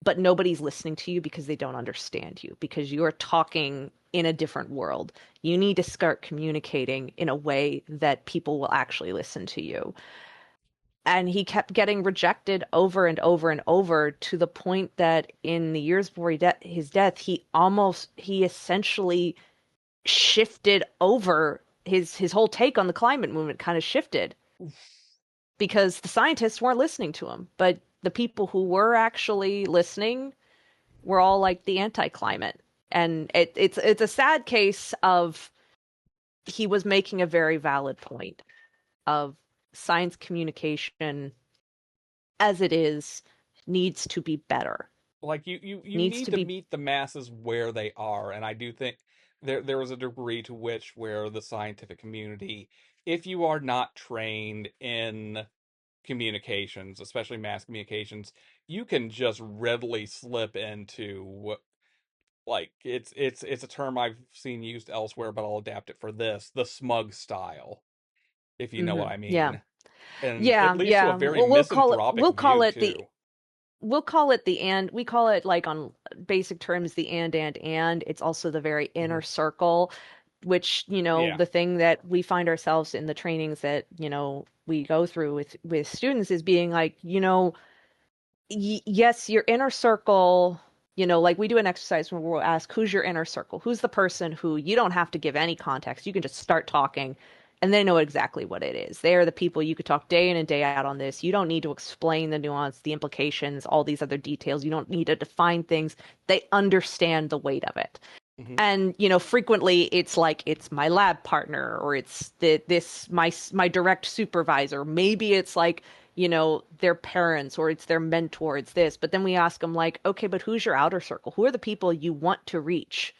but nobody's listening to you because they don't understand you, because you're talking in a different world. You need to start communicating in a way that people will actually listen to you. And he kept getting rejected over and over and over, to the point that in the years before his death, he essentially shifted over his whole take on the climate movement, kind of shifted because the scientists weren't listening to him, but the people who were actually listening were all like the anti-climate. And it's a sad case of, he was making a very valid point of science communication as it is needs to be better. Like you Needs need to to be meet the masses where they are, and I do think there is a degree to which where the scientific community, if you are not trained in communications, especially mass communications, you can just readily slip into like it's a term I've seen used elsewhere, but I'll adapt it for this, the smug style, if you know what I yeah. mean. And it Yeah, leads to a yeah. very Well, misanthropic view too. we'll call it the and, we call it like on basic terms the and it's also the very Hmm. inner circle, which, Yeah. the thing that we find ourselves in the trainings that, we go through with students is being like, yes, your inner circle, like we do an exercise where we'll ask, who's your inner circle? Who's the person who you don't have to give any context? You can just start talking and they know exactly what it is. They are the people you could talk day in and day out on this. You don't need to explain the nuance, the implications, all these other details. You don't need to define things. They understand the weight of it. Hmm. And frequently it's like, it's my lab partner, or it's my direct supervisor. Maybe it's like, their parents, or it's their mentor, it's this. But then we ask them like, okay, but who's your outer circle? Who are the people you want to reach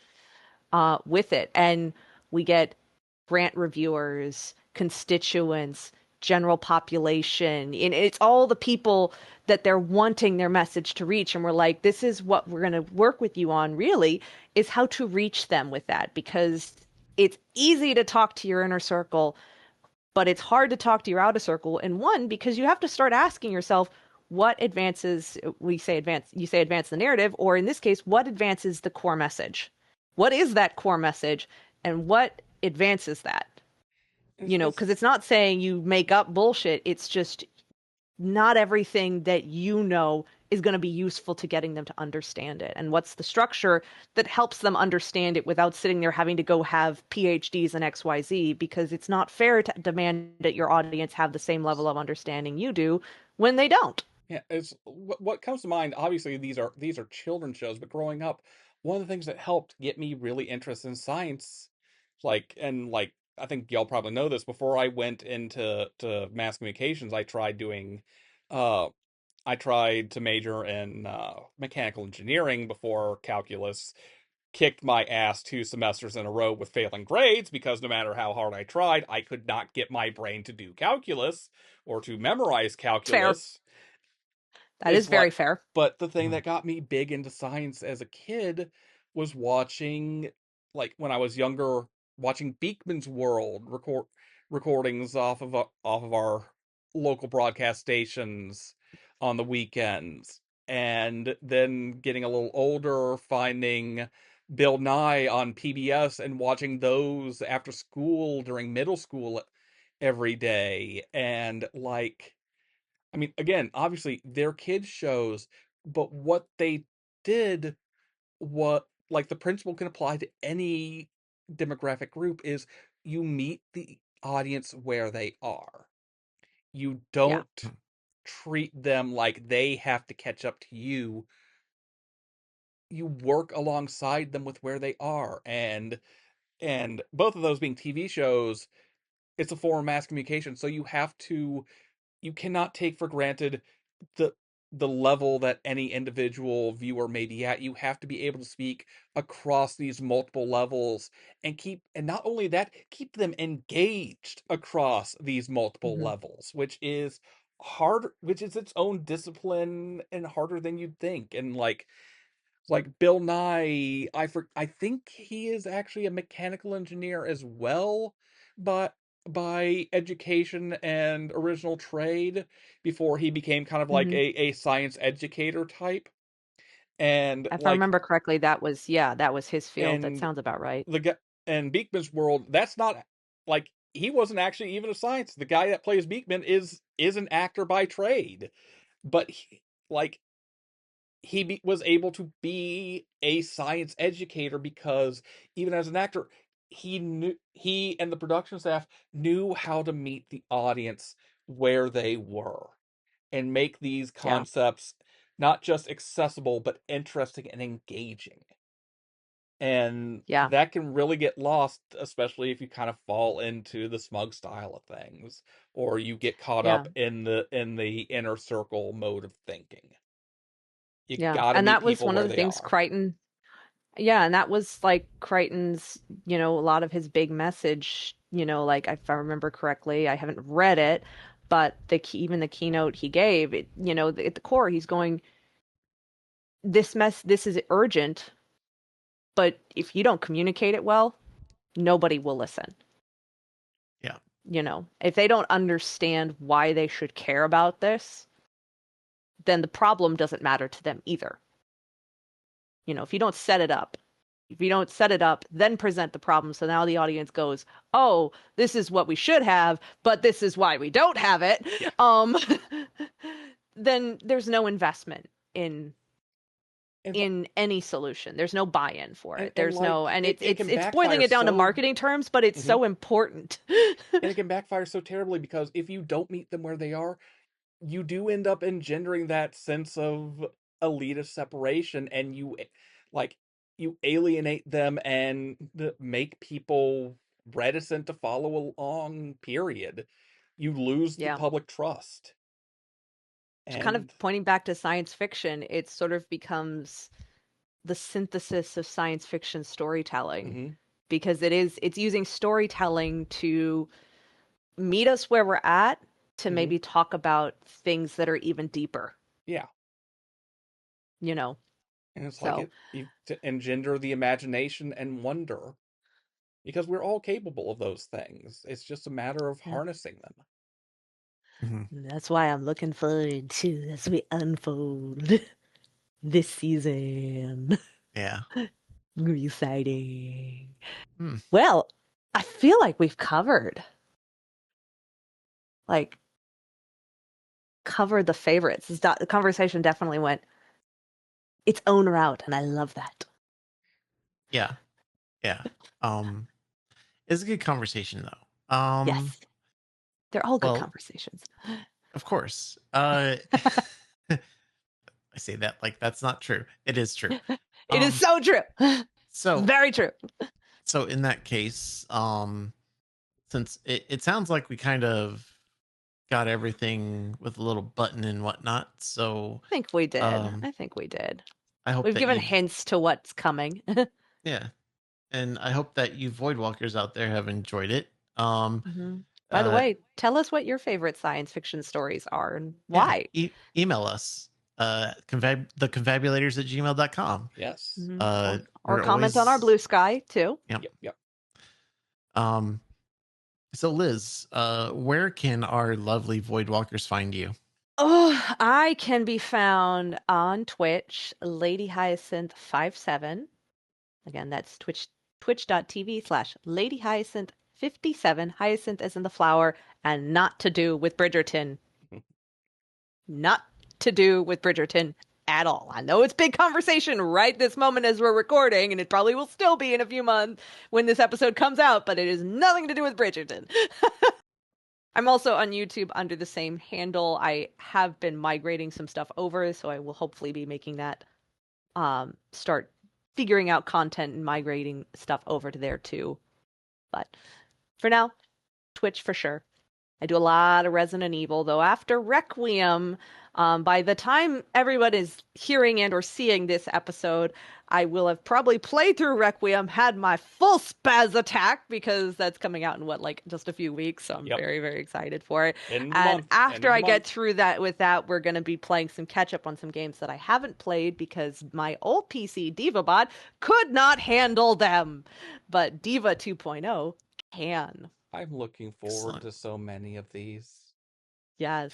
with it? And we get grant reviewers, constituents, general population. And it's all the people that they're wanting their message to reach. And we're like, this is what we're going to work with you on, really, is how to reach them with that. Because it's easy to talk to your inner circle, but it's hard to talk to your outer circle. And one, because you have to start asking yourself, what advances, you say advance the narrative, or in this case, what advances the core message? What is that core message and what advances that? It's Because it's not saying you make up bullshit. It's just not everything that is going to be useful to getting them to understand it. And what's the structure that helps them understand it without sitting there having to go have PhDs in XYZ? Because it's not fair to demand that your audience have the same level of understanding you do when they don't. Yeah, it's what comes to mind. Obviously, these are children's shows, but growing up, one of the things that helped get me really interested in science, like I think y'all probably know this. Before I went into mass communications, uh, I tried to major in mechanical engineering before calculus kicked my ass 2 semesters in a row with failing grades because no matter how hard I tried, I could not get my brain to do calculus or to memorize Fair. calculus. That is It's very like, fair. but the thing Mhm. that got me big into science as a kid was watching, like when I was younger, watching Beekman's World recordings off of our local broadcast stations on the weekends, and then getting a little older, finding Bill Nye on PBS and watching those after school during middle school every day, and like I mean, again, obviously they're kids shows, but what they did, what like the principle can apply to any demographic group is you meet the audience where they are. You Yeah. don't treat them like they have to catch up to you. You work alongside them with where they are. And both of those being TV shows, it's a form of mass communication, so you cannot take for granted the level that any individual viewer may be at. You have to be able to speak across these multiple levels and not only that, keep them engaged across these multiple Hmm. levels, which is its own discipline and harder than you'd think. And like Bill Nye, I think he is actually a mechanical engineer as well, but by education and original trade before he became kind of like Hmm. a science educator type. And If I like remember correctly, that was his field. That and sounds about right. the guy and Beekman's world, that's not like he wasn't actually even a science. The guy that plays Beekman is an actor by trade, but like was able to be a science educator because even as an actor, he and the production staff knew how to meet the audience where they were and make these Yeah. concepts not just accessible but interesting and engaging. And Yeah. that can really get lost, especially if you kind of fall into the smug style of things, or you get caught Yeah. up in the inner circle mode of thinking. You Yeah. gotta And meet that was people one of where the they things are. Yeah, and that was like Crichton's, a lot of his big message, like if I remember correctly, I haven't read it, but even the keynote he gave, at the core, he's going, this is urgent, but if you don't communicate it well, nobody will listen. Yeah. If they don't understand why they should care about this, then the problem doesn't matter to them either. If you don't set it up, then present the problem. So now the audience goes, "Oh, this is what we should have, but this is why we don't have it." Yeah. Um, then there's no investment in And in any solution. There's no buy-in for it. There's like no, and it can it's boiling backfire it down to so marketing terms, but it's Mhm. so important. And it can backfire so terribly because if you don't meet them where they are, you do end up engendering that sense of elitist separation, and like you alienate them and make people reticent to follow along, period. You lose the Yeah. public trust. Just kind of And pointing back to science fiction, it sort of becomes the synthesis of science fiction storytelling mhm, because it's using storytelling to meet us where we're at, to Mhm. maybe talk about things that are even deeper, Yeah. you know. And it's like So, to engender the imagination and wonder because we're all capable of those things. It's just a matter of yeah. harnessing them. Mhm. That's why I'm looking forward to as we unfold this season. Yeah. Gonna be exciting. Hmm. Well, I feel like we've like covered the favorites. The conversation definitely went its own route, and I love that. Yeah. Yeah. Um, it's a good conversation though. Yes, they're all good Well, conversations. of course. I say that like that's not true. It is true. It is Um, so true. so Very true. so in that case, since it sounds like we kind of got everything with a little button and whatnot, so I think we did. um, I think we did. I hope We've that given you've hints to what's coming. yeah, and I hope that you Voidwalkers out there have enjoyed it. Mhm. By the Uh, way, tell us what your favorite science fiction stories are and yeah, why. email us the confabulators at gmail.com. Yes. Mhm. Or We're comment on our always blue sky too. yeah. Yep. Yep. Um, so Liz, where can our lovely Voidwalkers find you? Oh, I can be found on Twitch, Lady Hyacinth 57. Again, that's twitch.tv/Lady Hyacinth 57. Hyacinth as in the flower, and not to do with Bridgerton. Not to do with Bridgerton at all. I know it's big conversation right this moment as we're recording, and it probably will still be in a few months when this episode comes out, but it is nothing to do with Bridgerton. I'm also on YouTube under the same handle. I have been migrating some stuff over, so I will hopefully be making that start figuring out content and migrating stuff over to there too. But for now, Twitch for sure. I do a lot of Resident Evil, though after Requiem, by the time everyone is hearing and or seeing this episode, I will have probably played through Requiem, had my full spaz attack because that's coming out in what, like just a few weeks. So I'm Yep. very, very excited for it. End of the And month. End after of the I get month. through that with that, we're going to be playing some catch up on some games that I haven't played because my old PC DivaBot could not handle them. But Diva 2.0 can. I'm looking forward Excellent. to so many of these. Yes.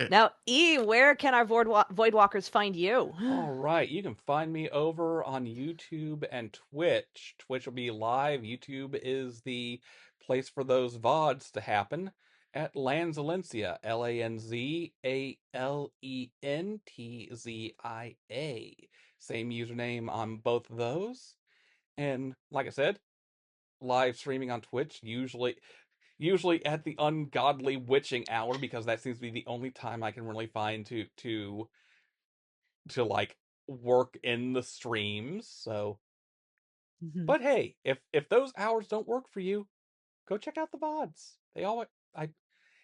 Now, E, where can our Voidwalkers find you? All right, you can find me over on YouTube and Twitch. Twitch will be live. YouTube is the place for those VODs to happen at Lanzalentia, LANZALENTZIA. Same username on both of those. And like I said, live streaming on Twitch, usually at the ungodly witching hour because that seems to be the only time I can really find to like work in the streams. So, Mhm. but hey, if those hours don't work for you, go check out the VODs. They all I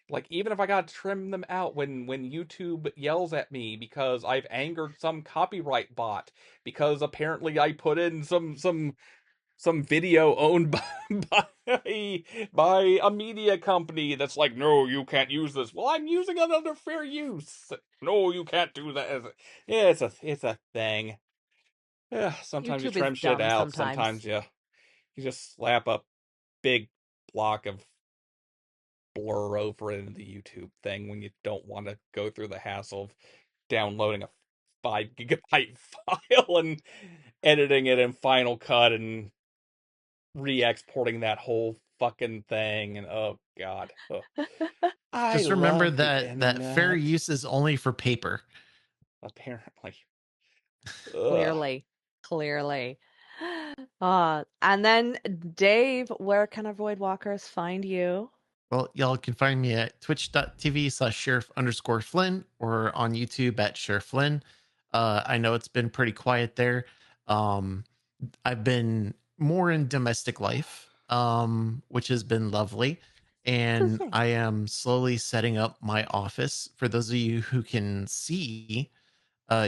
like even if I got to trim them out when YouTube yells at me because I've angered some copyright bot because apparently I put in some video owned by a media company that's like, no, you can't use this. Well, I'm using it under fair use. No, you can't do that. Yeah, it's a thing. Yeah, sometimes you YouTube is trim shit dumb out. sometimes. Sometimes you just slap a big block of blur over it into the YouTube thing when you don't want to go through the hassle of downloading a 5 gigabyte file and editing it in Final Cut and re-exporting that whole fucking thing. And oh god, oh. I Just remember love the that fair internet. use is only for paper. Apparently, ugh. Clearly. Clearly. And then Dave, where can our Voidwalkers find you? Well, y'all can find me at twitch.tv/sheriff_Flynn or on YouTube at Sheriff Flynn. I know it's been pretty quiet there. Um, I've been more in domestic life, which has been lovely. Oh, And thanks. I am slowly setting up my office. For those of you who can see,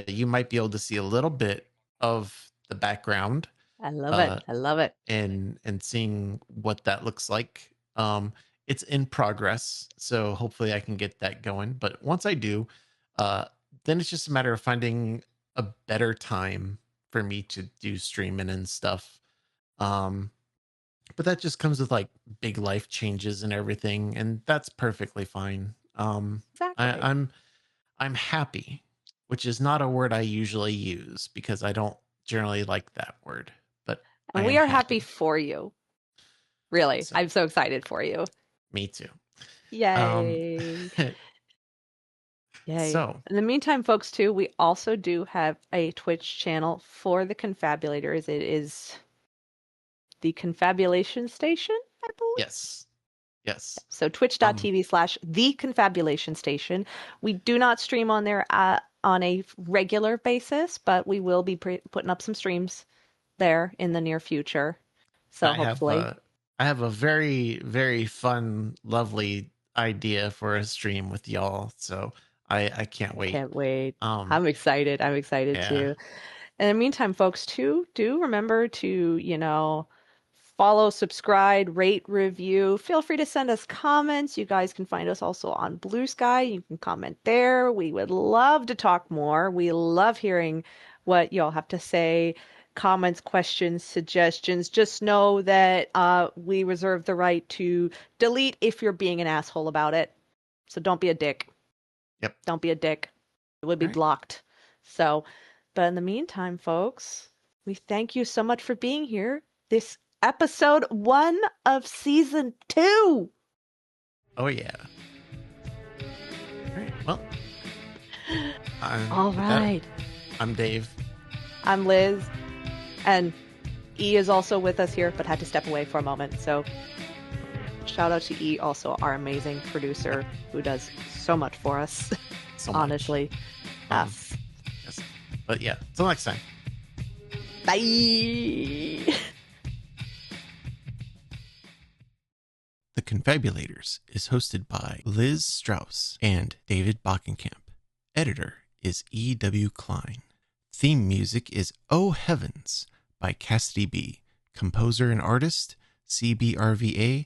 you might be able to see a little bit of the background. I love it. Uh, I love it. and seeing what that looks like. it's in progress. So hopefully I can get that going. But once I do, uh, then it's just a matter of finding a better time for me to do streaming and stuff. Um, but that just comes with like big life changes and everything, and that's perfectly fine. Exactly. I'm happy, which is not a word I usually use because I don't generally like that word, but I And we am are happy happy. for you. Really. So I'm so excited for you. me too. Um, Yay. Yay. so In the meantime, folks, too, we also do have a Twitch channel for the Confabulators. It is the Confabulation Station, I believe. yes, yes. So Um, twitch.tv/the Confabulation Station. We do not stream on there on a regular basis, but we will be putting up some streams there in the near future. So I have hopefully, I have a very very fun, lovely idea for a stream with y'all. So I can't wait. can't wait. Um, I'm excited. I'm excited yeah, too. In the meantime, folks, too, do remember to, follow, subscribe, rate, review. Feel free to send us comments. You guys can find us also on Blue Sky. You can comment there. We would love to talk more. We love hearing what y'all have to say. Comments, questions, suggestions. Just know that we reserve the right to delete if you're being an asshole about it. So don't be a dick. yep. Don't be a dick. It would be All right. blocked. So, but in the meantime, folks, we thank you so much for being here. This episode 1 of season 2. Oh yeah. All right. Well, All with that, right. I'm Dave. I'm Liz, and E is also with us here, but had to step away for a moment. So, shout out to E, also our amazing producer who does so much for us. So much. Honestly. Yes. Yes. But yeah, till next time. Bye. The Confabulators is hosted by Liz Strauss and David Bockenkamp. Editor is E.W. Klein. Theme music is Oh Heavens by Cassidy B. Composer and artist, cbrva.card.co.